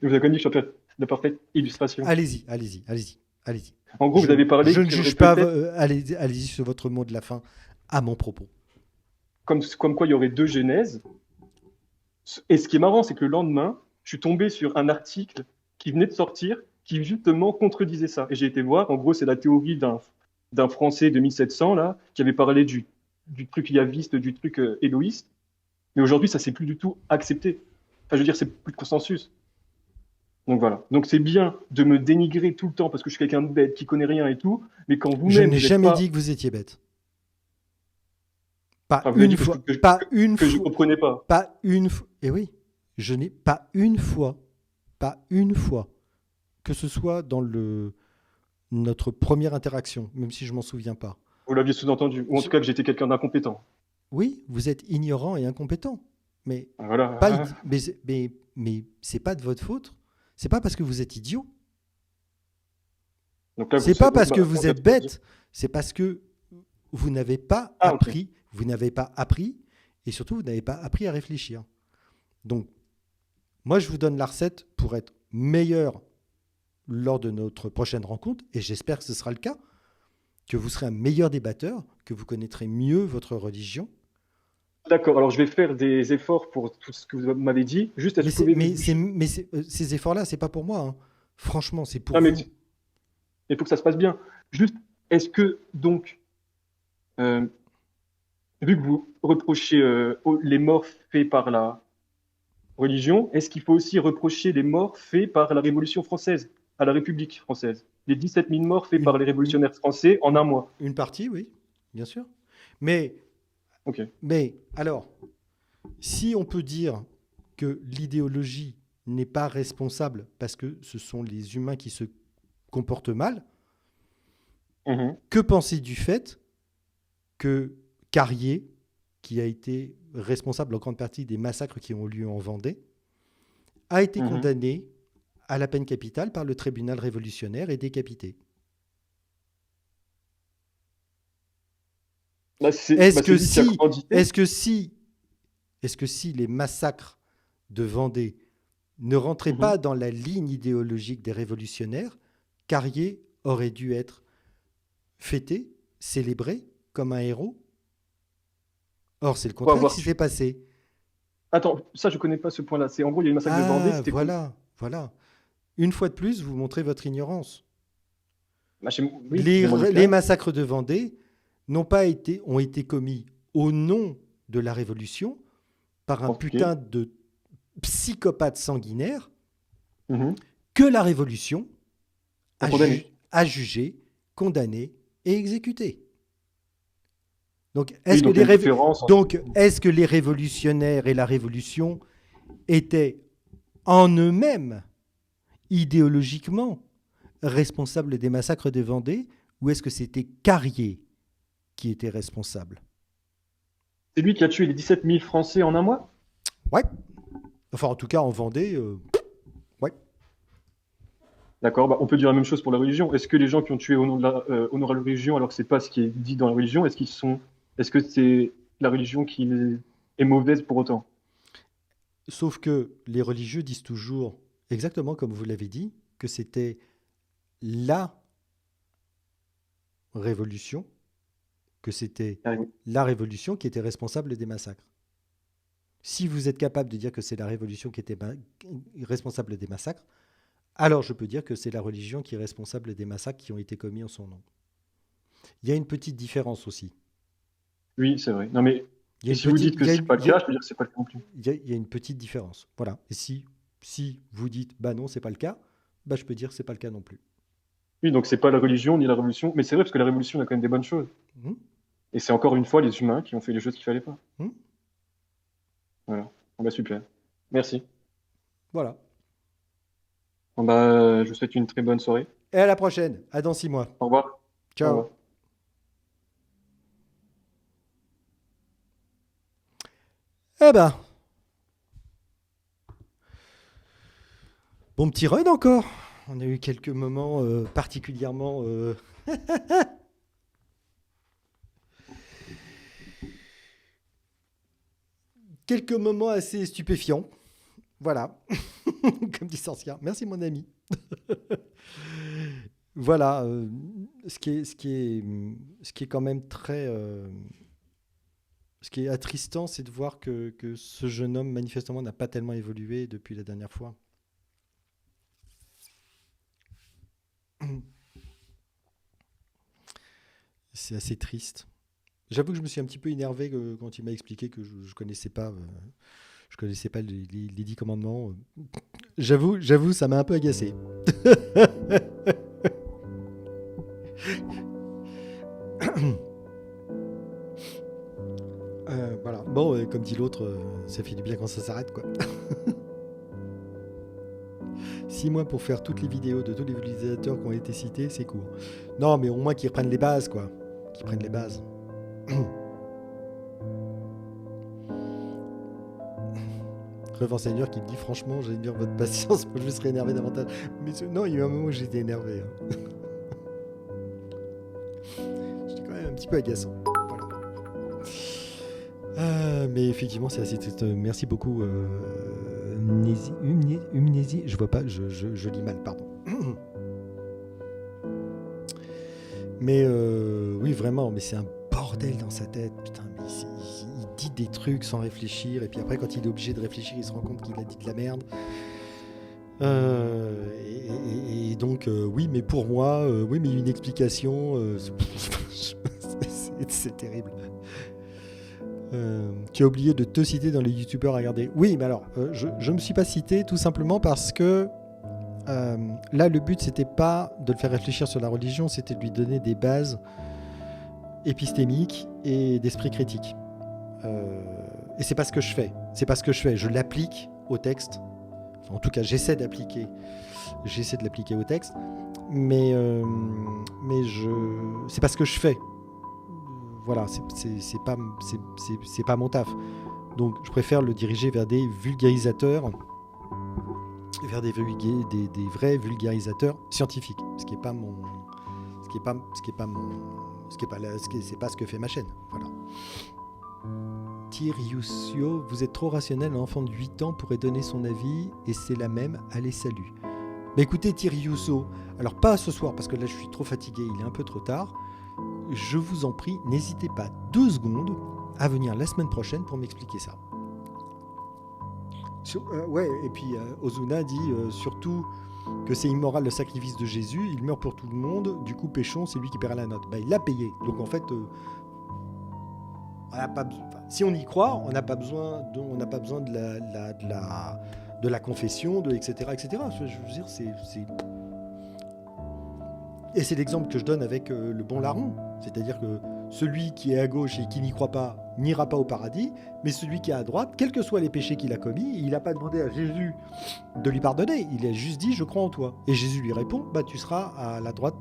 Vous avez quand même dit que je suis la parfaite illustration. Allez-y, allez-y, allez-y, allez-y. En gros, vous avez parlé Je ne qu'il y aurait juge pas. peut-être, Allez, allez-y sur votre mot de la fin à mon propos. comme quoi il y aurait deux genèses. Et ce qui est marrant, c'est que le lendemain, je suis tombé sur un article qui venait de sortir, qui justement contredisait ça. Et j'ai été voir, en gros, c'est la théorie d'un Français de 1700, là, qui avait parlé du truc yaviste, du truc éloïste. Mais aujourd'hui, ça, c'est plus du tout accepté. Enfin, je veux dire, c'est plus de consensus. Donc voilà. Donc c'est bien de me dénigrer tout le temps parce que je suis quelqu'un de bête, qui connaît rien et tout, mais quand Je vous-même, n'ai vous n'êtes jamais pas. dit que vous étiez bête. Pas Enfin, vous avez une dit que fois. Pas une que je fois. comprenais pas. Pas une fois. Et oui, je n'ai pas une fois. Pas une fois. Que ce soit dans notre première interaction, même si je m'en souviens pas. Vous l'aviez sous-entendu. Ou en tout cas, que j'étais quelqu'un d'incompétent. Oui, vous êtes ignorant et incompétent. Mais pas, Voilà. mais c'est pas de votre faute. C'est pas parce que vous êtes idiot. Donc là, C'est pas parce que bah, vous êtes bête. C'est parce que vous n'avez pas ah, ok. appris. Vous n'avez pas appris. Et surtout, vous n'avez pas appris à réfléchir. Donc, moi, je vous donne la recette pour être meilleur lors de notre prochaine rencontre. Et j'espère que ce sera le cas. Que vous serez un meilleur débatteur. Que vous connaîtrez mieux votre religion. D'accord. Alors, je vais faire des efforts pour tout ce que vous m'avez dit. Juste, est-ce que vous pouvez Ces efforts-là, c'est pas pour moi, hein. Franchement, c'est pour non, mais vous. il faut que ça se passe bien. Juste, est-ce que, donc, euh, vu que vous reprochez les morts faits par la religion, est-ce qu'il faut aussi reprocher les morts faits par la Révolution française, à la République française? Les 17 000 morts faits Une, par les une, révolutionnaires français en un mois. une partie, oui, bien sûr. Mais, Ok. alors, si on peut dire que l'idéologie n'est pas responsable parce que ce sont les humains qui se comportent mal, Mhm. que penser du fait que Carrier, qui a été responsable en grande partie des massacres qui ont lieu en Vendée, a été Mhm. condamné à la peine capitale par le tribunal révolutionnaire et décapité? Bah, Est-ce que c'est lui qui a si, commandité. est-ce que si, est-ce que si les massacres de Vendée ne rentraient Mhm. pas dans la ligne idéologique des révolutionnaires, Carrier aurait dû être fêté, célébré comme un héros? Or, c'est le Pour contraire avoir qui tué. s'est passé. Attends, ça, je connais pas ce point-là. C'est en gros, il y a eu le massacre de Vendée. Ah, C'était quoi? voilà, voilà. Une fois de plus, vous montrez votre ignorance. Bah, oui, je m'en doute Les bien. massacres de Vendée ont été commis au nom de la Révolution par un Ok. putain de psychopathe sanguinaire Mhm. que la Révolution Pour a, condamner. a jugé, condamné et exécuté. Donc, Oui, donc il y a une différence entre. est-ce que les révolutionnaires et la Révolution étaient en eux-mêmes, idéologiquement, responsables des massacres de Vendée, ou est-ce que c'était Carrier qui était responsable? C'est lui qui a tué les 17 000 Français en un mois? Ouais. Enfin, en tout cas, en Vendée, ouais. D'accord, bah, on peut dire la même chose pour la religion. Est-ce que les gens qui ont tué au nom de la religion, alors que c'est pas ce qui est dit dans la religion, est-ce que c'est la religion qui est mauvaise pour autant? Sauf que les religieux disent toujours, exactement comme vous l'avez dit, que c'était la révolution, que c'était Ah oui. la révolution qui était responsable des massacres. Si vous êtes capable de dire que c'est la révolution qui était responsable des massacres, alors je peux dire que c'est la religion qui est responsable des massacres qui ont été commis en son nom. Il y a une petite différence aussi. Oui, c'est vrai. Non mais Il y a et une si vous petite, dites que il y a c'est une, pas le cas, je peux dire que c'est pas le cas non plus. il y a une petite différence. Voilà. Et si Si vous dites, bah non, c'est pas le cas, bah je peux dire, c'est pas le cas non plus. Oui, donc c'est pas la religion ni la révolution, mais c'est vrai parce que la révolution a quand même des bonnes choses. Hmm. Et c'est encore une fois les humains qui ont fait les choses qu'il fallait pas. Hmm. Voilà. Bon, bah, super. Merci. Voilà. Bon, bah, je vous souhaite une très bonne soirée. Et à la prochaine. À dans 6 mois. Au revoir. Au Ciao. revoir. Eh ben, bon petit run encore. On a eu quelques moments particulièrement... quelques moments assez stupéfiants. Voilà. Comme dit Sorcia. Merci mon ami. Voilà. Ce qui est quand même très... ce qui est attristant, c'est de voir que ce jeune homme, manifestement, n'a pas tellement évolué depuis la dernière fois. C'est assez triste. J'avoue que je me suis un petit peu énervé quand il m'a expliqué que je connaissais pas, les 10 commandements. J'avoue, ça m'a un peu agacé. Voilà. Bon, comme dit l'autre, ça fait du bien quand ça s'arrête, quoi. 6 mois pour faire toutes les vidéos de tous les utilisateurs qui ont été cités, c'est court. Non, mais au moins qu'ils reprennent les bases, quoi. Qu'ils prennent les bases. Revent Seigneur qui me dit franchement, j'admire votre patience, moi je me serais énervé davantage. Mais non, il y a eu un moment où j'étais énervé. Hein. J'étais quand même un petit peu agaçant. Voilà. Mais effectivement, c'est assez triste. Merci beaucoup, Umnési. Je vois pas, je lis mal, pardon. Mais oui, vraiment, mais c'est un bordel dans sa tête. Putain, mais il dit des trucs sans réfléchir, et puis après, quand il est obligé de réfléchir, il se rend compte qu'il a dit de la merde. Et donc, oui, mais pour moi, oui, mais une explication, c'est terrible. Tu as oublié de te citer dans les youtubeurs à regarder. Oui, mais alors, je ne me suis pas cité tout simplement parce que là, le but, c'était pas de le faire réfléchir sur la religion, c'était de lui donner des bases épistémiques et d'esprit critique. Et c'est pas ce que je fais. C'est pas ce que je fais. Je l'applique au texte. Enfin, en tout cas, j'essaie de l'appliquer au texte, mais c'est pas ce que je fais. Voilà, c'est pas mon taf. Donc, je préfère le diriger vers des vulgarisateurs, vers des vrais vulgarisateurs scientifiques, c'est pas ce que fait ma chaîne. Voilà. Tiriusio, vous êtes trop rationnel, un enfant de 8 ans pourrait donner son avis et c'est la même, allez salut. Mais écoutez Tiriuso, alors pas ce soir parce que là je suis trop fatigué, il est un peu trop tard. Je vous en prie, n'hésitez pas 2 secondes à venir la semaine prochaine pour m'expliquer ça. Ouais, et puis Ozuna dit surtout que c'est immoral le sacrifice de Jésus, il meurt pour tout le monde, du coup péchons, c'est lui qui paiera la note. Bah, il l'a payé, donc en fait, si on y croit, on n'a pas besoin de la confession, etc., etc. Je veux dire, Et c'est l'exemple que je donne avec le bon larron. C'est-à-dire que celui qui est à gauche et qui n'y croit pas n'ira pas au paradis, mais celui qui est à droite, quels que soient les péchés qu'il a commis, il n'a pas demandé à Jésus de lui pardonner. Il a juste dit « je crois en toi ». Et Jésus lui répond « bah, tu seras à la droite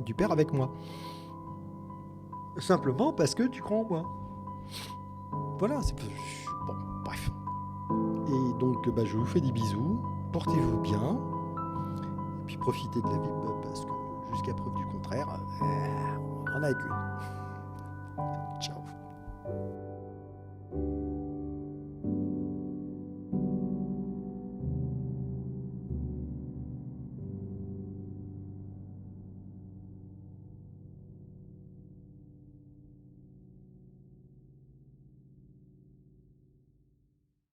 du Père avec moi ». Simplement parce que tu crois en moi. Voilà, bon, bref. Et donc, bah, je vous fais des bisous, portez-vous bien, et puis profitez de la vie, parce que jusqu'à preuve du contraire, on en a qu'une.